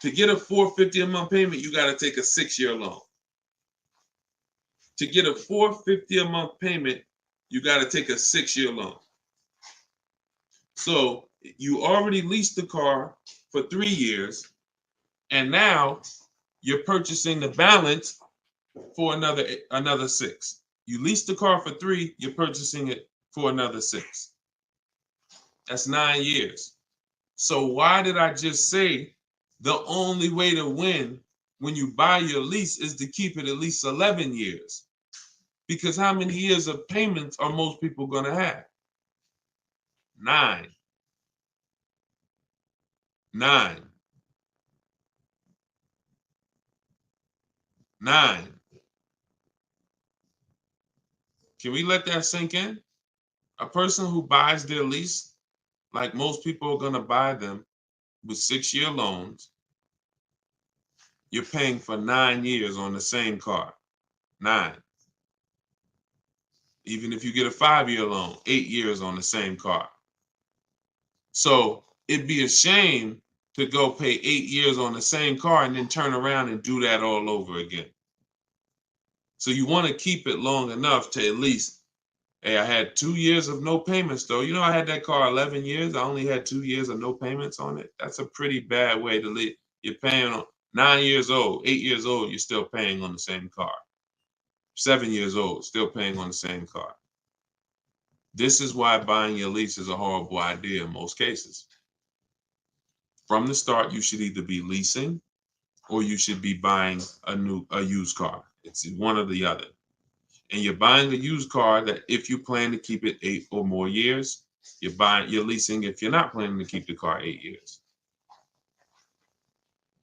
to get a $450 a month payment, you got to take a 6-year loan. To get a $450 a month payment, you got to take a 6-year loan. So you already leased the car for 3 years, and now you're purchasing the balance for another 6. You leased the car for 3, you're purchasing it for another 6. That's 9 years. So why did I just say the only way to win when you buy your lease is to keep it at least 11 years? Because how many years of payments are most people going to have? 9. 9. 9. Can we let that sink in? A person who buys their lease, like most people are going to buy them with 6-year loans, you're paying for 9 years on the same car. 9. Even if you get a 5-year loan, 8 years on the same car. So it'd be a shame to go pay 8 years on the same car and then turn around and do that all over again. So you want to keep it long enough to at least, hey, I had 2 years of no payments though. I had that car 11 years. I only had 2 years of no payments on it. That's a pretty bad way to live. You're paying on 9 years old, 8 years old, you're still paying on the same car. 7 years old, still paying on the same car. This is why buying your lease is a horrible idea in most cases. From the start, you should either be leasing or you should be buying a used car. It's one or the other. and you're buying a used car that if you plan to keep it 8 or more years, you're leasing if you're not planning to keep the car 8 years.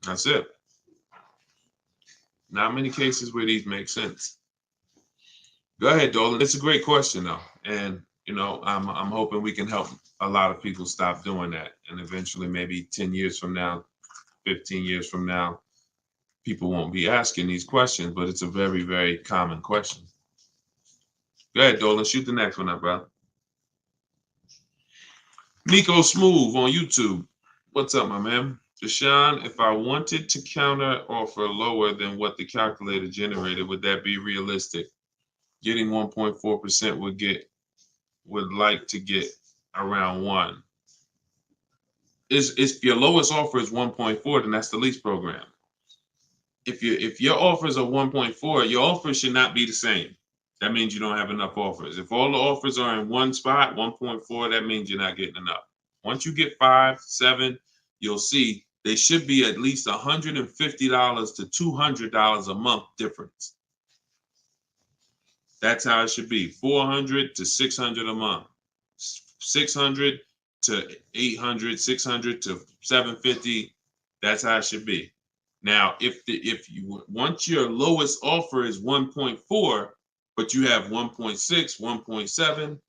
That's it. Not many cases where these make sense. Go ahead, Dolan. It's a great question though. And I'm hoping we can help a lot of people stop doing that. And eventually maybe 10 years from now, 15 years from now, people won't be asking these questions, but it's a very, very common question. Go ahead, Dolan. Shoot the next one up, bro. Nico Smooth on YouTube. What's up, my man? Deshone, if I wanted to counter offer lower than what the calculator generated, would that be realistic? Getting 1.4% would like to get around 1. If your lowest offer is 1.4, then that's the lease program. If your offers are 1.4, your offers should not be the same. That means you don't have enough offers. If all the offers are in one spot, 1.4, that means you're not getting enough. Once you get 5, 7, you'll see they should be at least $150 to $200 a month difference. That's how it should be. 400 to 600 a month. 600 to 800, 600 to 750. That's how it should be. Now, once your lowest offer is 1.4, but you have 1.6, 1.7,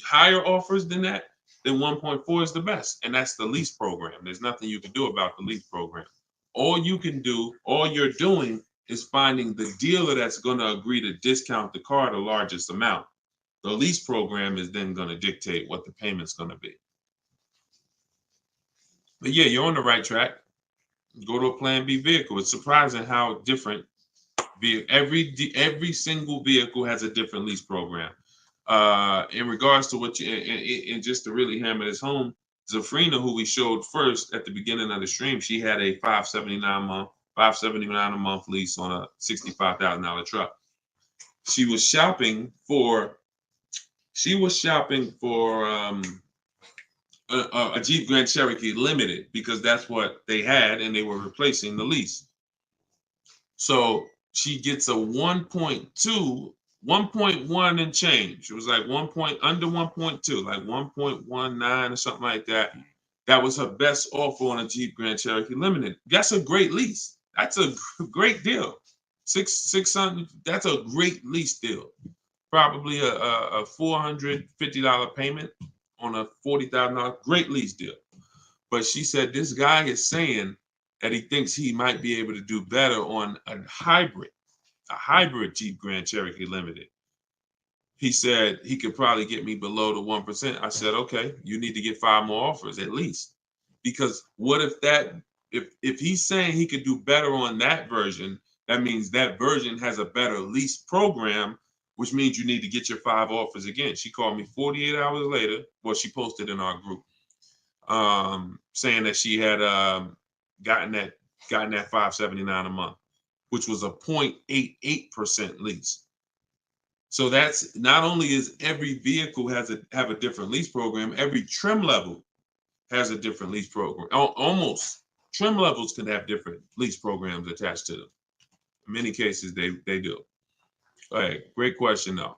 higher offers than that, then 1.4 is the best. And that's the lease program. There's nothing you can do about the lease program. All you're doing is finding the dealer that's going to agree to discount the car the largest amount. The lease program is then going to dictate what the payment's going to be. But yeah, you're on the right track. Go to a Plan B vehicle. It's surprising how different every single vehicle has a different lease program. In regards to what and just to really hammer this home, Zafrina, who we showed first at the beginning of the stream, she had a $579 a month lease on a $65,000 truck. She was shopping for a Jeep Grand Cherokee Limited because that's what they had and they were replacing the lease. So she gets a 1.1 and change. It was like under 1.2, like 1.19 or something like that. That was her best offer on a Jeep Grand Cherokee Limited. That's a great lease. That's a great deal. $600. That's a great lease deal. Probably a $450 payment on a $40,000. Great lease deal. But she said this guy is saying that he thinks he might be able to do better on a hybrid Jeep Grand Cherokee Limited. He said he could probably get me below the 1%. I said, okay, you need to get 5 more offers at least. Because what if he's saying he could do better on that version, that means that version has a better lease program, which means you need to get your 5 offers again. She called me 48 hours later. Well, she posted in our group saying that she had gotten that $579 a month, which was a 0.88% lease. So that's not only is every vehicle have a different lease program, every trim level has a different lease program. Almost trim levels can have different lease programs attached to them. In many cases, they do. All right, great question though.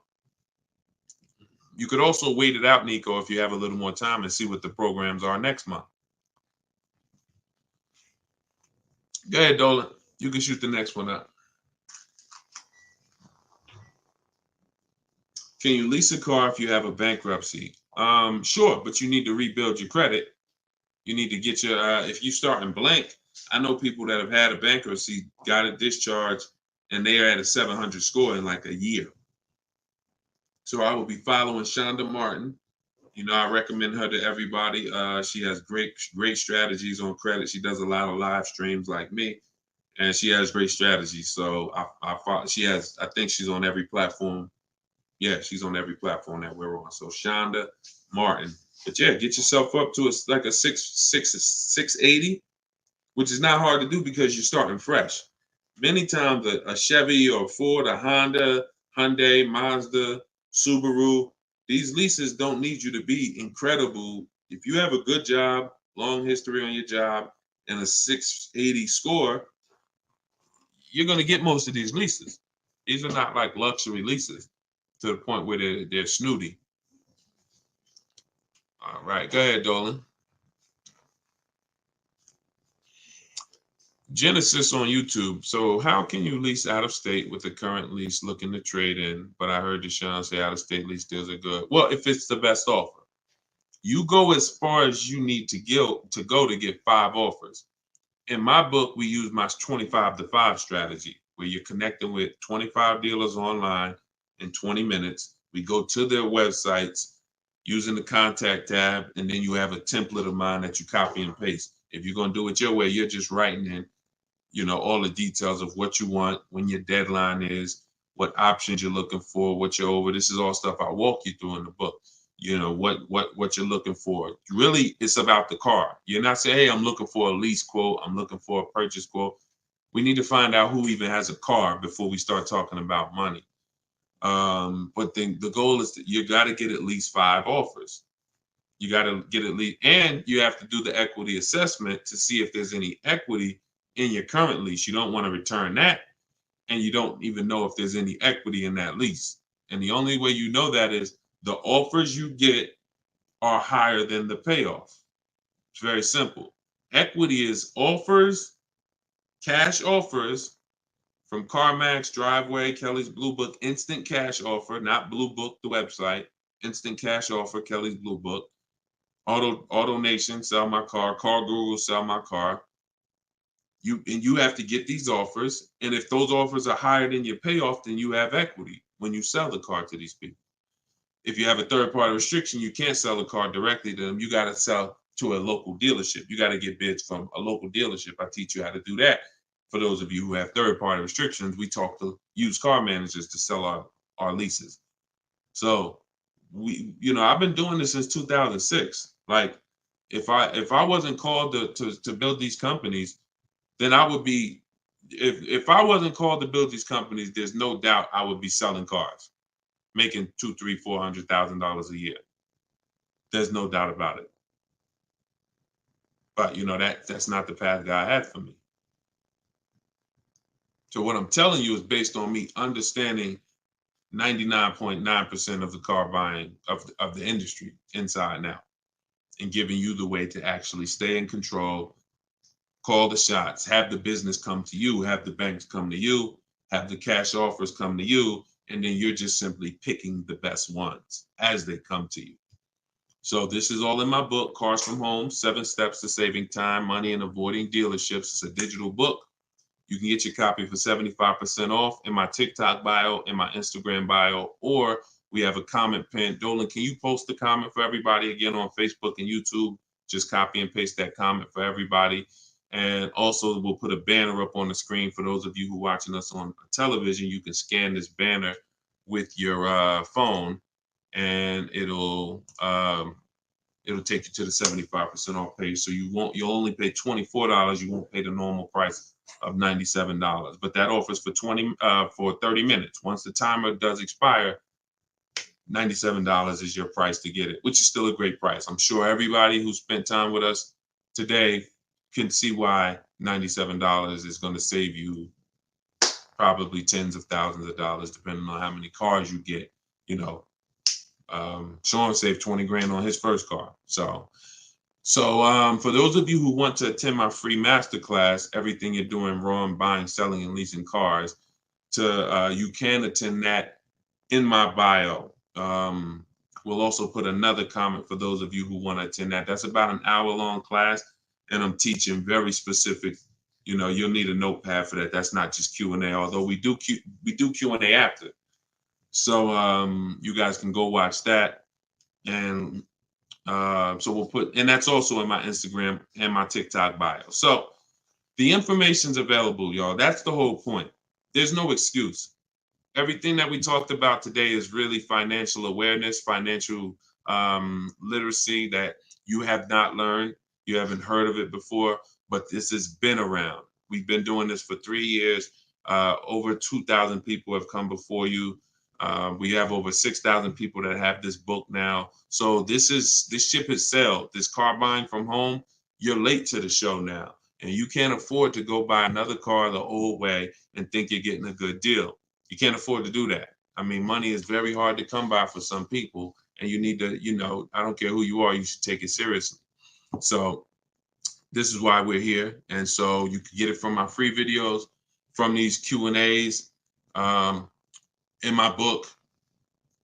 You could also wait it out, Nico, if you have a little more time and see what the programs are next month. Go ahead, Dolan. You can shoot the next one up. Can you lease a car if you have a bankruptcy? Sure, but you need to rebuild your credit. You need to get your, if you start in blank, I know people that have had a bankruptcy, got a discharge, and they are at a 700 score in like a year. So I will be following Shonda Martin. I recommend her to everybody. She has great strategies on credit. She does a lot of live streams like me, and she has great strategies. So I think she's on every platform. Yeah, she's on every platform that we're on. So Shonda Martin. But yeah, get yourself up to like a 680, which is not hard to do because you're starting fresh. Many times a Chevy or a Ford, a Honda, Hyundai, Mazda, Subaru, these leases don't need you to be incredible. If you have a good job, long history on your job, and a 680 score, you're going to get most of these leases. These are not like luxury leases to the point where they're snooty. All right, go ahead, Dolan. Genesis on YouTube. So how can you lease out of state with the current lease looking to trade in? But I heard Deshone say out of state lease deals are good. Well, if it's the best offer, you go as far as you need to go to get 5 offers. In my book, we use my 25 to 5 strategy, where you're connecting with 25 dealers online in 20 minutes. We go to their websites using the contact tab, and then you have a template of mine that you copy and paste. If you're going to do it your way, you're just writing in, all the details of what you want, when your deadline is, what options you're looking for, what you're over. This is all stuff I walk you through in the book. What you're looking for. Really, it's about the car. You're not saying, hey, I'm looking for a lease quote, I'm looking for a purchase quote. We need to find out who even has a car before we start talking about money. But then the goal is that you got to get at least 5 offers. You got to get at least, and you have to do the equity assessment to see if there's any equity in your current lease. You don't want to return that, and you don't even know if there's any equity in that lease. And the only way you know that is the offers you get are higher than the payoff. It's very simple. Equity is offers, cash offers from CarMax, Driveway, Kelly's Blue Book, instant cash offer, not Blue Book, the website, instant cash offer, Kelly's Blue Book, Auto Nation, sell my car, Car Guru, sell my car. You have to get these offers, and if those offers are higher than your payoff, then you have equity when you sell the car to these people. If you have a third-party restriction, you can't sell the car directly to them. You got to sell to a local dealership. You got to get bids from a local dealership. I teach you how to do that. For those of you who have third-party restrictions, we talk to used car managers to sell our leases. So I've been doing this since 2006. Like, if I wasn't called to build these companies, then I would be. If I wasn't called to build these companies, there's no doubt I would be selling cars, making $200,000, $300,000, $400,000 a year. There's no doubt about it. But that's not the path God had for me. So what I'm telling you is based on me understanding 99.9% of the car buying of the industry inside and out, and giving you the way to actually stay in control, call the shots, have the business come to you, have the banks come to you, have the cash offers come to you, and then you're just simply picking the best ones as they come to you. So this is all in my book, Cars from Home, 7 Steps to Saving Time, Money, and Avoiding Dealerships. It's a digital book. You can get your copy for 75% off in my TikTok bio, in my Instagram bio, or we have a comment pin. Dolan, can you post the comment for everybody again on Facebook and YouTube? Just copy and paste that comment for everybody. And also we'll put a banner up on the screen for those of you who are watching us on television. You can scan this banner with your phone, and it'll take you to the 75% off page. So you'll only pay $24. You won't pay the normal price of $97. But that offers for 30 minutes. Once the timer does expire, $97 is your price to get it, which is still a great price. I'm sure everybody who spent time with us today can see why $97 is going to save you probably tens of thousands of dollars, depending on how many cars you get. Sean saved 20 grand on his first car. So for those of you who want to attend my free masterclass, Everything You're Doing Wrong, Buying, Selling, and Leasing Cars, you can attend that in my bio. We'll also put another comment for those of you who want to attend that. That's about an hour-long class, and I'm teaching very specific. You'll need a notepad for that. That's not just Q&A, although we do Q&A after. So you guys can go watch that, and so we'll put, and that's also in my Instagram and my TikTok bio. So the information's available, y'all. That's the whole point. There's no excuse. Everything that we talked about today is really financial awareness, financial literacy that you have not learned. You haven't heard of it before, but this has been around. We've been doing this for 3 years. Over 2,000 people have come before you. We have over 6,000 people that have this book now. So this ship has sailed. This car buying from home, you're late to the show now. And you can't afford to go buy another car the old way and think you're getting a good deal. You can't afford to do that. I mean, money is very hard to come by for some people, and you need to, I don't care who you are, you should take it seriously. So this is why we're here. And so you can get it from my free videos, from these Q&As, in my book,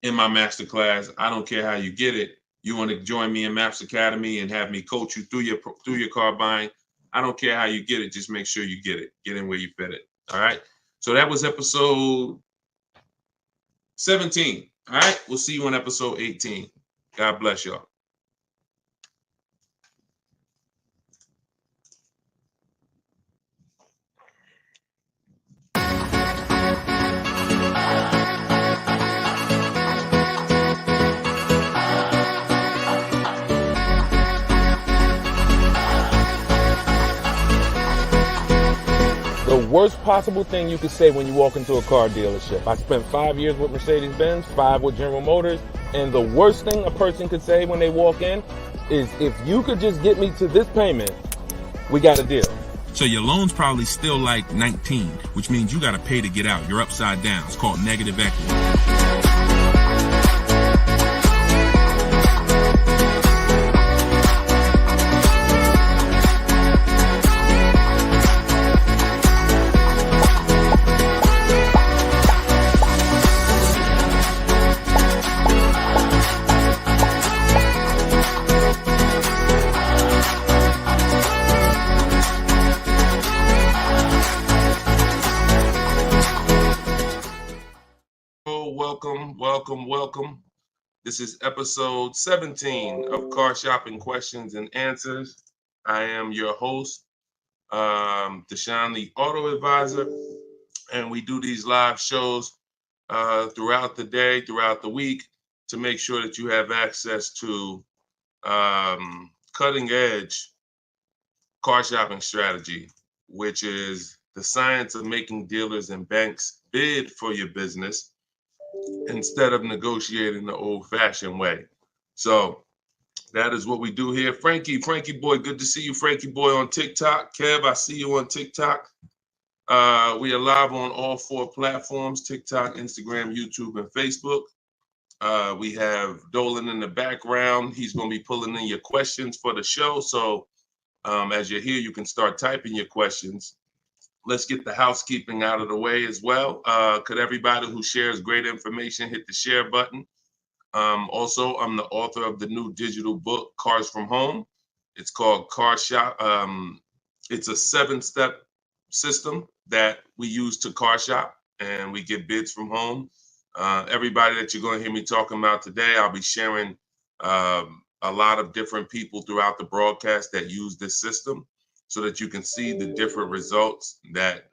in my masterclass. I don't care how you get it. You want to join me in Maps Academy and have me coach you through your car buying. I don't care how you get it. Just make sure you get it. Get in where you fit it. All right. So that was episode 17. All right. We'll see you on episode 18. God bless y'all. The worst possible thing you could say when you walk into a car dealership. I spent 5 years with Mercedes-Benz, 5 with General Motors, and the worst thing a person could say when they walk in is, if you could just get me to this payment, we got a deal. So your loan's probably still like 19, which means you got to pay to get out. You're upside down. It's called negative equity. Welcome. This is episode 17 of Car Shopping Questions and Answers. I am your host, Deshone the Auto Advisor, and we do these live shows throughout the day, throughout the week, to make sure that you have access to cutting edge car shopping strategy, which is the science of making dealers and banks bid for your business instead of negotiating the old-fashioned way. So that is what we do here. Frankie boy, good to see you, Frankie boy, on TikTok. Kev, I see you on TikTok. We are live on all 4 platforms: TikTok, Instagram, YouTube, and Facebook. We have Dolan in the background. He's going to be pulling in your questions for the show. So as you're here, you can start typing your questions. Let's get the housekeeping out of the way as well. Could everybody who shares great information hit the share button? Also, I'm the author of the new digital book, Cars from Home. It's called Car Shop. It's a 7-step system that we use to car shop, and we get bids from home. Everybody that you're going to hear me talking about today, I'll be sharing a lot of different people throughout the broadcast that use this system, so that you can see the different results that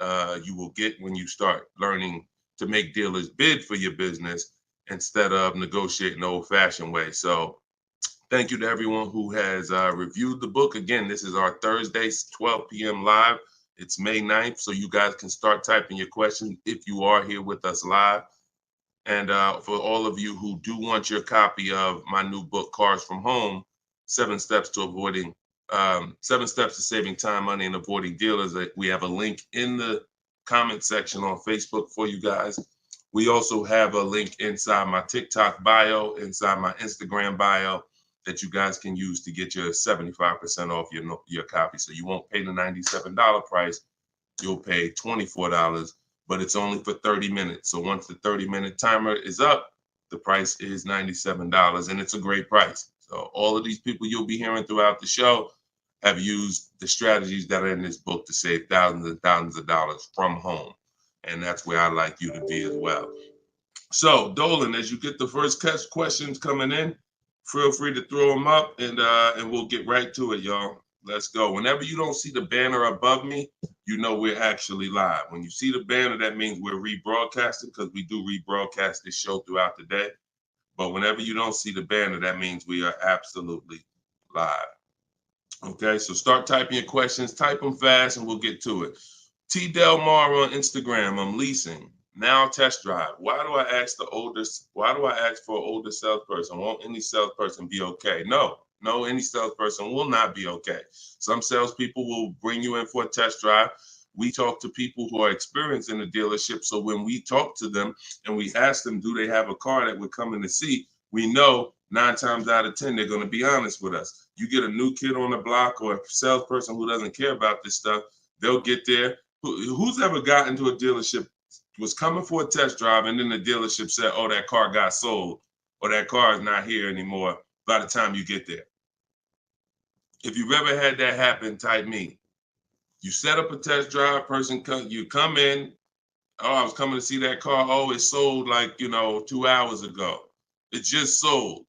you will get when you start learning to make dealers bid for your business instead of negotiating the old-fashioned way. So thank you to everyone who has reviewed the book. Again, this is our Thursday, 12 p.m. live. It's May 9th, so you guys can start typing your questions if you are here with us live. And for all of you who do want your copy of my new book, Cars from Home, 7 Steps to Saving Time, Money, and Avoiding Dealers, we have a link in the comment section on Facebook for you guys. We also have a link inside my TikTok bio, inside my Instagram bio, that you guys can use to get your 75% off your copy. So you won't pay the $97 price. You'll pay $24, but it's only for 30 minutes. So once the 30-minute timer is up, the price is $97, and it's a great price. So all of these people you'll be hearing throughout the show have used the strategies that are in this book to save thousands and thousands of dollars from home. And that's where I'd like you to be as well. So Dolan, as you get the first questions coming in, feel free to throw them up, and we'll get right to it, y'all. Let's go. Whenever you don't see the banner above me, you know we're actually live. When you see the banner, that means we're rebroadcasting, because we do rebroadcast this show throughout the day. But whenever you don't see the banner, that means we are absolutely live. Okay, so start typing your questions. Type them fast, and we'll get to it. T. Del Mar on Instagram. I'm leasing. Now test drive. Why do I ask for an older salesperson? Won't any salesperson be okay? No, any salesperson will not be okay. Some salespeople will bring you in for a test drive. we talk to people who are experienced in the dealership. So when we talk to them and we ask them, do they have a car that we're coming to see? We know 9 times out of 10, they're going to be honest with us. You get a new kid on the block or a salesperson who doesn't care about this stuff, they'll get there. Who's ever gotten to a dealership, was coming for a test drive, and then the dealership said, oh, that car got sold, or that car is not here anymore by the time you get there? If you've ever had that happen, type me. You set up a test drive, you come in, oh, I was coming to see that car. Oh, it sold like, 2 hours ago. It just sold.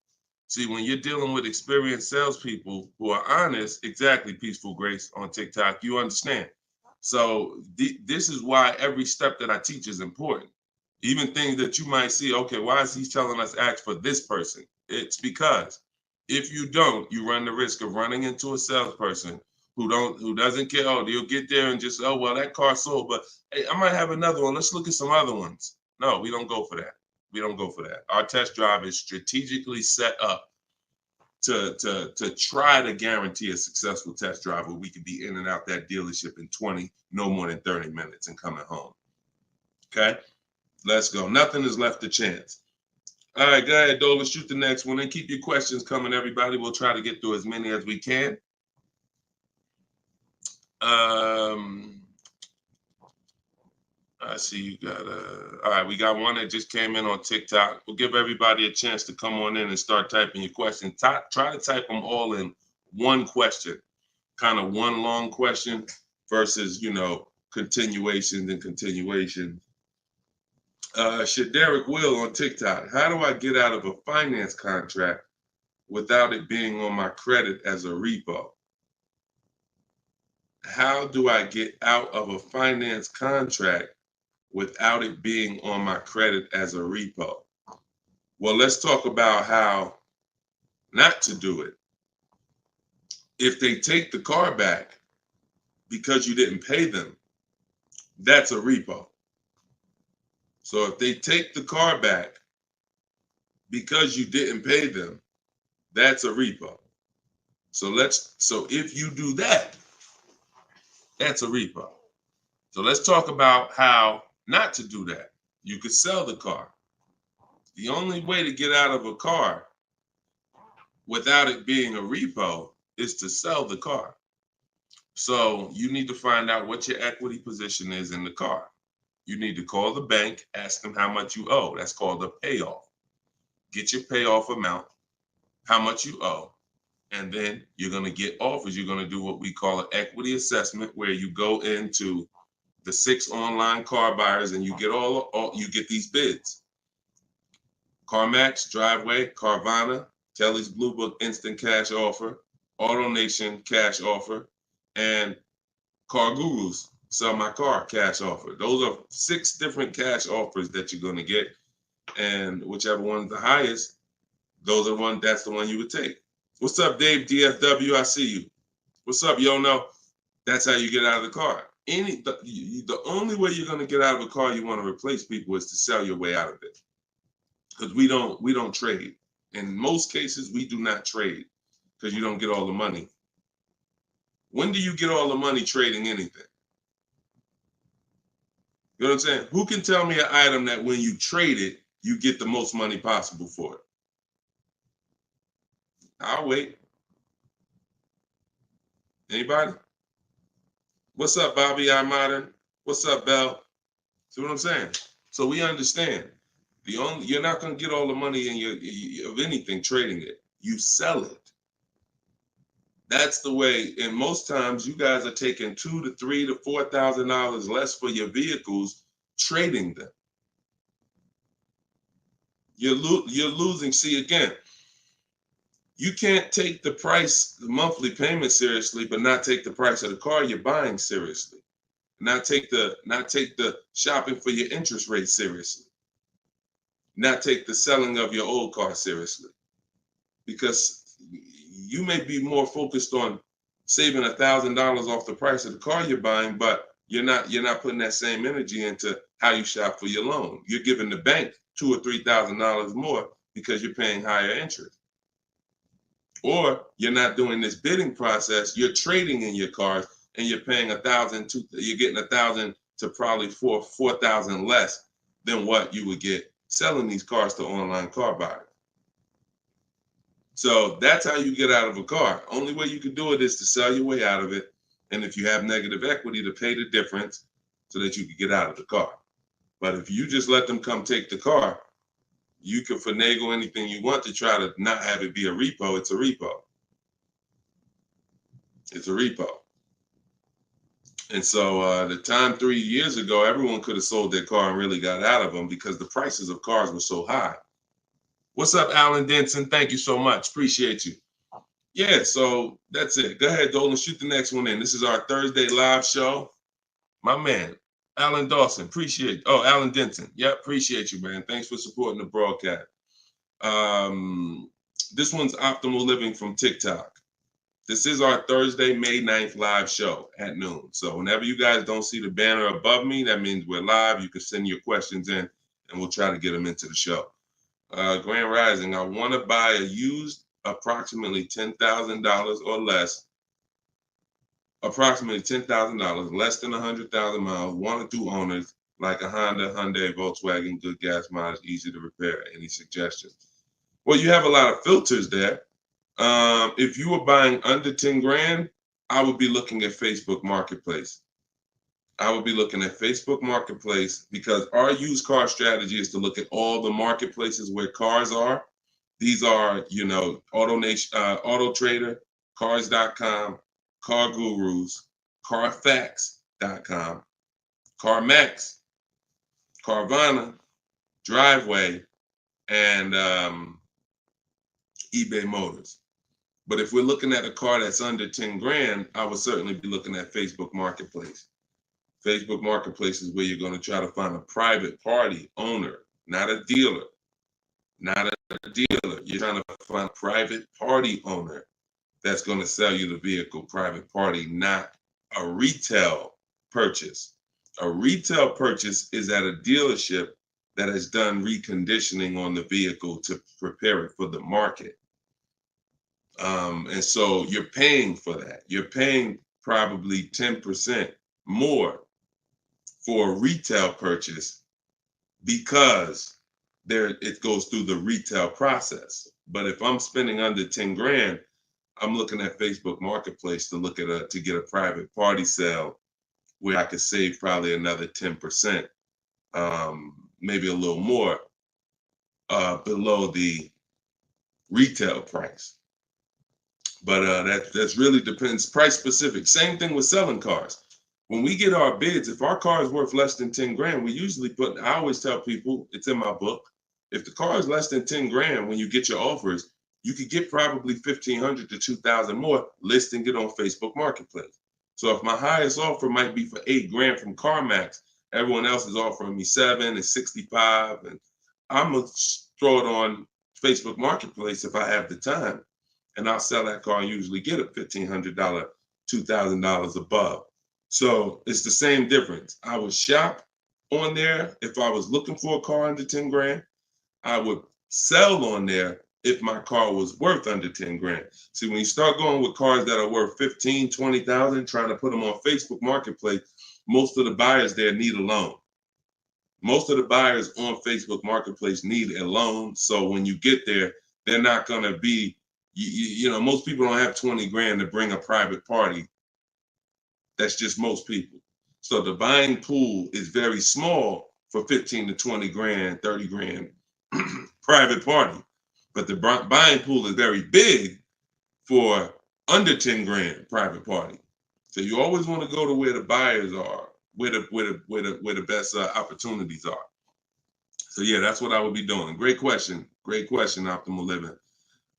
See, when you're dealing with experienced salespeople who are honest, exactly, Peaceful Grace on TikTok, you understand. So this is why every step that I teach is important. Even things that you might see, okay, why is he telling us ask for this person? It's because if you don't, you run the risk of running into a salesperson who doesn't care. Oh, you'll get there and just, oh, well, that car sold, but hey, I might have another one. Let's look at some other ones. No, we don't go for that. We don't go for that. Our test drive is strategically set up to try to guarantee a successful test drive where we can be in and out that dealership in 20, no more than 30 minutes and coming home. Okay, let's go. Nothing is left to chance. All right, go ahead, Dolan, shoot the next one and keep your questions coming, everybody. We'll try to get through as many as we can. I see you got all right, we got one that just came in on TikTok. We'll give everybody a chance to come on in and start typing your questions. Try to type them all in one question, kind of one long question versus, continuations and continuations. Shaderick Will on TikTok. How do I get out of a finance contract without it being on my credit as a repo? How do I get out of a finance contract without it being on my credit as a repo? Well, let's talk about how not to do it. If they take the car back because you didn't pay them, that's a repo. So if they take the car back because you didn't pay them, that's a repo. So if you do that, that's a repo. So let's talk about how not to do that. You could sell the car. The only way to get out of a car without it being a repo is to sell the car. So you need to find out what your equity position is in the car. You need to call the bank, ask them how much you owe. That's called a payoff. Get your payoff amount, how much you owe, and then you're going to get offers. You're going to do what we call an equity assessment, where you go into the 6 online car buyers and you get you get these bids. CarMax, Driveway, Carvana, Kelly's Blue Book Instant Cash Offer, AutoNation Cash Offer, and Car Guru's Sell My Car Cash Offer. Those are 6 different cash offers that you're going to get, and whichever one's the highest, that's the one you would take. What's up, Dave DFW? I see you. What's up, Yono? That's how you get out of the car. The only way you're going to get out of a car you want to replace people is to sell your way out of it. Because we don't trade. In most cases, we do not trade because you don't get all the money. When do you get all the money trading anything? You know what I'm saying? Who can tell me an item that when you trade it, you get the most money possible for it? I'll wait. Anybody? What's up, Bobby I Modern? What's up, Bell? See what I'm saying? So we understand. You're not going to get all the money of anything trading it. You sell it. That's the way. And most times you guys are taking $2,000 to $3,000 to $4,000 less for your vehicles, trading them. You're losing. See, again, you can't take the price, the monthly payment seriously, but not take the price of the car you're buying seriously. Not take the shopping for your interest rate seriously. Not take the selling of your old car seriously. Because you may be more focused on saving $1,000 off the price of the car you're buying, but you're not putting that same energy into how you shop for your loan. You're giving the bank $2,000 or $3,000 more because you're paying higher interest. Or you're not doing this bidding process. You're trading in your cars and you're paying $1,000, you're getting $1,000 to probably $4,000 less than what you would get selling these cars to online car buyers. So that's how you get out of a car. Only way you can do it is to sell your way out of it. And if you have negative equity, to pay the difference so that you can get out of the car. But if you just let them come take the car, you can finagle anything you want to try to not have it be a repo. It's a repo. It's a repo. And so the time 3 years ago, everyone could have sold their car and really got out of them because the prices of cars were so high. What's up, Alan Denson? Thank you so much. Appreciate you. Yeah, so that's it. Go ahead, Dolan, shoot the next one in. This is our Thursday live show. My man, Alan Dawson, appreciate. Oh, Alan Denton. Yep, appreciate you, man. Thanks for supporting the broadcast. This one's Optimal Living from TikTok. This is our Thursday, May 9th live show at noon. So whenever you guys don't see the banner above me, that means we're live. You can send your questions in, and we'll try to get them into the show. Grand Rising, I want to buy a used approximately $10,000 or less. Approximately $10,000, less than 100,000 miles, 1 or 2 owners, like a Honda, Hyundai, Volkswagen, good gas mileage, easy to repair. Any suggestions? Well, you have a lot of filters there. If you were buying under 10 grand, I would be looking at Facebook Marketplace. I would be looking at Facebook Marketplace because our used car strategy is to look at all the marketplaces where cars are. These are, AutoNation, Auto Trader, Cars.com, Car Gurus, Carfax.com, CarMax, Carvana, Driveway, and eBay Motors. But if we're looking at a car that's under 10 grand, I would certainly be looking at Facebook Marketplace. Facebook Marketplace is where you're going to try to find a private party owner, not a dealer. Not a dealer. You're trying to find a private party owner that's going to sell you the vehicle, private party, not a retail purchase. A retail purchase is at a dealership that has done reconditioning on the vehicle to prepare it for the market. And so you're paying for that. You're paying probably 10% more for a retail purchase because it goes through the retail process. But if I'm spending under 10 grand, I'm looking at Facebook Marketplace to get a private party sale where I could save probably another 10%, maybe a little more below the retail price. But that's really depends, price specific. Same thing with selling cars. When we get our bids, if our car is worth less than 10 grand, we usually I always tell people, it's in my book, if the car is less than 10 grand, when you get your offers, you could get probably 1,500 to 2,000 more listing it on Facebook Marketplace. So if my highest offer might be for 8 grand from CarMax, everyone else is offering me 7 and 65, and I'm gonna throw it on Facebook Marketplace if I have the time, and I'll sell that car and usually get a $1,500, $2,000 above. So it's the same difference. I would shop on there if I was looking for a car under 10 grand. I would sell on there if my car was worth under 10 grand. See, when you start going with cars that are worth 15, 20,000, trying to put them on Facebook Marketplace, most of the buyers there need a loan. Most of the buyers on Facebook Marketplace need a loan. So when you get there, they're not going to be, most people don't have 20 grand to bring a private party. That's just most people. So the buying pool is very small for 15 to 20 grand, 30 grand private party. But the buying pool is very big for under 10 grand private party. So you always want to go to where the buyers are, where the best opportunities are. So yeah, that's what I would be doing. Great question, Optimal Living.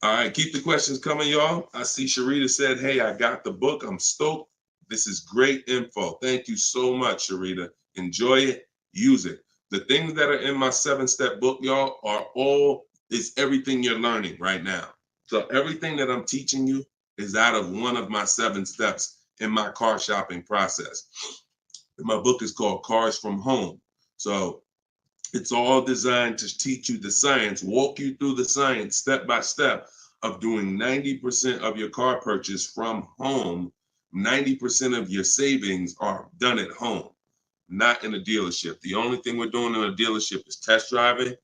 All right, keep the questions coming, y'all. I see Sharita said, hey, I got the book. I'm stoked. This is great info. Thank you so much, Sharita. Enjoy it, use it. The things that are in my 7-step book, y'all, is everything you're learning right now. So everything that I'm teaching you is out of one of my 7 steps in my car shopping process. My book is called Cars from Home. So it's all designed to teach you the science, walk you through the science step by step of doing 90% of your car purchase from home 90% of your savings are done at home, not in a dealership. The only thing we're doing in a dealership is test driving,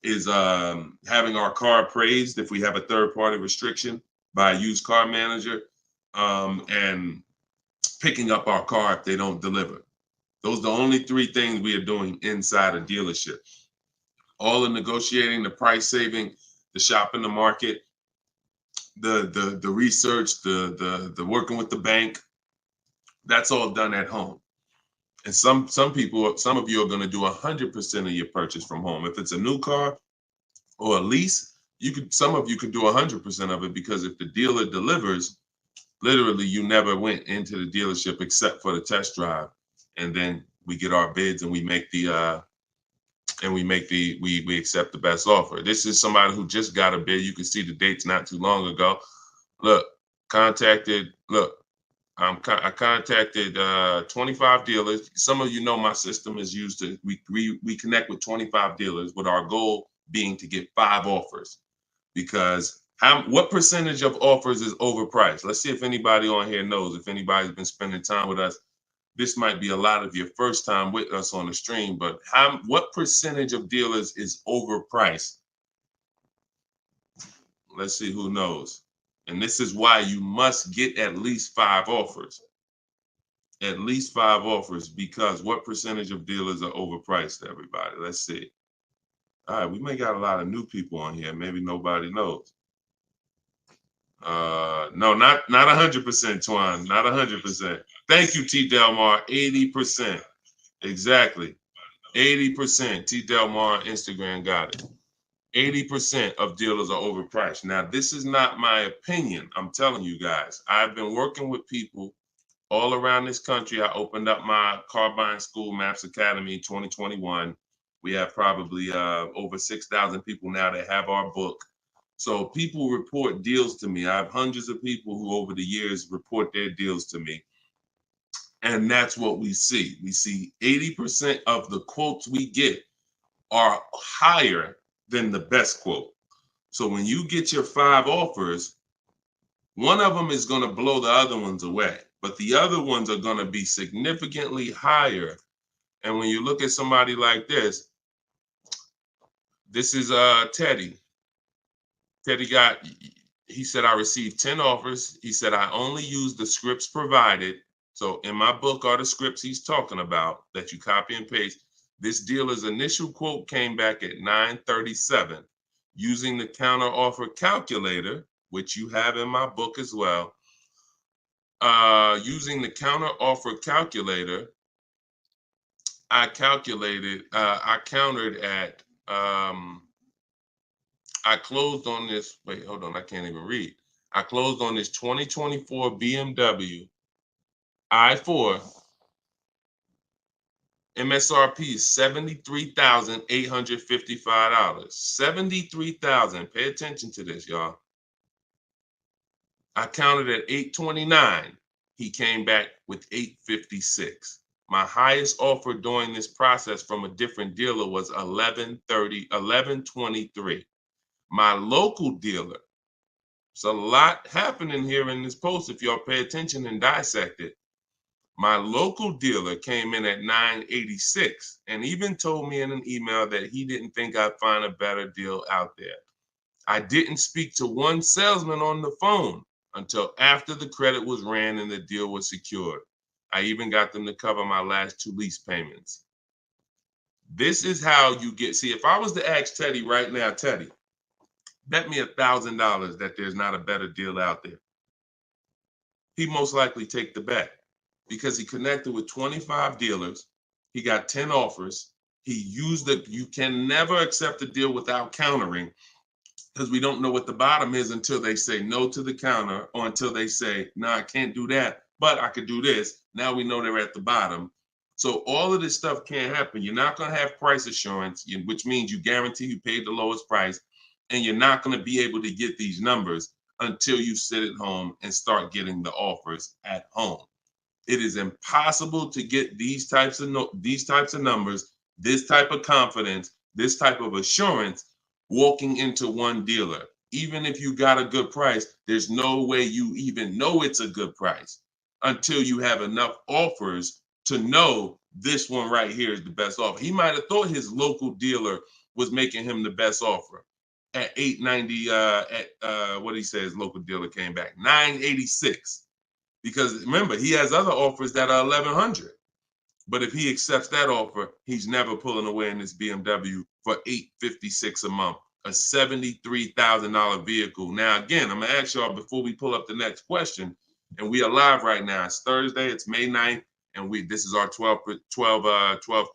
is having our car appraised if we have a third-party restriction by a used car manager, and picking up our car if they don't deliver. Those are the only three things we are doing inside a dealership. All the negotiating, the price saving, the shopping the market, the research, the working with the bank, that's all done at home. And some people, some of you are going to do 100% of your purchase from home. If it's a new car or a lease, some of you could do 100% of it, because if the dealer delivers, literally you never went into the dealership except for the test drive, and then we get our bids and we make the we accept the best offer. This is somebody who just got a bid. You can see the dates not too long ago. Look, I contacted 25 dealers. Some of you know my system is used to, we connect with 25 dealers, with our goal being to get 5 offers. Because what percentage of offers is overpriced? Let's see if anybody on here knows. If anybody's been spending time with us, this might be a lot of your first time with us on the stream, but what percentage of dealers is overpriced? Let's see who knows. And this is why you must get at least 5 offers. At least 5 offers, because what percentage of dealers are overpriced, everybody? Let's see. All right, we may got a lot of new people on here. Maybe nobody knows. No, not 100%, Twan. Not 100%. Thank you, T. Delmar. 80%. Exactly. 80%. T. Delmar Instagram got it. 80% of dealers are overpriced. Now, this is not my opinion. I'm telling you guys. I've been working with people all around this country. I opened up my car buying school, Maps Academy, 2021. We have probably over 6,000 people now that have our book. So people report deals to me. I have hundreds of people who over the years report their deals to me. And that's what we see. We see 80% of the quotes we get are higher than the best quote. So when you get your 5 offers, one of them is going to blow the other ones away, but the other ones are going to be significantly higher. And when you look at somebody like this is Teddy. Teddy he said, I received 10 offers. He said, I only use the scripts provided. So in my book are the scripts he's talking about that you copy and paste. This dealer's initial quote came back at 937. Using the counter offer calculator, which you have in my book as well. Using the counter offer calculator, I countered at, I closed on this, wait, hold on, I can't even read. I closed on this 2024 BMW i4. MSRP is $73,855. $73,000. Pay attention to this, y'all. I counted at 829. He came back with 856. My highest offer during this process from a different dealer was 1123. My local dealer, it's a lot happening here in this post if y'all pay attention and dissect it. My local dealer came in at 986 and even told me in an email that he didn't think I'd find a better deal out there. I didn't speak to one salesman on the phone until after the credit was ran and the deal was secured. I even got them to cover my last 2 lease payments. This is how you get, see, if I was to ask Teddy right now, Teddy, bet me $1,000 that there's not a better deal out there. He'd most likely take the bet because he connected with 25 dealers. He got 10 offers. He used it. You can never accept a deal without countering because we don't know what the bottom is until they say no to the counter or until they say, no, I can't do that, but I could do this. Now we know they're at the bottom. So all of this stuff can't happen. You're not going to have price assurance, which means you guarantee you paid the lowest price. And you're not going to be able to get these numbers until you sit at home and start getting the offers at home. It is impossible to get these types of numbers, this type of confidence, this type of assurance walking into one dealer. Even if you got a good price, there's no way you even know it's a good price until you have enough offers to know this one right here is the best offer. He might have thought his local dealer was making him the best offer at 890. What he says, local dealer came back 986, because remember he has other offers that are 1100. But if he accepts that offer, he's never pulling away in this BMW for $856 a month, a $73,000 vehicle. Now, again, I'm gonna ask y'all before we pull up the next question, and we are live right now. It's Thursday, it's May 9th, and this is our 12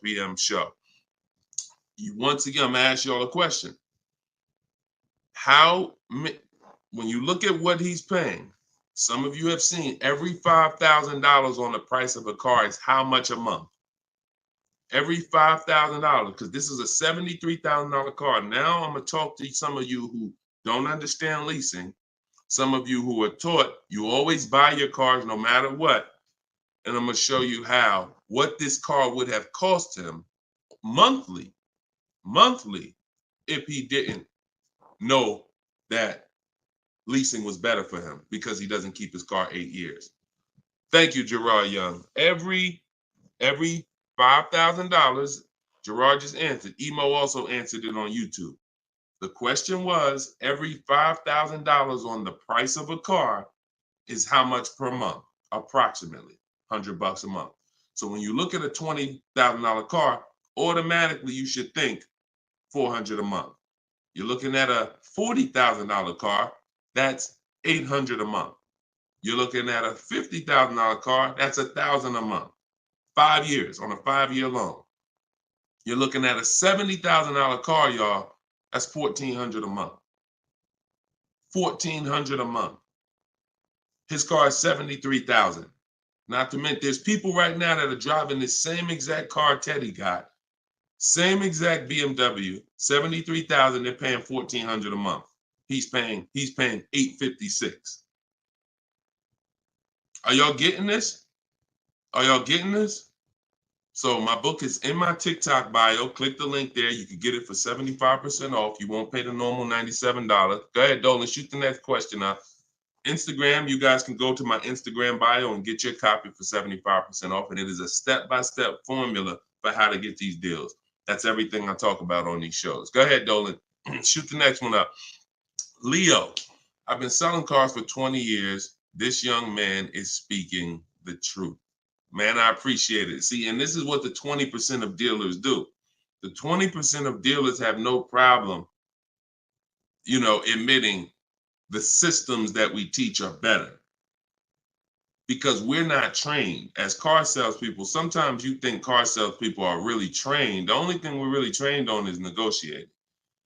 p.m. show. Once again, I'm gonna ask y'all a question. When you look at what he's paying, some of you have seen every $5,000 on the price of a car is how much a month? Every $5,000, because this is a $73,000 car. Now I'm going to talk to some of you who don't understand leasing, some of you who are taught you always buy your cars no matter what, and I'm going to show you what this car would have cost him monthly, if he didn't know that leasing was better for him because he doesn't keep his car 8 years. Thank you, Gerard Young. Every $5,000, Gerard just answered. Emo also answered it on YouTube. The question was, every $5,000 on the price of a car is how much per month? Approximately $100 a month. So when you look at a $20,000 car, automatically you should think $400 a month. You're looking at a $40,000 car, that's $800 a month. You're looking at a $50,000 car, that's $1,000 a month. 5 years on a 5-year loan. You're looking at a $70,000 car, y'all. That's $1,400 a month. $1,400 a month. His car is $73,000. Not to mention, there's people right now that are driving this same exact car Teddy got, same exact BMW, $73,000. They're paying $1,400 a month. He's paying $856. Are y'all getting this? Are y'all getting this? So my book is in my TikTok bio. Click the link there. You can get it for 75% off. You won't pay the normal $97. Go ahead, Dolan, shoot the next question up. Instagram, you guys can go to my Instagram bio and get your copy for 75% off. And it is a step-by-step formula for how to get these deals. That's everything I talk about on these shows. Go ahead, Dolan. Shoot the next one up. Leo, I've been selling cars for 20 years. This young man is speaking the truth. Man, I appreciate it. See, and this is what the 20% of dealers do. The 20% of dealers have no problem, admitting the systems that we teach are better. Because we're not trained as car salespeople. Sometimes you think car salespeople are really trained. The only thing we're really trained on is negotiating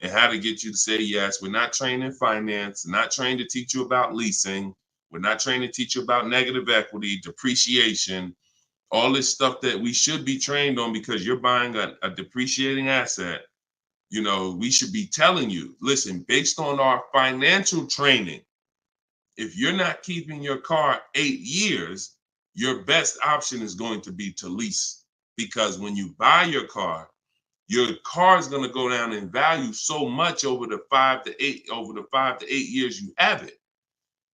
and how to get you to say yes. We're not trained in finance, not trained to teach you about leasing. We're not trained to teach you about negative equity, depreciation, all this stuff that we should be trained on because you're buying a depreciating asset. We should be telling you, listen, based on our financial training, if you're not keeping your car 8 years, your best option is going to be to lease. Because when you buy your car is going to go down in value so much over the 5 to 8 years you have it.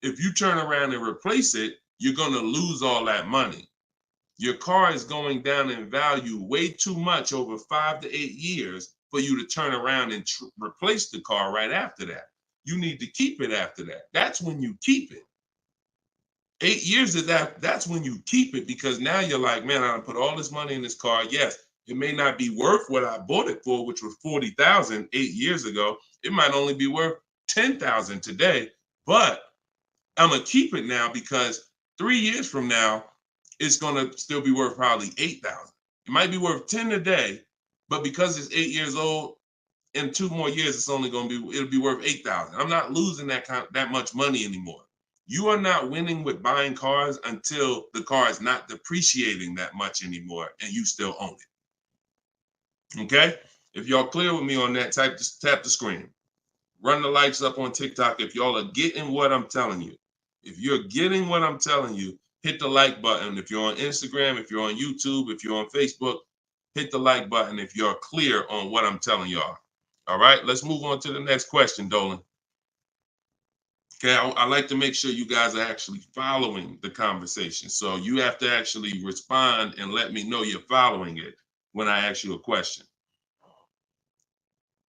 If you turn around and replace it, you're going to lose all that money. Your car is going down in value way too much over 5 to 8 years for you to turn around and replace the car right after that. You need to keep it after that. That's when you keep it. 8 years of that's when you keep it, because now you're like, man, I put all this money in this car. Yes, it may not be worth what I bought it for, which was $40,000 8 years ago. It might only be worth $10,000 today, but I'm gonna keep it now because 3 years from now, it's gonna still be worth probably $8,000. It might be worth 10 today, but because it's 8 years old, in 2 more years, it'll be worth $8,000. I'm not losing that much money anymore. You are not winning with buying cars until the car is not depreciating that much anymore and you still own it. Okay? If y'all clear with me on that, just tap the screen. Run the likes up on TikTok if y'all are getting what I'm telling you. If you're getting what I'm telling you, hit the like button. If you're on Instagram, if you're on YouTube, if you're on Facebook, hit the like button if you're clear on what I'm telling y'all. All right, let's move on to the next question, Dolan. Okay, I like to make sure you guys are actually following the conversation. So you have to actually respond and let me know you're following it when I ask you a question.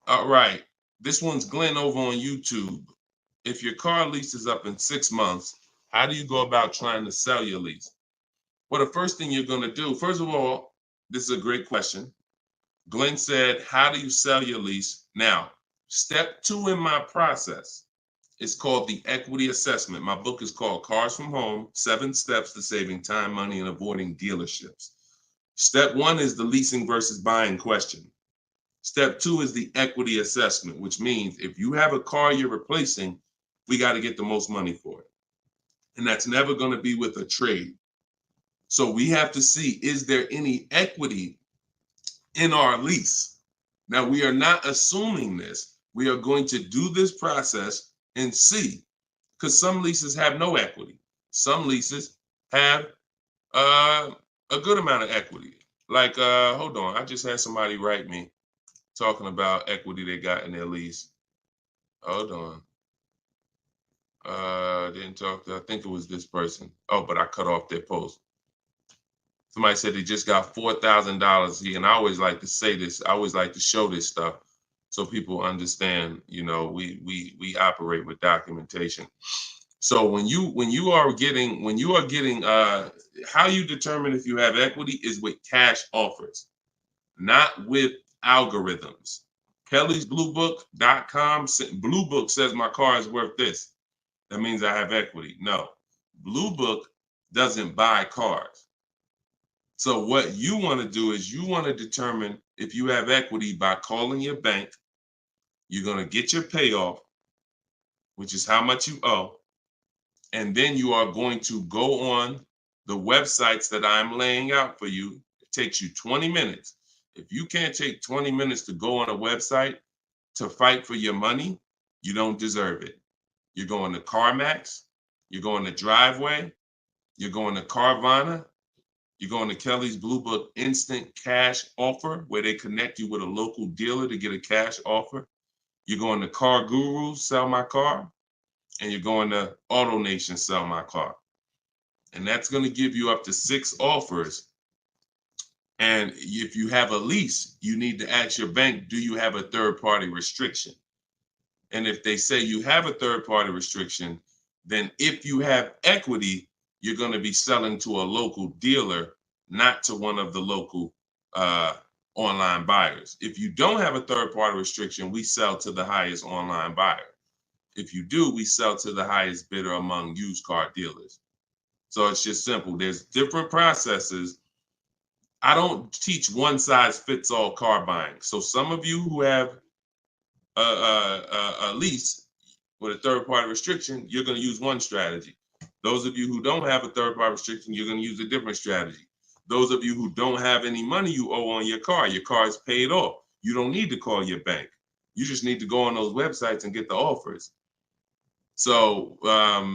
All right, this one's Glenn over on YouTube. If your car lease is up in 6 months, how do you go about trying to sell your lease? Well, the first thing you're going to do, first of all, this is a great question. Glenn said, how do you sell your lease? Now, step 2 in my process is called the equity assessment. My book is called Cars from Home, 7 Steps to Saving Time, Money, and Avoiding Dealerships. Step 1 is the leasing versus buying question. Step 2 is the equity assessment, which means if you have a car you're replacing, we got to get the most money for it. And that's never going to be with a trade. So we have to see, is there any equity in our lease? Now, we are not assuming this. We are going to do this process and see, because some leases have no equity. Some leases have a good amount of equity. Like, hold on, I just had somebody write me talking about equity they got in their lease. Hold on. Didn't talk to, I think it was this person. Oh, but I cut off their post. Somebody said they just got $4,000 and I always like to say this. I always like to show this stuff so people understand, you know, we operate with documentation. So when you are getting how you determine if you have equity is with cash offers, not with algorithms. Kelly's bluebook.com. Blue Book says my car is worth this. That means I have equity. No, Blue Book doesn't buy cars. So what you want to do is you want to determine if you have equity by calling your bank. You're going to get your payoff, which is how much you owe. And then you are going to go on the websites that I'm laying out for you. It takes you 20 minutes. If you can't take 20 minutes to go on a website to fight for your money, you don't deserve it. You're going to CarMax, you're going to Driveway, you're going to Carvana, you're going to Kelly's Blue Book Instant Cash Offer, where they connect you with a local dealer to get a cash offer. You're going to Car Guru, Sell My Car, and you're going to AutoNation, Sell My Car. And that's going to give you up to 6 offers. And if you have a lease, you need to ask your bank, do you have a third-party restriction? And if they say you have a third-party restriction, then if you have equity, you're going to be selling to a local dealer, not to one of the local online buyers. If you don't have a third-party restriction, we sell to the highest online buyer. If you do, we sell to the highest bidder among used car dealers. So it's just simple. There's different processes. I don't teach one size fits all car buying. So some of you who have a lease with a third-party restriction, you're going to use one strategy. Those of you who don't have a third-party restriction, you're going to use a different strategy. Those of you who don't have any money you owe on your car is paid off. You don't need to call your bank. You just need to go on those websites and get the offers. So,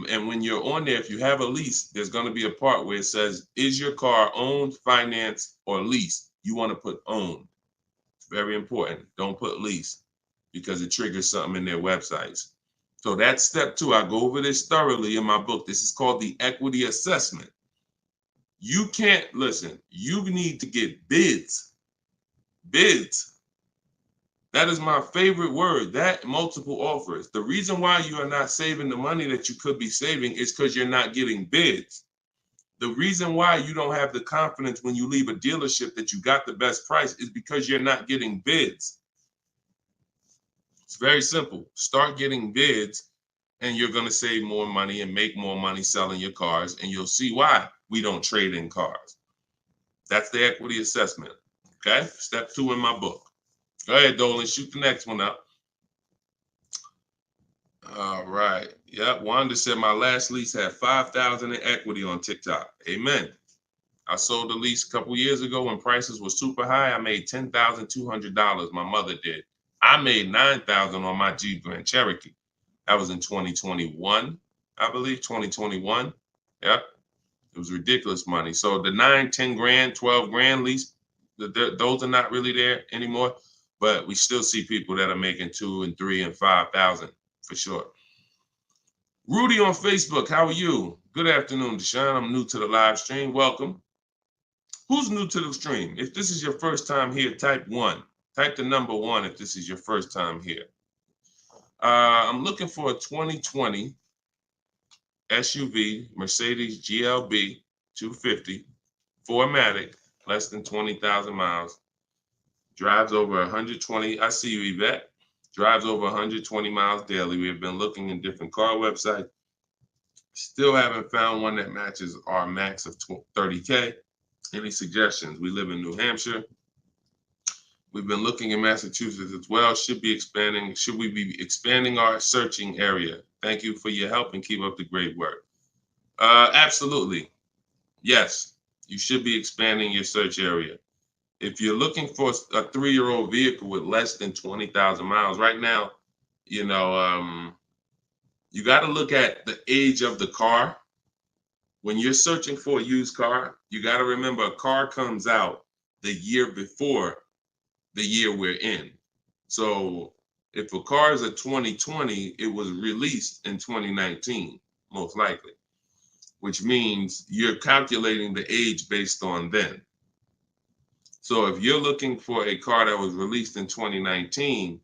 and when you're on there, if you have a lease, there's going to be a part where it says, is your car owned, financed, or leased? You want to put owned. It's very important. Don't put lease because it triggers something in their websites. So that's step 2. I go over this thoroughly in my book. This is called the equity assessment. You can't, listen, you need to get bids. Bids. That is my favorite word, that multiple offers. The reason why you are not saving the money that you could be saving is because you're not getting bids. The reason why you don't have the confidence when you leave a dealership that you got the best price is because you're not getting bids. It's very simple. Start getting bids and you're going to save more money and make more money selling your cars. And you'll see why we don't trade in cars. That's the equity assessment. Okay. Step 2 in my book. Go ahead, Dolan. Shoot the next one up. All right. Yep. Wanda said my last lease had 5,000 in equity on TikTok. Amen. I sold the lease a couple years ago when prices were super high. I made $10,200. My mother did. I made $9,000 on my Jeep Grand Cherokee. That was in 2021, I believe, 2021. Yep. It was ridiculous money. So the 9, 10 grand, 12 grand lease, those are not really there anymore. But we still see people that are making 2 and 3 and 5,000 for sure. Rudy on Facebook, how are you? Good afternoon, Deshone. I'm new to the live stream. Welcome. Who's new to the stream? If this is your first time here, type 1. Type the number 1 if this is your first time here. I'm looking for a 2020 SUV, Mercedes GLB 250, 4MATIC, less than 20,000 miles. Drives over 120. I see you, Yvette. Drives over 120 miles daily. We have been looking in different car websites. Still haven't found one that matches our max of 30K. Any suggestions? We live in New Hampshire. We've been looking in Massachusetts as well. Should we be expanding our searching area? Thank you for your help and keep up the great work. Absolutely. Yes, you should be expanding your search area. If you're looking for a 3-year-old vehicle with less than 20,000 miles, right now, you got to look at the age of the car. When you're searching for a used car, you got to remember a car comes out the year before the year we're in. So if a car is a 2020, it was released in 2019, most likely, which means you're calculating the age based on then. So if you're looking for a car that was released in 2019,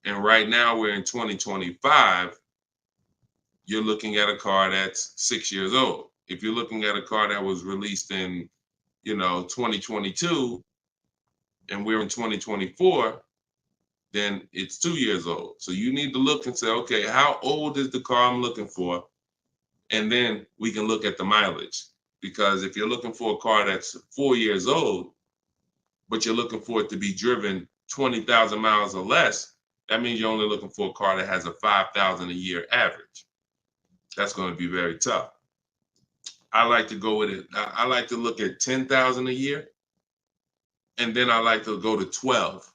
and right now we're in 2025, you're looking at a car that's 6 years old. If you're looking at a car that was released in, 2022, and we're in 2024, then it's 2 years old. So you need to look and say, okay, how old is the car I'm looking for? And then we can look at the mileage. Because if you're looking for a car that's 4 years old, but you're looking for it to be driven 20,000 miles or less, that means you're only looking for a car that has a 5,000 a year average. That's going to be very tough. I like to go with it. I like to look at 10,000 a year, and then I like to go to 12.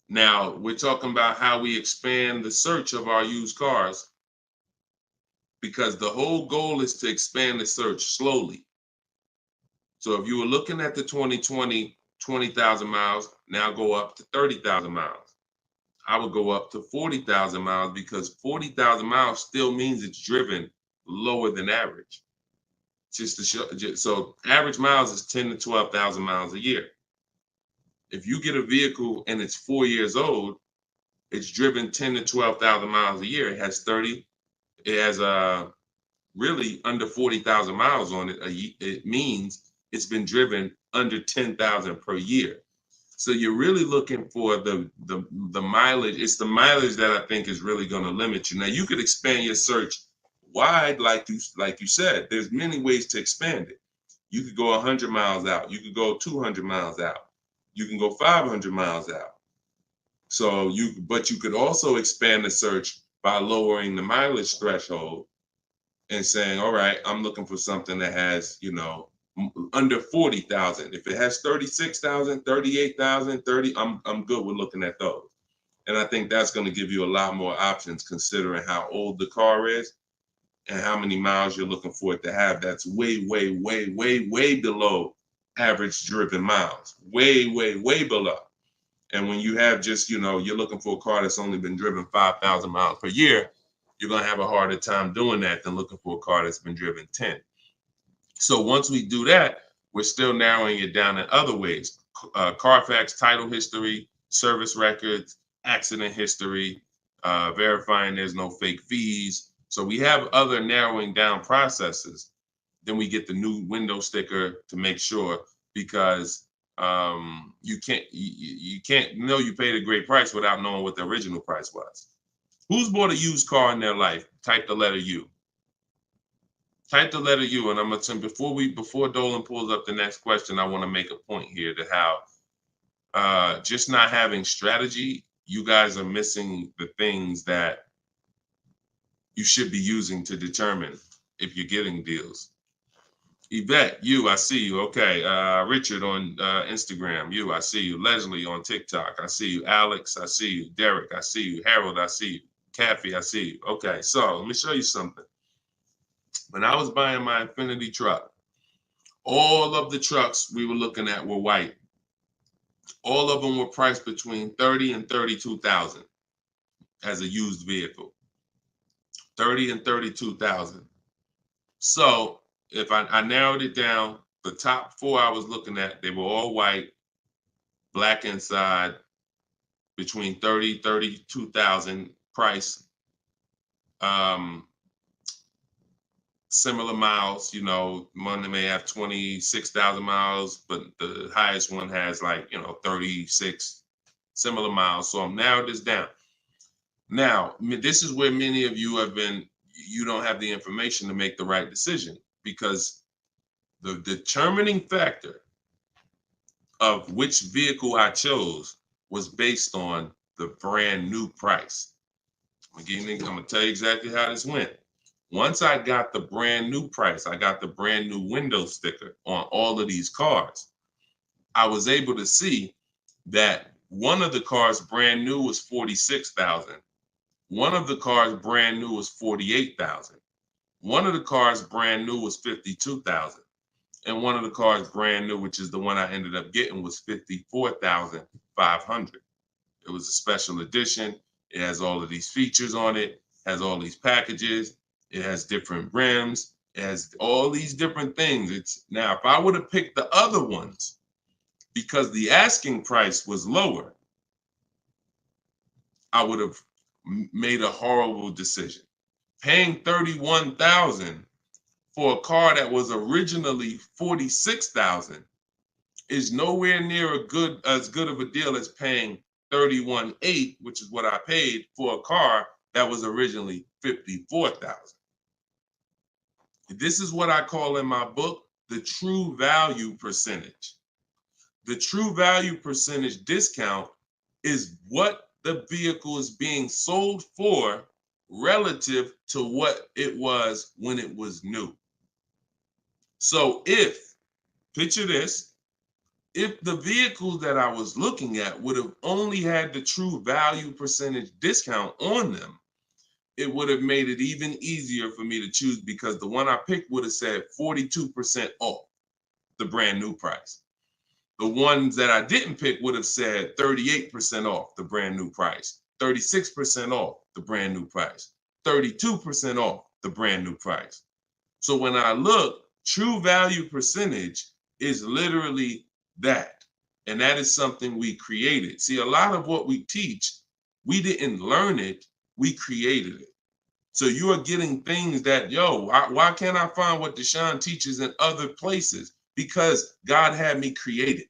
Now, we're talking about how we expand the search of our used cars, because the whole goal is to expand the search slowly. So if you were looking at the 2020, 20,000 miles, now go up to 30,000 miles. I would go up to 40,000 miles, because 40,000 miles still means it's driven lower than average. Just to show, so average miles is 10 to 12,000 miles a year. If you get a vehicle and it's 4 years old, it's driven 10 to 12,000 miles a year. It has really under 40,000 miles on it. It means it's been driven under 10,000 per year. So you're really looking for the mileage. It's the mileage that I think is really going to limit you. Now you could expand your search wide, like you said. There's many ways to expand it. You could go 100 miles out. You could go 200 miles out. You can go 500 miles out. So but you could also expand the search by lowering the mileage threshold and saying, all right, I'm looking for something that has, under 40,000. If it has 36,000, 38,000, 30, I'm good with looking at those. And I think that's going to give you a lot more options, considering how old the car is and how many miles you're looking for it to have. That's way, way, way, way, way below average driven miles. Way, way, way below. And when you have just, you're looking for a car that's only been driven 5,000 miles per year, you're going to have a harder time doing that than looking for a car that's been driven 10. So once we do that, we're still narrowing it down in other ways. Carfax title history, service records, accident history, verifying there's no fake fees. So we have other narrowing down processes. Then we get the new window sticker to make sure, because you can't know you paid a great price without knowing what the original price was. Who's bought a used car in their life? Type the letter U. Type the letter U, and I'm gonna before Dolan pulls up the next question, I want to make a point here to how just not having strategy, you guys are missing the things that you should be using to determine if you're getting deals. Yvette, I see you. Okay. Richard on Instagram, I see you. Leslie on TikTok, I see you. Alex, I see you. Derek, I see you. Harold, I see you. Kathy, I see you. Okay, so let me show you something. When I was buying my Infinity truck, all of the trucks we were looking at were white. All of them were priced between 30 and 32,000 as a used vehicle. 30 and 32,000. So if I narrowed it down, the top 4 I was looking at, they were all white, black inside, between 30, 32,000 price. Similar miles, one may have 26,000 miles, but the highest one has 36 similar miles. So I'm narrowed this down. Now, this is where many of you you don't have the information to make the right decision, because the determining factor of which vehicle I chose was based on the brand new price. I'm gonna tell you exactly how this went. Once I got the brand new price, I got the brand new window sticker on all of these cars, I was able to see that one of the cars brand new was 46,000. One of the cars brand new was 48,000. One of the cars brand new was 52,000. And one of the cars brand new, which is the one I ended up getting, was 54,500. It was a special edition. It has all of these features on it, has all these packages. It has different rims. It has all these different things. Now, if I would have picked the other ones, because the asking price was lower, I would have made a horrible decision. Paying 31,000 for a car that was originally 46,000 is nowhere near as good of a deal as paying 31,800, which is what I paid for a car that was originally 54,000. This is what I call in my book the true value percentage. The true value percentage discount is what the vehicle is being sold for relative to what it was when it was new. So picture this, if the vehicles that I was looking at would have only had the true value percentage discount on them, it would have made it even easier for me to choose, because the one I picked would have said 42% off the brand new price. The ones that I didn't pick would have said 38% off the brand new price, 36% off the brand new price, 32% off the brand new price. So when I look, true value percentage is literally that. And that is something we created. See, a lot of what we teach, we didn't learn it, we created it. So you are getting things that, why can't I find what Deshone teaches in other places? Because God had me create it.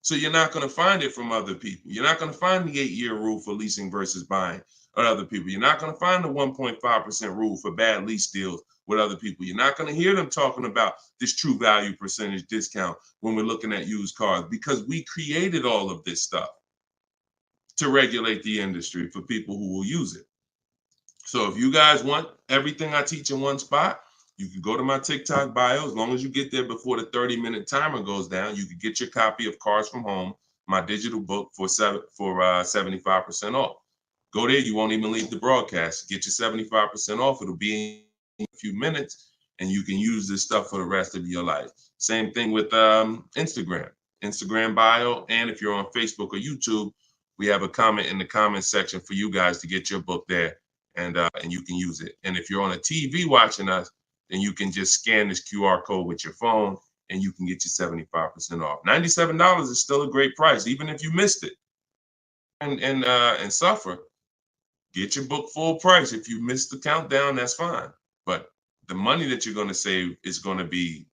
So you're not going to find it from other people. You're not going to find the 8-year rule for leasing versus buying with other people. You're not going to find the 1.5% rule for bad lease deals with other people. You're not going to hear them talking about this true value percentage discount when we're looking at used cars, because we created all of this stuff to regulate the industry for people who will use it. So if you guys want everything I teach in one spot, you can go to my TikTok bio. As long as you get there before the 30-minute timer goes down, you can get your copy of Cars from Home, my digital book, for 75% off. Go there. You won't even leave the broadcast. Get your 75% off. It'll be in a few minutes, and you can use this stuff for the rest of your life. Same thing with Instagram bio. And if you're on Facebook or YouTube, we have a comment in the comment section for you guys to get your book there, and you can use it. And if you're on a TV watching us, then you can just scan this QR code with your phone, and you can get your 75% off. $97 is still a great price, even if you missed it and suffer. Get your book full price. If you missed the countdown, that's fine. But the money that you're going to save is going to be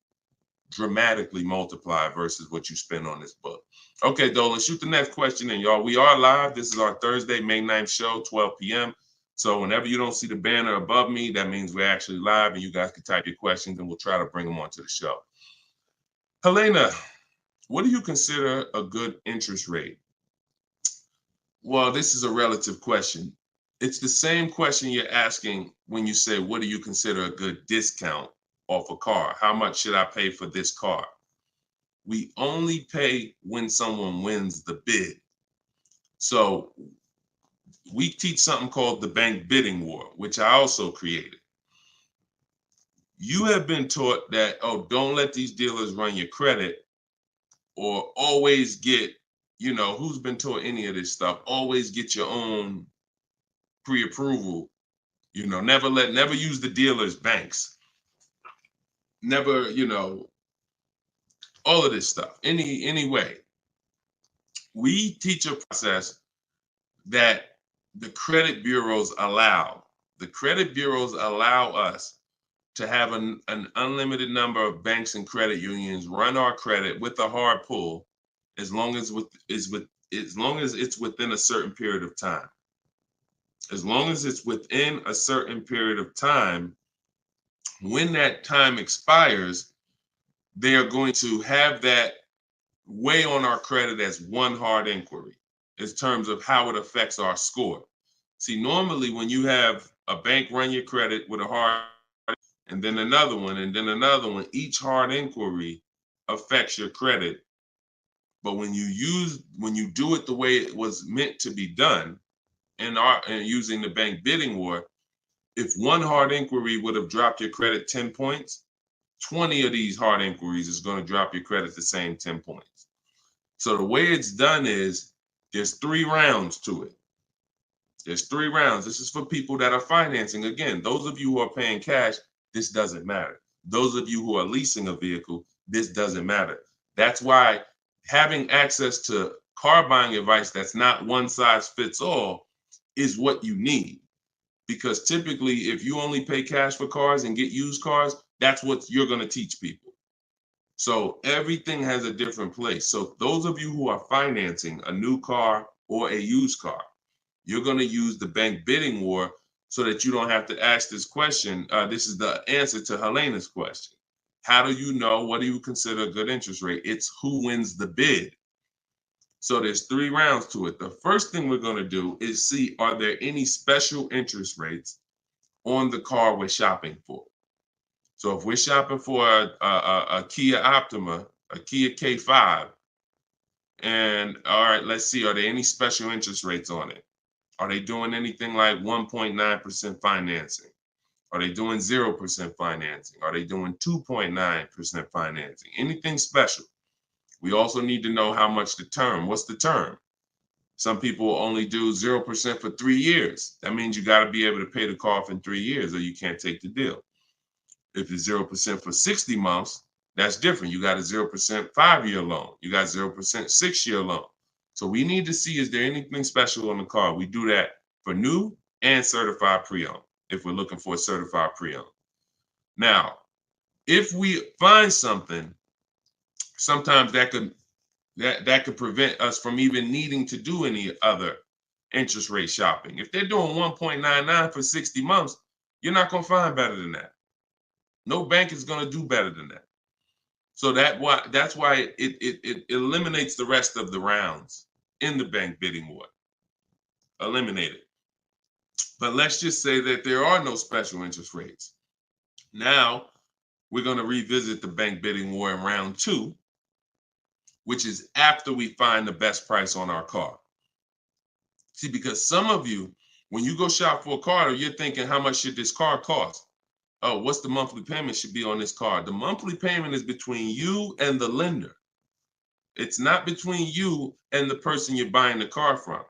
dramatically multiplied versus what you spend on this book. Okay, Dolan, shoot the next question in, y'all. We are live. This is our Thursday, May 9th show, 12 p.m. So whenever you don't see the banner above me, that means we're actually live, and you guys can type your questions, and we'll try to bring them onto the show. Helena, what do you consider a good interest rate? Well, this is a relative question. It's the same question you're asking when you say, what do you consider a good discount off a car? How much should I pay for this car? We only pay when someone wins the bid. So we teach something called the bank bidding war, which I also created. You have been taught that, don't let these dealers run your credit, or always get, who's been taught any of this stuff? Always get your own pre-approval You know, never use the dealer's banks. Never, you know, all of this stuff. Any way. We teach a process that the credit bureaus allow. The credit bureaus allow us to have an unlimited number of banks and credit unions run our credit with a hard pull, as long as it's within a certain period of time. As long as it's within a certain period of time, when that time expires, they are going to have that weigh on our credit as one hard inquiry in terms of how it affects our score. See, normally when you have a bank run your credit with a hard and then another one, and then another one, each hard inquiry affects your credit. But when you do it the way it was meant to be done, and using the bank bidding war, if one hard inquiry would have dropped your credit 10 points, 20 of these hard inquiries is going to drop your credit the same 10 points. So the way it's done is there's 3 rounds to it. There's 3 rounds. This is for people that are financing. Again, those of you who are paying cash, this doesn't matter. Those of you who are leasing a vehicle, this doesn't matter. That's why having access to car buying advice that's not one size fits all is what you need. Because typically, if you only pay cash for cars and get used cars, that's what you're going to teach people. So everything has a different place. So those of you who are financing a new car or a used car, you're going to use the bank bidding war so that you don't have to ask this question. This is the answer to Helena's question. How do you know? What do you consider a good interest rate? It's who wins the bid. So there's 3 rounds to it. The first thing we're going to do is see, are there any special interest rates on the car we're shopping for? So if we're shopping for a Kia Optima, a Kia K5, and all right, let's see, are there any special interest rates on it? Are they doing anything like 1.9% financing? Are they doing 0% financing? Are they doing 2.9% financing? Anything special? We also need to know how much the term. What's the term? Some people only do 0% for 3 years. That means you got to be able to pay the car off in 3 years or you can't take the deal. If it's 0% for 60 months, that's different. You got a 0% 5-year loan. You got 0% 6-year loan. So we need to see, is there anything special on the car? We do that for new and certified pre-owned, if we're looking for a certified pre-owned. Now, if we find something, sometimes that could prevent us from even needing to do any other interest rate shopping. If they're doing 1.99 for 60 months, you're not going to find better than that. No bank is going to do better than that. So that's why it eliminates the rest of the rounds in the bank bidding war. Eliminate it. But let's just say that there are no special interest rates. Now we're going to revisit the bank bidding war in round 2, which is after we find the best price on our car. See, because some of you, when you go shop for a car, you're thinking, how much should this car cost? Oh, what's the monthly payment should be on this car? The monthly payment is between you and the lender. It's not between you and the person you're buying the car from.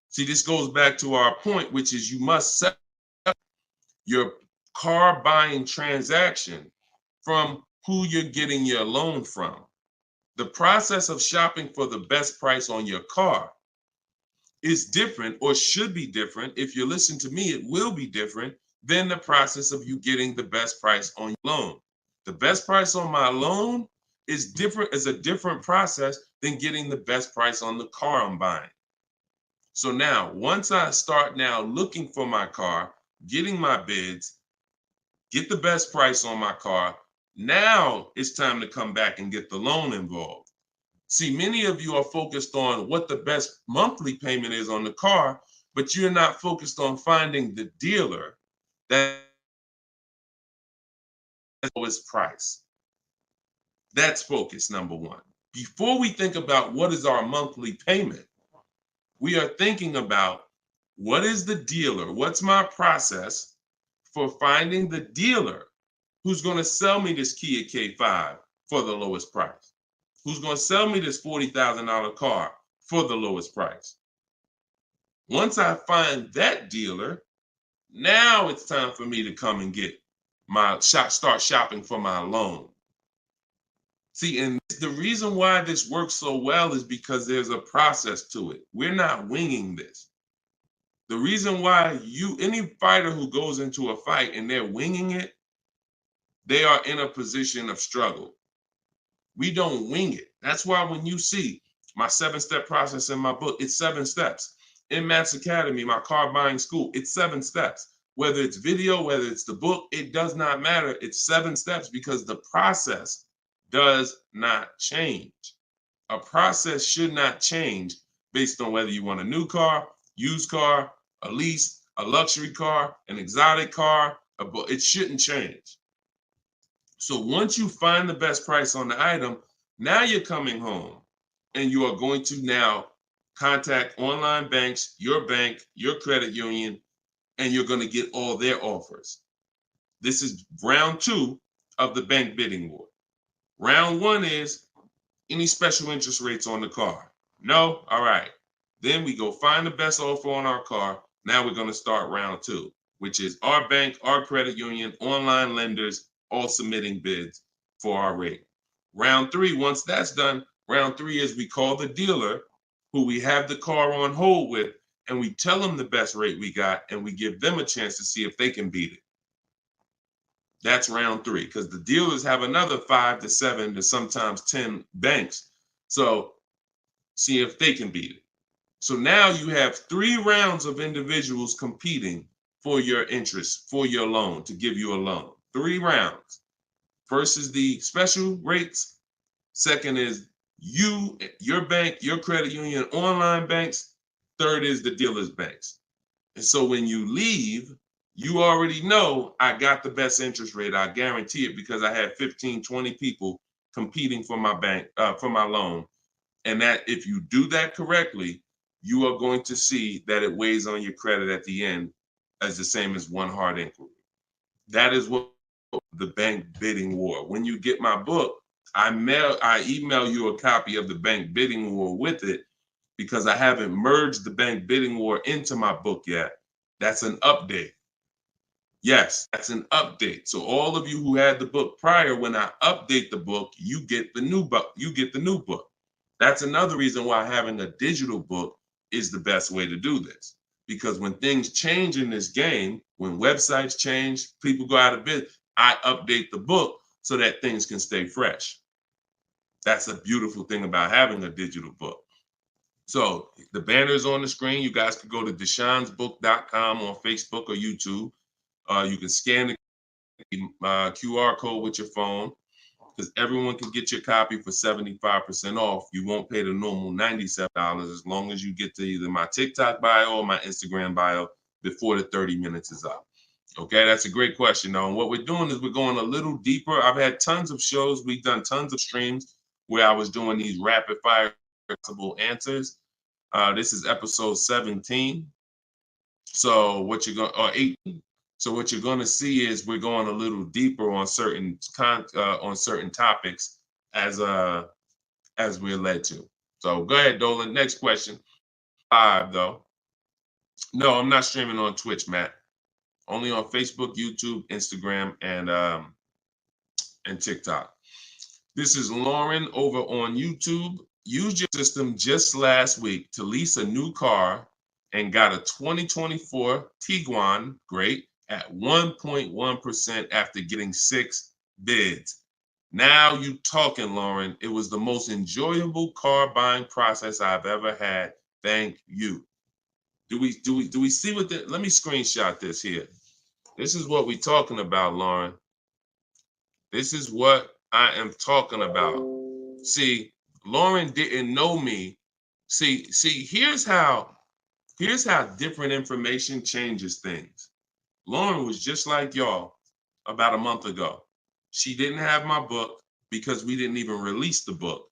See, this goes back to our point, which is you must set up your car buying transaction from who you're getting your loan from. The process of shopping for the best price on your car is different, or should be different. If you listen to me, it will be different than the process of you getting the best price on your loan. The best price on my loan is a different process than getting the best price on the car I'm buying. So now, once I start now looking for my car, getting my bids, get the best price on my car, now it's time to come back and get the loan involved. See, many of you are focused on what the best monthly payment is on the car, but you're not focused on finding the dealer that is the lowest price. That's focus number 1. Before we think about what is our monthly payment, we are thinking about what is the dealer? What's my process for finding the dealer who's going to sell me this Kia K5 for the lowest price? Who's going to sell me this $40,000 car for the lowest price? Once I find that dealer, Now it's time for me to come and get start shopping for my loan. See, and the reason why this works so well is because there's a process to it. We're not winging this. The reason why any fighter who goes into a fight and they're winging it, they are in a position of struggle. We don't wing it. That's why when you see my 7-step process in my book, it's 7 steps. In Matt's Academy, my car buying school, it's 7 steps. Whether it's video, whether it's the book, it does not matter. It's 7 steps because the process does not change. A process should not change based on whether you want a new car, used car, a lease, a luxury car, an exotic car. It shouldn't change. So once you find the best price on the item, now you're coming home and you are going to now contact online banks, your bank, your credit union, and you're going to get all their offers. This is round 2 of the bank bidding war. Round 1 is any special interest rates on the car. No? All right. Then we go find the best offer on our car. Now we're going to start round 2, which is our bank, our credit union, online lenders, all submitting bids for our rate. Round 3, once that's done, round 3 is we call the dealer who we have the car on hold with, and we tell them the best rate we got, and we give them a chance to see if they can beat it. That's round 3, because the dealers have another 5 to 7 to sometimes 10 banks. So see if they can beat it. So now you have 3 rounds of individuals competing for your interest, for your loan, to give you a loan. 3 rounds. First is the special rates. Second is you, your bank, your credit union, online banks. Third is the dealer's banks. And so when you leave, you already know I got the best interest rate. I guarantee it because I had 15, 20 people competing for my bank, for my loan. And that if you do that correctly, you are going to see that it weighs on your credit at the end as the same as one hard inquiry. That is what the bank bidding war. When you get my book, I email you a copy of the bank bidding war with it because I haven't merged the bank bidding war into my book yet. That's an update. Yes, that's an update. So all of you who had the book prior, when I update the book, you get the new book. You get the new book. That's another reason why having a digital book is the best way to do this. Because when things change in this game, when websites change, people go out of business, I update the book so that things can stay fresh. That's a beautiful thing about having a digital book. So the banner is on the screen. You guys can go to deshonesbook.com on Facebook or YouTube. You can scan the QR code with your phone because everyone can get your copy for 75% off. You won't pay the normal $97 as long as you get to either my TikTok bio or my Instagram bio before the 30 minutes is up. Okay, that's a great question, though. And what we're doing is we're going a little deeper. I've had tons of shows. We've done tons of streams where I was doing these rapid fire answers. This is episode 17. So what you're going, or 18. So what you're going to see is we're going a little deeper on certain topics as we're led to. So go ahead, Dolan. Next question. 5 though. No, I'm not streaming on Twitch, Matt. Only on Facebook, YouTube, Instagram, and TikTok. This is Lauren over on YouTube. Used your system just last week to lease a new car and got a 2024 Tiguan, great, at 1.1% after getting 6 bids. Now you talking, Lauren. It was the most enjoyable car buying process I've ever had. Thank you. Do we see what let me screenshot this here. This is what we're talking about, Lauren. This is what I am talking about. See, Lauren didn't know me. See, here's how different information changes things. Lauren was just like y'all about a month ago. She didn't have my book because we didn't even release the book.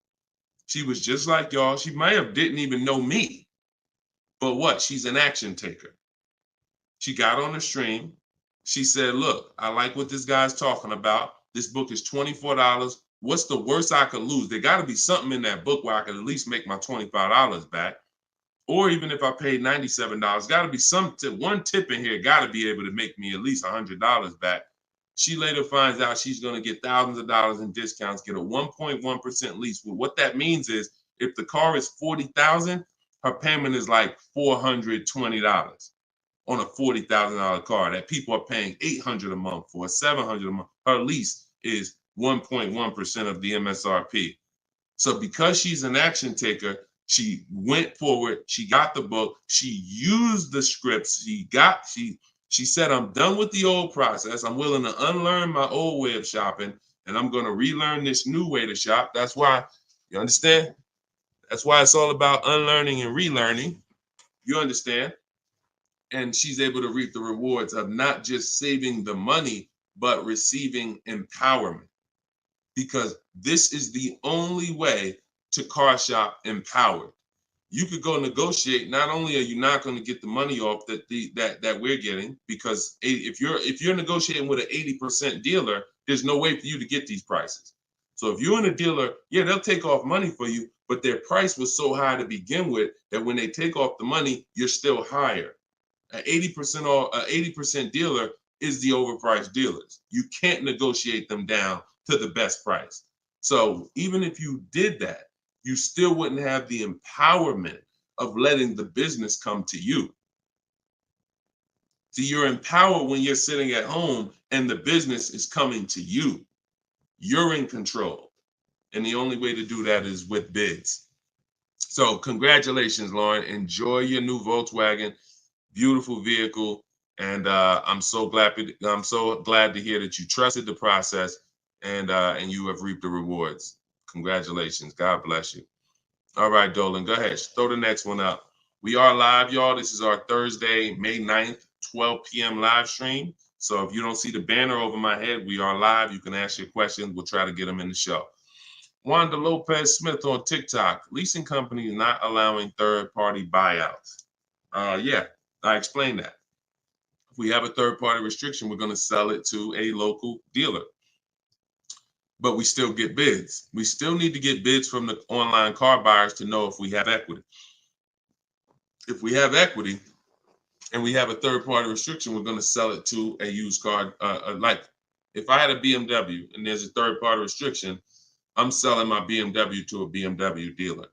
She was just like y'all. She might have didn't even know me. But what? She's an action taker. She got on the stream. She said, look, I like what this guy's talking about. This book is $24. What's the worst I could lose? There got to be something in that book where I could at least make my $25 back. Or even if I paid $97, got to be some tip, one tip in here, got to be able to make me at least $100 back. She later finds out she's going to get thousands of dollars in discounts, get a 1.1% lease. Well, what that means is if the car is $40,000, her payment is like $420 on a $40,000 car that people are paying $800 a month for, $700 a month. Her lease is 1.1% of the MSRP. So because she's an action taker, she went forward, she got the book, she used the scripts, she said, I'm done with the old process. I'm willing to unlearn my old way of shopping, and I'm going to relearn this new way to shop. That's why, you understand? That's why it's all about unlearning and relearning. You understand? And she's able to reap the rewards of not just saving the money, but receiving empowerment. Because this is the only way to car shop empowered. You could go negotiate. Not only are you not going to get the money off that we're getting, because if you're negotiating with an 80% dealer, there's no way for you to get these prices. So if you're in a dealer, yeah, they'll take off money for you, but their price was so high to begin with that when they take off the money, you're still higher. An 80% dealer is the overpriced dealers. You can't negotiate them down to the best price. So even if you did that, you still wouldn't have the empowerment of letting the business come to you. See, you're empowered when you're sitting at home and the business is coming to you. You're in control. And the only way to do that is with bids. So congratulations, Lauren. Enjoy your new Volkswagen. Beautiful vehicle. And I'm so glad to hear that you trusted the process and you have reaped the rewards. Congratulations. God bless you. All right, Dolan, go ahead. Throw the next one up. We are live, y'all. This is our Thursday, May 9th, 12 p.m. live stream. So if you don't see the banner over my head, we are live. You can ask your questions. We'll try to get them in the show. Wanda Lopez Smith on TikTok. Leasing companies not allowing third-party buyouts. Yeah, I explained that. If we have a third-party restriction, we're going to sell it to a local dealer. But we still get bids. We still need to get bids from the online car buyers to know if we have equity. If we have equity and we have a third-party restriction, we're going to sell it to a used car. Like if I had a BMW and there's a third-party restriction, I'm selling my BMW to a BMW dealer.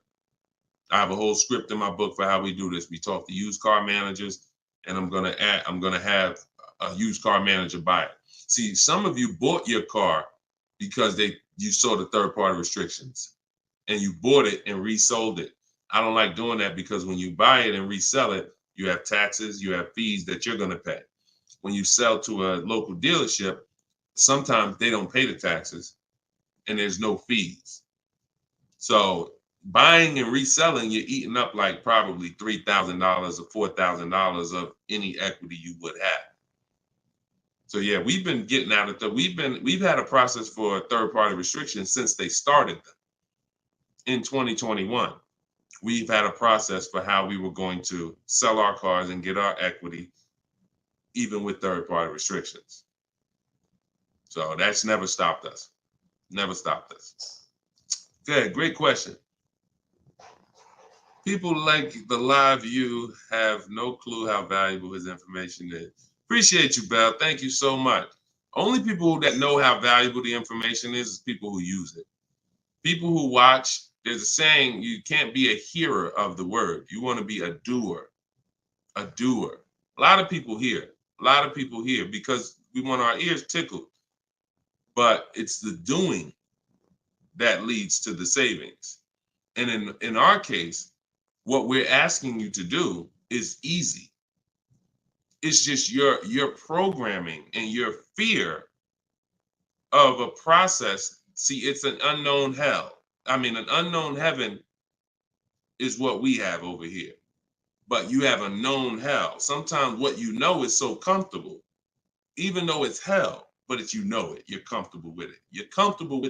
I have a whole script in my book for how we do this. We talk to used car managers, and I'm going to have a used car manager buy it. See, some of you bought your car because you saw the third-party restrictions and you bought it and resold it. I don't like doing that because when you buy it and resell it, you have taxes, you have fees that you're going to pay. When you sell to a local dealership, sometimes they don't pay the taxes and there's no fees. So buying and reselling, you're eating up like probably $3,000 or $4,000 of any equity you would have. So yeah, we've been getting out of the, we've had a process for third-party restrictions since they started them in 2021. We've had a process for how we were going to sell our cars and get our equity, even with third-party restrictions. So that's never stopped us. Never stopped us. Good, great question. People like the live view have no clue how valuable his information is. Appreciate you, Belle. Thank you so much. Only people that know how valuable the information is people who use it. People who watch, there's a saying, you can't be a hearer of the word. You want to be a doer. A doer. A lot of people hear. A lot of people hear because we want our ears tickled. But it's the doing that leads to the savings. And in our case, what we're asking you to do is easy. It's just your programming and your fear of a process. See, it's an unknown hell. I mean, an unknown heaven is what we have over here. But you have a known hell. Sometimes what you know is so comfortable, even though it's hell, but it's, you know it. You're comfortable with it. You're comfortable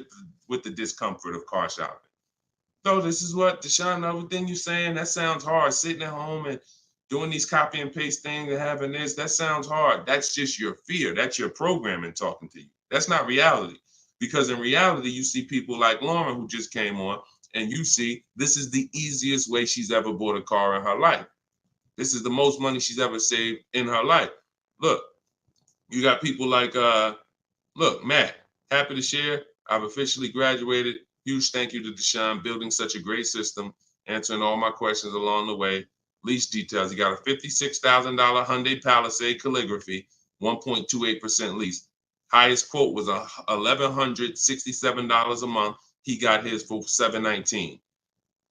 with the discomfort of car shopping. So this is what, Deshone, everything you're saying, that sounds hard. Sitting at home and doing these copy and paste things and having this, that sounds hard. That's just your fear. That's your programming talking to you. That's not reality. Because in reality, you see people like Lauren who just came on, and you see this is the easiest way she's ever bought a car in her life. This is the most money she's ever saved in her life. Look, you got people like, look, Matt, happy to share. I've officially graduated. Huge thank you to Deshone, building such a great system, answering all my questions along the way. Lease details. You got a $56,000 Hyundai Palisade calligraphy, 1.28% lease. Highest quote was $1,167 a month. He got his for $719.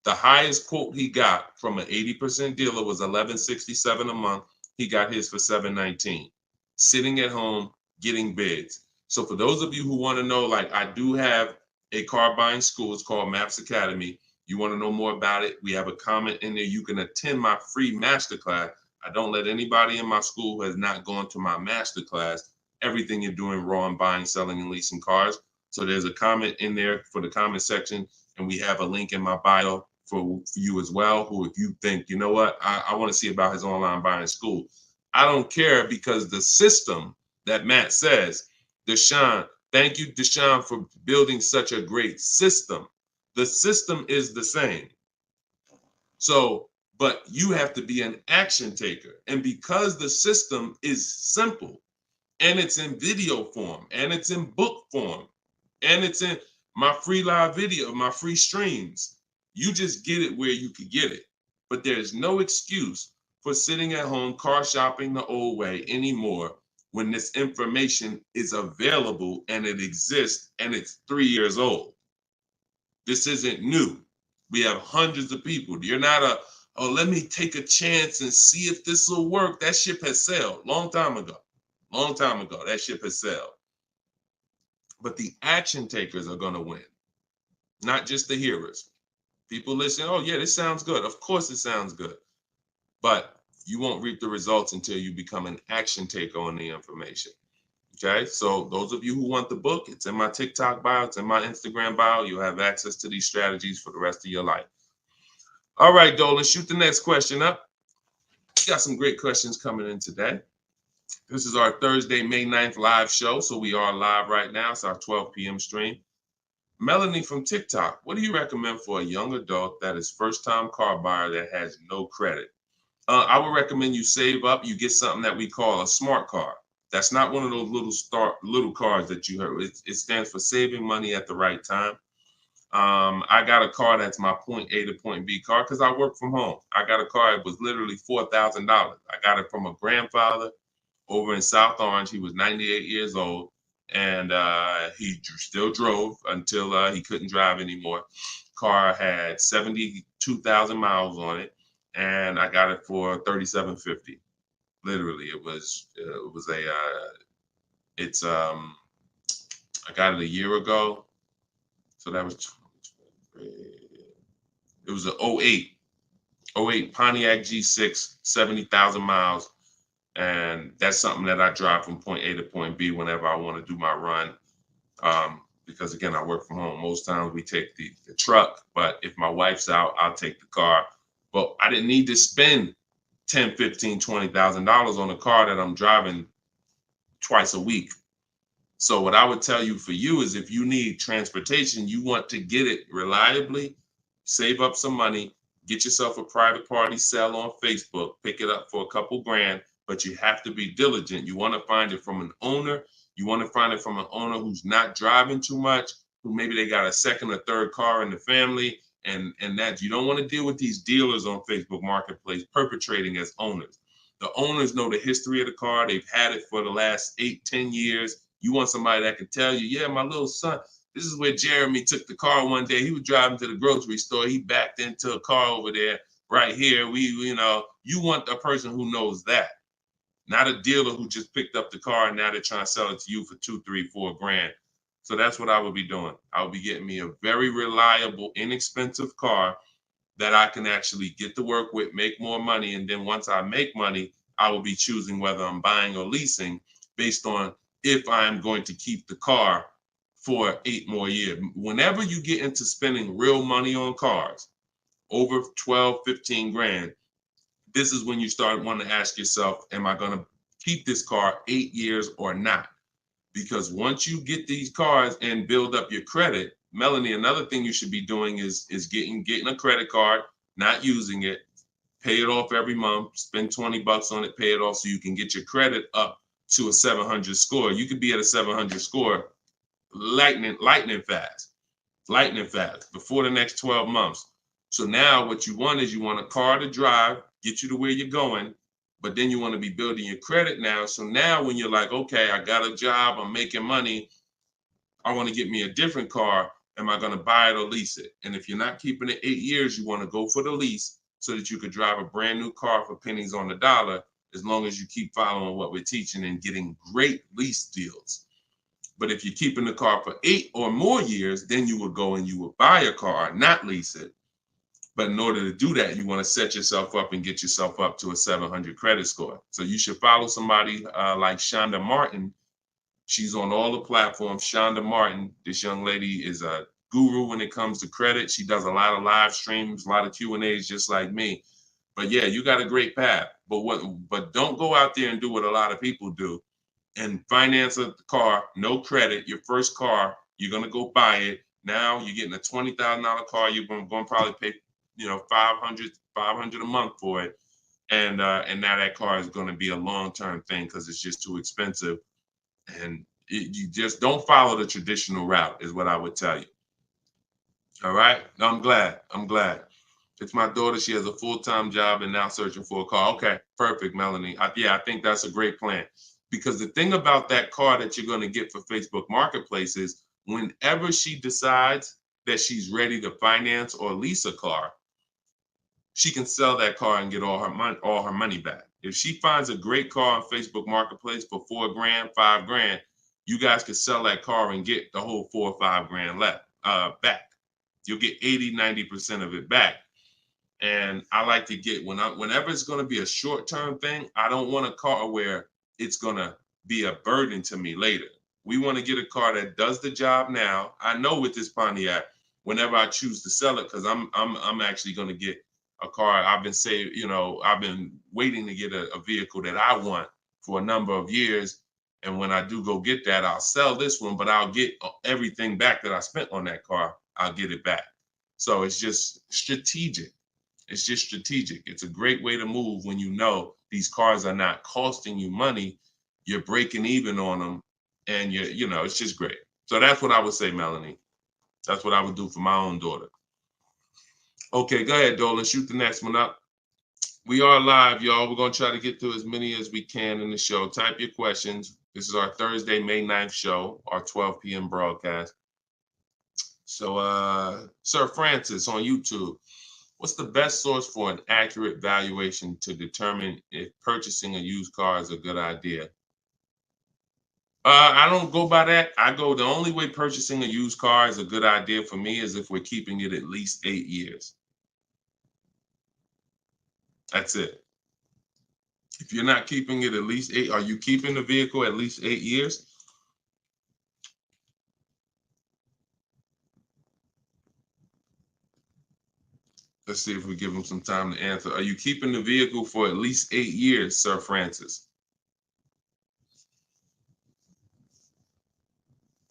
The highest quote he got from an 80% dealer was $1,167 a month. He got his for $719. Sitting at home, getting bids. So for those of you who want to know, like, I do have a car buying school. It's called Maps Academy. You want to know more about it? We have a comment in there. You can attend my free masterclass. I don't let anybody in my school who has not gone to my masterclass. Everything you're doing raw and buying, selling, and leasing cars. So there's a comment in there for the comment section, and we have a link in my bio for you as well, who if you think, you know what, I want to see about his online buying school. I don't care, because the system that Matt says, Deshone, thank you, Deshone, for building such a great system. The system is the same. So, but you have to be an action taker. And because the system is simple, and it's in video form, and it's in book form, and it's in my free live video, my free streams, you just get it where you could get it. But there's no excuse for sitting at home car shopping the old way anymore when this information is available and it exists and it's 3 years old. This isn't new. We have hundreds of people. You're not oh, let me take a chance and see if this will work. That ship has sailed long time ago. Long time ago, that ship has sailed. But the action takers are going to win, not just the hearers. People listen, oh yeah, this sounds good. Of course it sounds good. But you won't reap the results until you become an action taker on the information. Okay, so those of you who want the book, it's in my TikTok bio, it's in my Instagram bio. You'll have access to these strategies for the rest of your life. All right, Dolan, shoot the next question up. We got some great questions coming in today. This is our Thursday, May 9th live show. So we are live right now. It's our 12 p.m. stream. Melanie from TikTok, what do you recommend for a young adult that is first-time car buyer that has no credit? I would recommend you save up. You get something that we call a smart car. That's not one of those little cars that you heard. It stands for saving money at the right time. I got a car that's my point A to point B car because I work from home. I got a car. It was literally $4,000. I got it from a grandfather over in South Orange. He was 98 years old, and he still drove until he couldn't drive anymore. Car had 72,000 miles on it, and I got it for $3,750. Literally, it was I got it a year ago, so that was it was an 08 Pontiac G6, 70,000 miles. And that's something that I drive from point A to point B whenever I want to do my run. Because again, I work from home. Most times we take the truck, but if my wife's out, I'll take the car. But I didn't need to spend $10,000, $15,000, $20,000 on a car that I'm driving twice a week. So what I would tell you for you is if you need transportation, you want to get it reliably, save up some money, get yourself a private party sell on Facebook, pick it up for a couple grand, but you have to be diligent. You want to find it from an owner. You want to find it from an owner who's not driving too much, who maybe they got a second or third car in the family, and that you don't want to deal with these dealers on Facebook Marketplace perpetrating as owners. The owners know the history of the car. They've had it for the last 8-10 years. You want somebody that can tell you, yeah, my little son, this is where Jeremy took the car one day. He was driving to the grocery store. He backed into a car over there right here. You want a person who knows that. Not a dealer who just picked up the car and now they're trying to sell it to you for $2, $3, $4 grand. So that's what I would be doing. I would be getting me a very reliable, inexpensive car that I can actually get to work with, make more money. And then once I make money, I will be choosing whether I'm buying or leasing based on if I'm going to keep the car for 8 more years. Whenever you get into spending real money on cars, over 12, 15 grand, this is when you start wanting to ask yourself, am I going to keep this car 8 years or not? Because once you get these cars and build up your credit, Melanie, another thing you should be doing is getting a credit card, not using it, pay it off every month, spend $20 on it, pay it off so you can get your credit up to a 700 score. You could be at a 700 score lightning fast before the next 12 months. So now what you want is you want a car to drive, get you to where you're going, but then you want to be building your credit now. So now when you're like, okay, I got a job, I'm making money, I want to get me a different car. Am I going to buy it or lease it? And if you're not keeping it 8 years, you want to go for the lease so that you could drive a brand new car for pennies on the dollar, as long as you keep following what we're teaching and getting great lease deals. But if you're keeping the car for 8 or more years, then you would go and you would buy a car, not lease it. But in order to do that, you want to set yourself up and get yourself up to a 700 credit score. So you should follow somebody like Shonda Martin. She's on all the platforms. Shonda Martin, this young lady is a guru when it comes to credit. She does a lot of live streams, a lot of Q&As, just like me. But yeah, you got a great path. But don't go out there and do what a lot of people do and finance a car, no credit, your first car, you're gonna go buy it. Now you're getting a $20,000 car, you're gonna probably pay, $500 a month for it. And now that car is gonna be a long-term thing because it's just too expensive. And you just don't follow the traditional route is what I would tell you. All right, I'm glad. It's my daughter. She has a full-time job and now searching for a car. Okay, perfect, Melanie. I think that's a great plan. Because the thing about that car that you're going to get for Facebook Marketplace is whenever she decides that she's ready to finance or lease a car, she can sell that car and get all her money back. If she finds a great car on Facebook Marketplace for $4,000, $5,000, you guys can sell that car and get the whole $4,000 or $5,000 back. You'll get 80-90% of it back. And I like to get whenever it's going to be a short-term thing, I don't want a car where it's going to be a burden to me later. We want to get a car that does the job now. I know with this Pontiac, whenever I choose to sell it, because I'm actually going to get a car. I've been waiting to get a vehicle that I want for a number of years. And when I do go get that, I'll sell this one, but I'll get everything back that I spent on that car. I'll get it back. So it's just strategic. It's a great way to move when you know these cars are not costing you money. You're breaking even on them, and it's just great. So that's what I would say, Melanie. That's what I would do for my own daughter. Okay, go ahead, Dolan. Shoot the next one up. We are live, y'all. We're going to try to get through as many as we can in the show. Type your questions. This is our Thursday, May 9th show, our 12 p.m. broadcast. So, Sir Francis on YouTube. What's the best source for an accurate valuation to determine if purchasing a used car is a good idea? I don't go by that. The only way purchasing a used car is a good idea for me is if we're keeping it at least 8 years. That's it. If you're not keeping it at least 8, are you keeping the vehicle at least 8 years? Let's see if we give him some time to answer. Are you keeping the vehicle for at least 8 years, Sir Francis?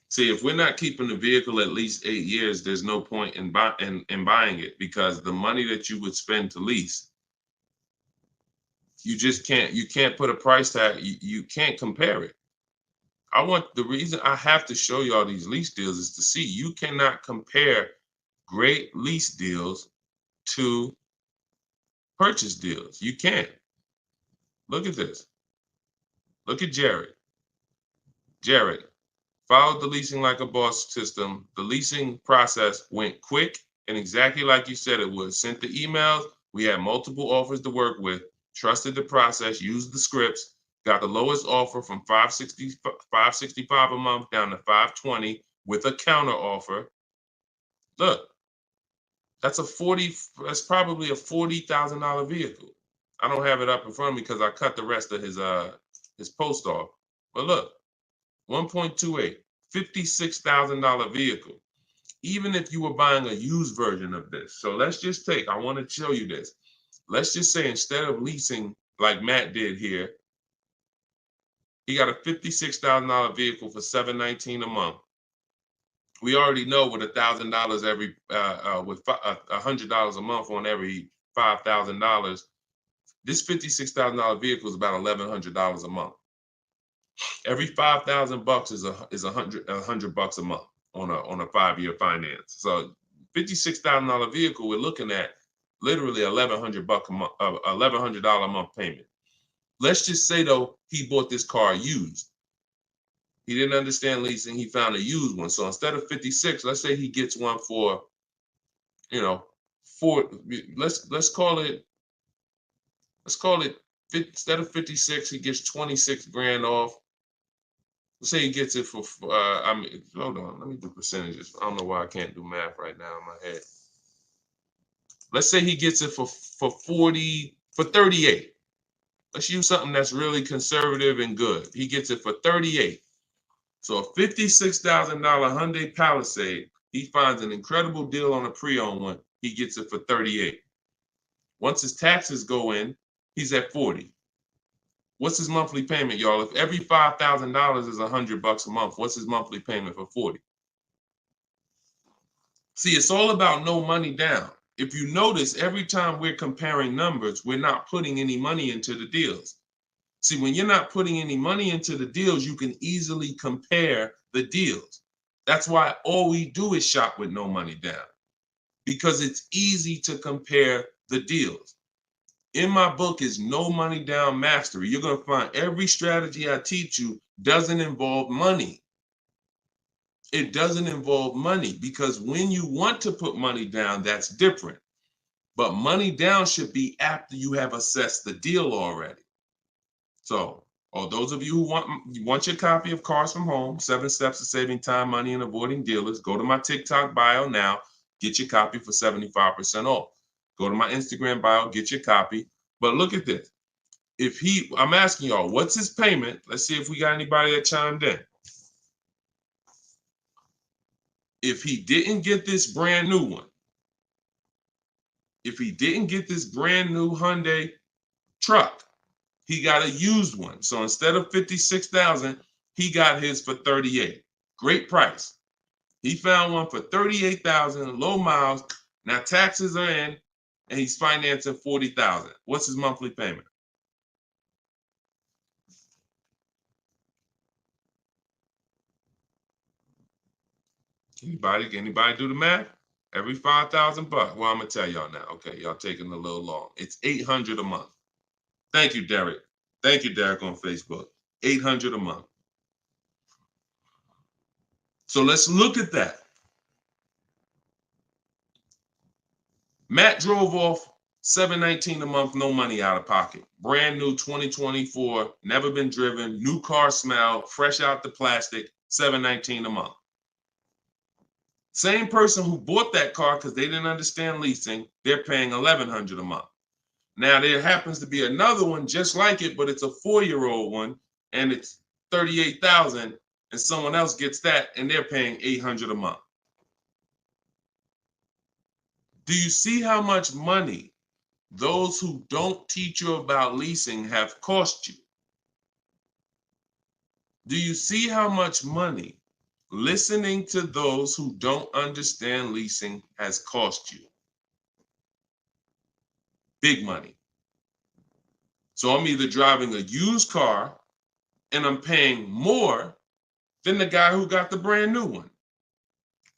See, if we're not keeping the vehicle at least 8 years, there's no point in buying it, because the money that you would spend to lease, you can't put a price tag. You can't compare it. The reason I have to show y'all these lease deals is to see you cannot compare great lease deals to purchase deals. You can't. Look at this. Look at Jared. Jared followed the leasing like a boss system. The leasing process went quick and exactly like you said it would. Sent the emails. We had multiple offers to work with. Trusted the process. Used the scripts. Got the lowest offer from $565 a month down to $520 with a counter offer. Look. That's probably a $40,000 vehicle. I don't have it up in front of me because I cut the rest of his post off. But look, 1.28, $56,000 vehicle. Even if you were buying a used version of this. So let's just I want to show you this. Let's just say instead of leasing like Matt did here, he got a $56,000 vehicle for $719 a month. We already know with $1,000 every, with $100 a month on every $5,000, this $56,000 vehicle is about $1,100 a month. Every 5,000 bucks is a hundred bucks a month on a 5-year finance. So $56,000 vehicle, we're looking at literally $1,100 a month, $1,100 a month payment. Let's just say though he bought this car used. He didn't understand leasing. He found a used one. So instead of 56, let's say he gets one for, you know, let's call it instead of 56, he gets 26 grand off. Let's say he gets it for, hold on, let me do percentages. I don't know why I can't do math right now in my head. Let's say he gets it for 38. Let's use something that's really conservative and good. He gets it for 38. So a $56,000 Hyundai Palisade, he finds an incredible deal on a pre-owned one. He gets it for 38. Once his taxes go in, he's at 40. What's his monthly payment, y'all? If every $5,000 is $100 a month, what's his monthly payment for 40? See, it's all about no money down. If you notice, every time we're comparing numbers, we're not putting any money into the deals. See, when you're not putting any money into the deals, you can easily compare the deals. That's why all we do is shop with no money down, because it's easy to compare the deals. In my book is No Money Down Mastery. You're going to find every strategy I teach you doesn't involve money. It doesn't involve money, because when you want to put money down, that's different. But money down should be after you have assessed the deal already. So, those of you who want your copy of Cars from Home, 7 Steps to Saving Time, Money, and Avoiding Dealers, go to my TikTok bio now, get your copy for 75% off. Go to my Instagram bio, get your copy. But look at this. I'm asking y'all, what's his payment? Let's see if we got anybody that chimed in. If he didn't get this brand new one, if he didn't get this brand new Hyundai truck, he got a used one. So instead of 56,000, he got his for 38. Great price. He found one for 38,000, low miles. Now taxes are in, and he's financing 40,000. What's his monthly payment? Anybody do the math? Every 5,000 bucks. Well, I'm gonna tell y'all now. Okay, y'all taking a little long. It's 800 a month. Thank you, Derek. Thank you, Derek, on Facebook. 800 a month. So let's look at that. Matt drove off $719 a month, no money out of pocket. Brand new 2024, never been driven, new car smell, fresh out the plastic, $719 a month. Same person who bought that car because they didn't understand leasing, they're paying $1,100 a month. Now there happens to be another one just like it, but it's a 4-year-old one, and it's $38,000, and someone else gets that, and they're paying $800 a month. Do you see how much money those who don't teach you about leasing have cost you? Do you see how much money listening to those who don't understand leasing has cost you? Big money. So I'm either driving a used car and I'm paying more than the guy who got the brand new one.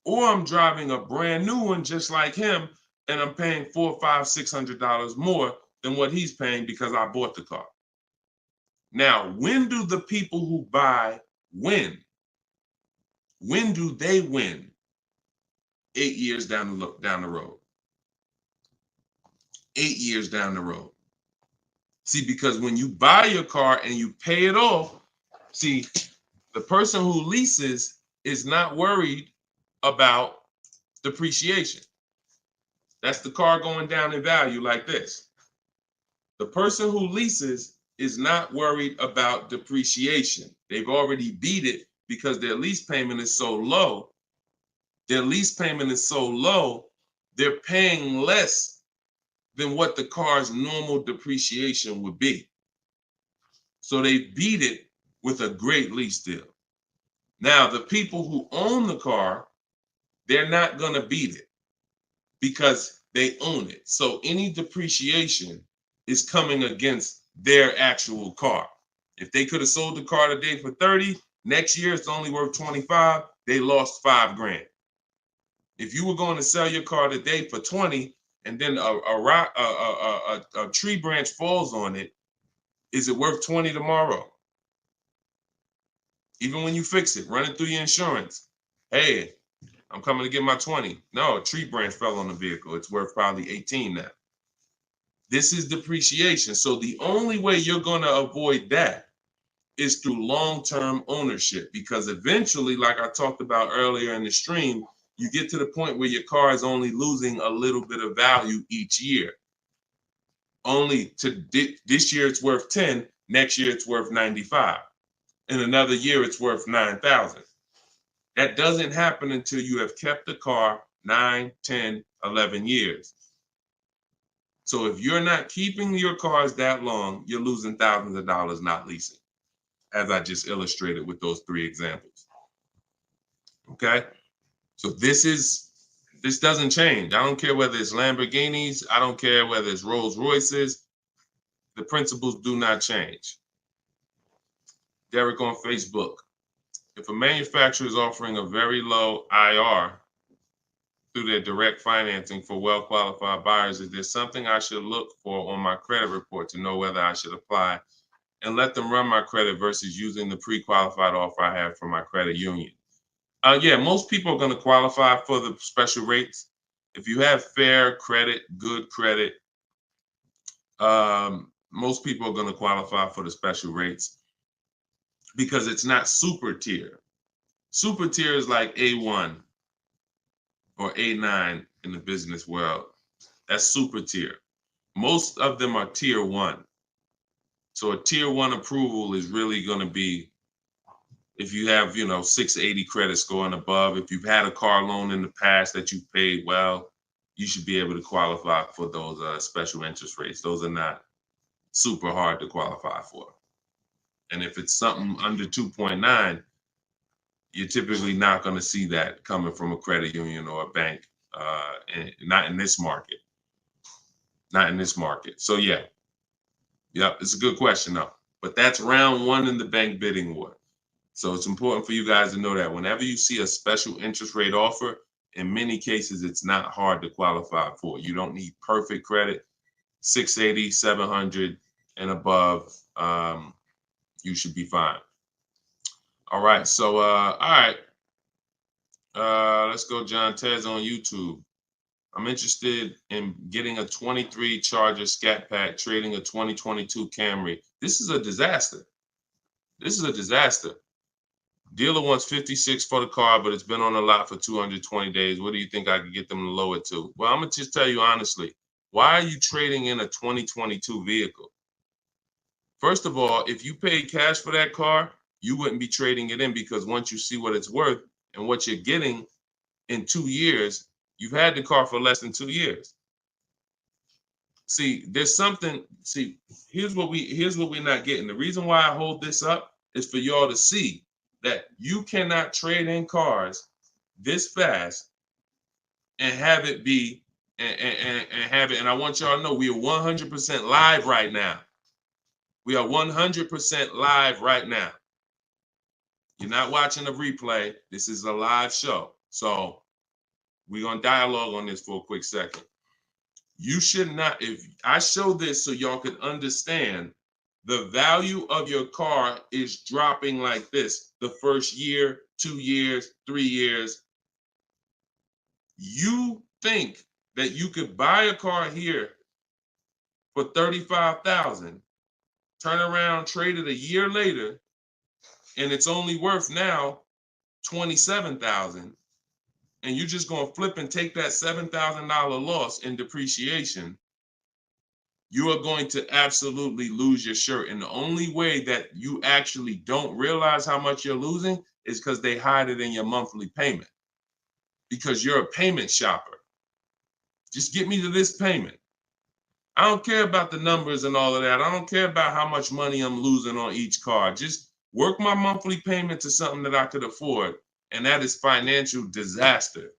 Or I'm driving a brand new one just like him and I'm paying $400, $500, $600 more than what he's paying because I bought the car. Now, when do the people who buy win? When do they win? 8 years down the road. 8 years down the road. See, because when you buy your car and you pay it off, see, the person who leases is not worried about depreciation. That's the car going down in value like this. The person who leases is not worried about depreciation. They've already beat it because their lease payment is so low. Their lease payment is so low, they're paying less than what the car's normal depreciation would be. So they beat it with a great lease deal. Now, the people who own the car they're not going to beat it because they own it. So any depreciation is coming against their actual car. If they could have sold the car today for 30, next year it's only worth 25, they lost $5,000. If you were going to sell your car today for 20 and then a tree branch falls on it, is it worth 20 tomorrow? Even when you fix it, run it through your insurance. Hey, I'm coming to get my 20. No, a tree branch fell on the vehicle. It's worth probably 18 now. This is depreciation. So the only way you're going to avoid that is through long-term ownership, because eventually, like I talked about earlier in the stream, you get to the point where your car is only losing a little bit of value each year. Only to this year it's worth 10, next year it's worth 95. In another year it's worth 9,000. That doesn't happen until you have kept the car 9, 10, 11 years. So if you're not keeping your cars that long, you're losing thousands of dollars not leasing, as I just illustrated with those 3 examples. Okay? So this doesn't change. I don't care whether it's Lamborghinis. I don't care whether it's Rolls Royces. The principles do not change. Derek on Facebook. If a manufacturer is offering a very low IR through their direct financing for well-qualified buyers, is there something I should look for on my credit report to know whether I should apply and let them run my credit versus using the pre-qualified offer I have from my credit union? Yeah, most people are going to qualify for the special rates. If you have fair credit, good credit, most people are going to qualify for the special rates because it's not super tier. Super tier is like A1 or A9 in the business world. That's super tier. Most of them are tier 1. So a tier 1 approval is really going to be if you have, 680 credit score and above. If you've had a car loan in the past that you've paid well, you should be able to qualify for those special interest rates. Those are not super hard to qualify for. And if it's something under 2.9, you're typically not going to see that coming from a credit union or a bank, not in this market. Not in this market. So yeah, it's a good question though. But that's round 1 in the bank bidding war. So it's important for you guys to know that whenever you see a special interest rate offer, in many cases, it's not hard to qualify for. You don't need perfect credit. 680, 700 and above, you should be fine. All right. So, all right. Let's go. John Tez on YouTube. I'm interested in getting a 23 Charger Scat Pack, trading a 2022 Camry. This is a disaster. Dealer wants 56 for the car, but it's been on the lot for 220 days. What do you think I could get them to lower it to? Well, I'm going to just tell you honestly, why are you trading in a 2022 vehicle? First of all, if you paid cash for that car, you wouldn't be trading it in, because once you see what it's worth and what you're getting in 2 years, you've had the car for less than 2 years. See, here's what we're not getting. The reason why I hold this up is for y'all to see that you cannot trade in cars this fast and have it be and have it. And I want y'all to know we are 100% live right now. We are 100% live right now. You're not watching a replay. This is a live show. So we're going to dialogue on this for a quick second. You should not, if I show this so y'all can understand, the value of your car is dropping like this the first year, 2 years, 3 years. You think that you could buy a car here for $35,000, turn around, trade it a year later, and it's only worth now $27,000, and you're just going to flip and take that $7,000 loss in depreciation. You are going to absolutely lose your shirt. And the only way that you actually don't realize how much you're losing is because they hide it in your monthly payment, because you're a payment shopper. Just get me to this payment. I don't care about the numbers and all of that. I don't care about how much money I'm losing on each car. Just work my monthly payment to something that I could afford. And that is financial disaster.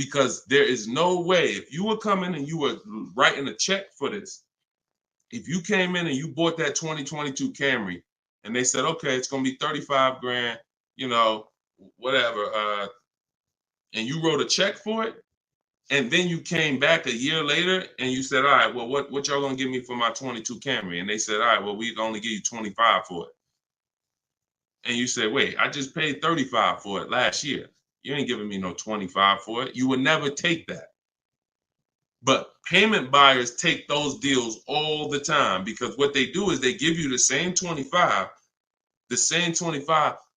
because there is no way, if you were coming and you were writing a check for this, if you came in and you bought that 2022 Camry and they said, okay, it's going to be 35 grand, you know, whatever, and you wrote a check for it, and then you came back a year later and you said, all right, well, what y'all going to give me for my 22 Camry? And they said, all right, well, we can only give you 25 for it. And you said, wait, I just paid 35 for it last year. You ain't giving me no 25 for it. You would never take that. But payment buyers take those deals all the time, because what they do is they give you the same 25,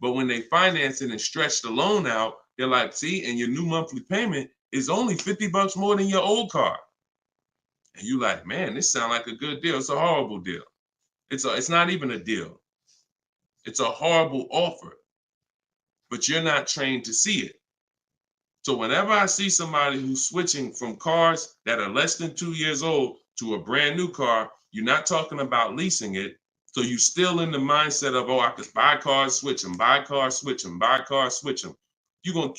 but when they finance it and stretch the loan out, they're like, see, and your new monthly payment is only $50 more than your old car. And you like, man, this sounds like a good deal. It's a horrible deal. It's not even a deal. It's a horrible offer, but you're not trained to see it. So whenever I see somebody who's switching from cars that are less than 2 years old to a brand new car, you're not talking about leasing it. So you're still in the mindset of, oh, I could buy cars, switch them, buy cars, switch them, buy cars, switch them. You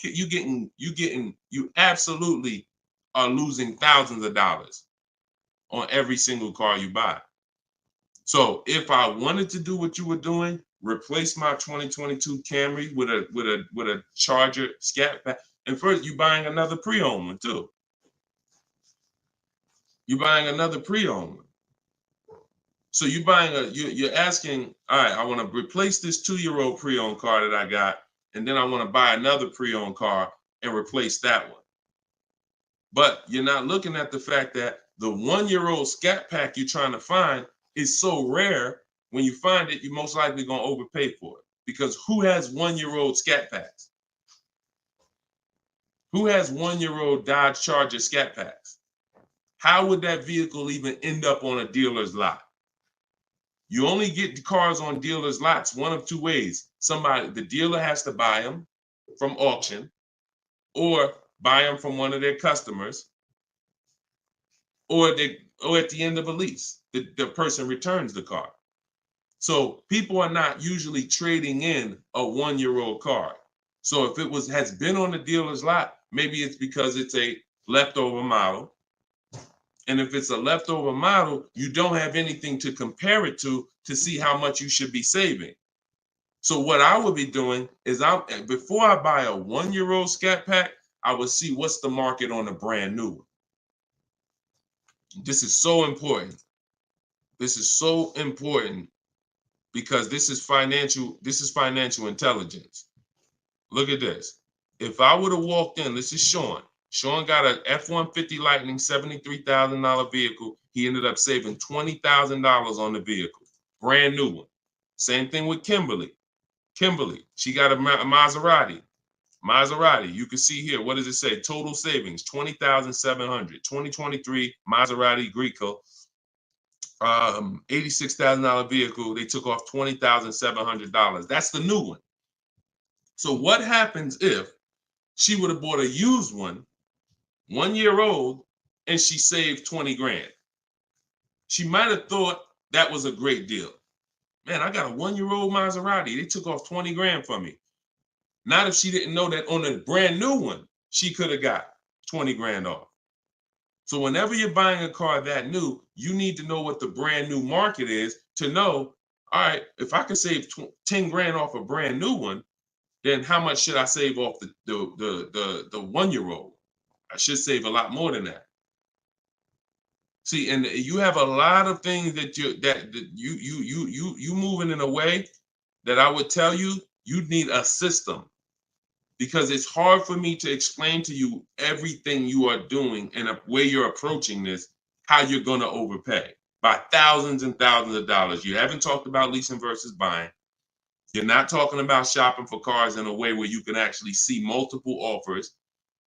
absolutely are losing thousands of dollars on every single car you buy. So if I wanted to do what you were doing, replace my 2022 Camry with a Charger Scat Pack, and first you're buying another pre-owned one too. You're buying another pre-owned one. So you're asking, all right, I want to replace this 2-year-old pre-owned car that I got, and then I want to buy another pre-owned car and replace that one. But you're not looking at the fact that the 1-year-old Scat Pack you're trying to find is so rare. When you find it, you're most likely going to overpay for it, because who has 1-year-old Scat Packs? Who has 1-year-old Dodge Charger Scat Packs? How would that vehicle even end up on a dealer's lot? You only get the cars on dealers' lots one of two ways. The dealer has to buy them from auction, or buy them from one of their customers, or at the end of a lease, the person returns the car. So people are not usually trading in a 1-year-old car. So if it has been on the dealer's lot, maybe it's because it's a leftover model. And if it's a leftover model, you don't have anything to compare it to see how much you should be saving. So what I would be doing is, before I buy a 1-year-old Scat Pack, I would see what's the market on a brand new one. This is so important. This is so important, because this is financial intelligence. Look at this. If I would have walked in, this is Sean. Sean got an F-150 Lightning $73,000 vehicle. He ended up saving $20,000 on the vehicle. Brand new one. Same thing with Kimberly. She got a Maserati. You can see here, what does it say? Total savings, $20,700. 2023 Maserati Greco. $86,000 vehicle. They took off $20,700. That's the new one. So what happens if she would have bought a used one, 1 year old, and she saved 20 grand? She might have thought that was a great deal. Man, I got a 1-year-old Maserati. They took off 20 grand for me. Not if she didn't know that on a brand new one, she could have got 20 grand off. So whenever you're buying a car that new, you need to know what the brand new market is to know, all right, if I can save 10 grand off a brand new one, then how much should I save off the 1-year-old? I should save a lot more than that. See, and you have a lot of things that you moving in a way that I would tell you need a system, because it's hard for me to explain to you everything you are doing and a way you're approaching this, how you're going to overpay by thousands and thousands of dollars. You haven't talked about leasing versus buying. You're not talking about shopping for cars in a way where you can actually see multiple offers.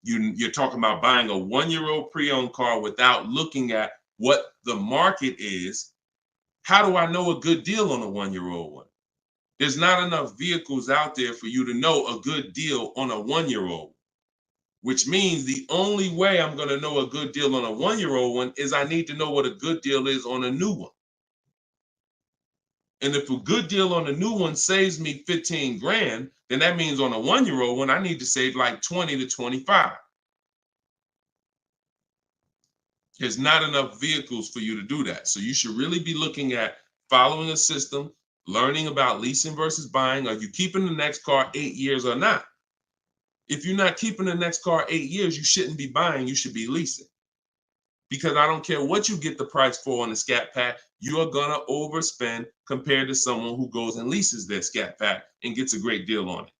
You're talking about buying a 1-year-old pre-owned car without looking at what the market is. How do I know a good deal on a 1-year-old one? There's not enough vehicles out there for you to know a good deal on a 1-year-old, which means the only way I'm going to know a good deal on a 1-year-old one is I need to know what a good deal is on a new one. And if a good deal on a new one saves me 15 grand, then that means on a 1-year-old one, I need to save like 20 to 25. There's not enough vehicles for you to do that. So you should really be looking at following a system, learning about leasing versus buying. Are you keeping the next car 8 years or not? If you're not keeping the next car 8 years, you shouldn't be buying, you should be leasing. Because I don't care what you get the price for on the Scat Pack, you are gonna overspend compared to someone who goes and leases their Scat Pack and gets a great deal on it.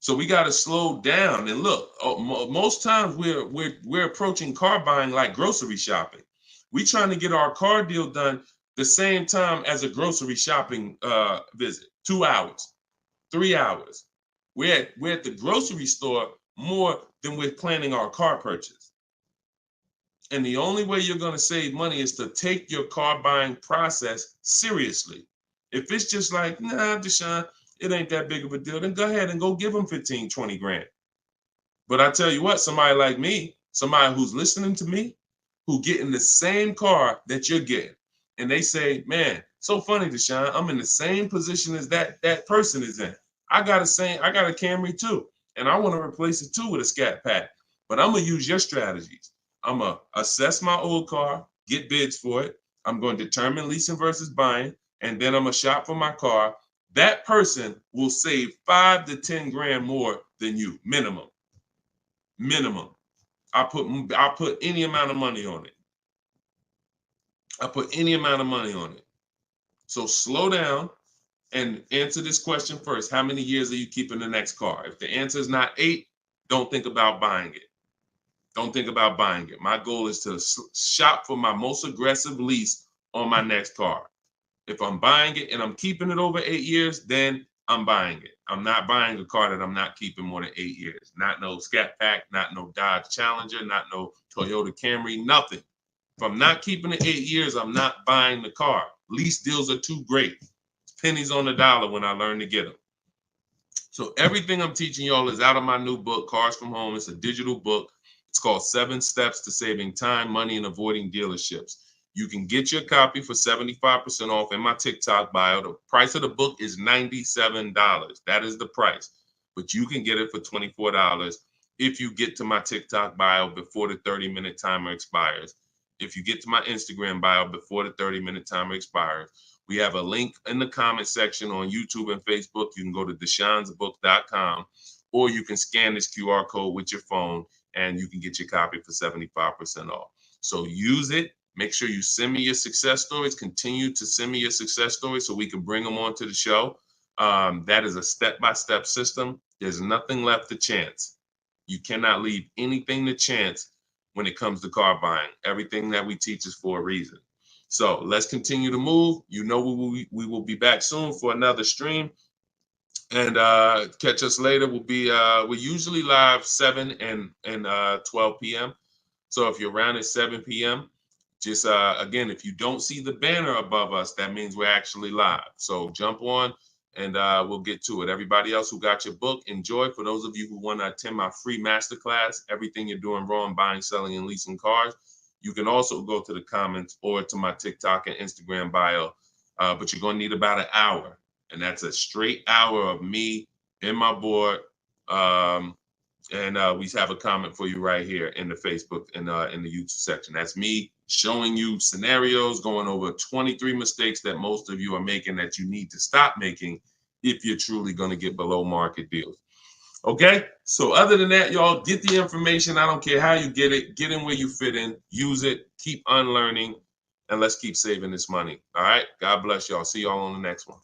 So we got to slow down and look. Most times we're approaching car buying like grocery shopping. We trying to get our car deal done the same time as a grocery shopping visit. 2 hours, 3 hours. We're at the grocery store more than we're planning our car purchase. And the only way you're going to save money is to take your car buying process seriously. If it's just like, nah, Deshone, it ain't that big of a deal, then go ahead and go give them 15, 20 grand. But I tell you what, somebody like me, somebody who's listening to me, who getting the same car that you're getting, and they say, man, so funny, Deshone, I'm in the same position as that person is in. I got a Camry too, and I want to replace it too with a Scat Pack. But I'm gonna use your strategies. I'm gonna assess my old car, get bids for it. I'm going to determine leasing versus buying, and then I'm gonna shop for my car. That person will save 5 to 10 grand more than you, minimum. Minimum. I put any amount of money on it. So slow down and answer this question first. How many years are you keeping the next car? If the answer is not 8, don't think about buying it. Don't think about buying it. My goal is to shop for my most aggressive lease on my next car. If I'm buying it and I'm keeping it over 8 years, then I'm buying it. I'm not buying a car that I'm not keeping more than 8 years. Not no Scat Pack, not no Dodge Challenger, not no Toyota Camry, nothing. If I'm not keeping it 8 years, I'm not buying the car. Lease deals are too great. It's pennies on the dollar when I learn to get them. So everything I'm teaching y'all is out of my new book, Cars from Home. It's a digital book. It's called 7 Steps to Saving Time, Money, and Avoiding Dealerships. You can get your copy for 75% off in my TikTok bio. The price of the book is $97. That is the price. But you can get it for $24 if you get to my TikTok bio before the 30-minute timer expires. If you get to my Instagram bio before the 30-minute timer expires. We have a link in the comment section on YouTube and Facebook. You can go to deshonsbook.com, or you can scan this QR code with your phone and you can get your copy for 75% off. So use it. Make sure you send me your success stories. Continue to send me your success stories so we can bring them onto the show. That is a step-by-step system. There's nothing left to chance. You cannot leave anything to chance when it comes to car buying. Everything that we teach is for a reason. So let's continue to move. You know we will be back soon for another stream. And catch us later. We're usually live 7 and 12 p.m. So if you're around at 7 p.m., just again, if you don't see the banner above us, that means we're actually live. So jump on and we'll get to it. Everybody else who got your book, enjoy. For those of you who want to attend my free masterclass, Everything You're Doing Wrong Buying, Selling, and Leasing Cars, you can also go to the comments or to my TikTok and Instagram bio. But you're going to need about an hour. And that's a straight hour of me in my board. And we have a comment for you right here in the Facebook and in the YouTube section. That's me showing you scenarios, going over 23 mistakes that most of you are making that you need to stop making if you're truly going to get below market deals. Okay, so other than that, y'all, get the information. I don't care how you get it. Get in where you fit in. Use it. Keep unlearning. And let's keep saving this money. All right, God bless y'all. See y'all on the next one.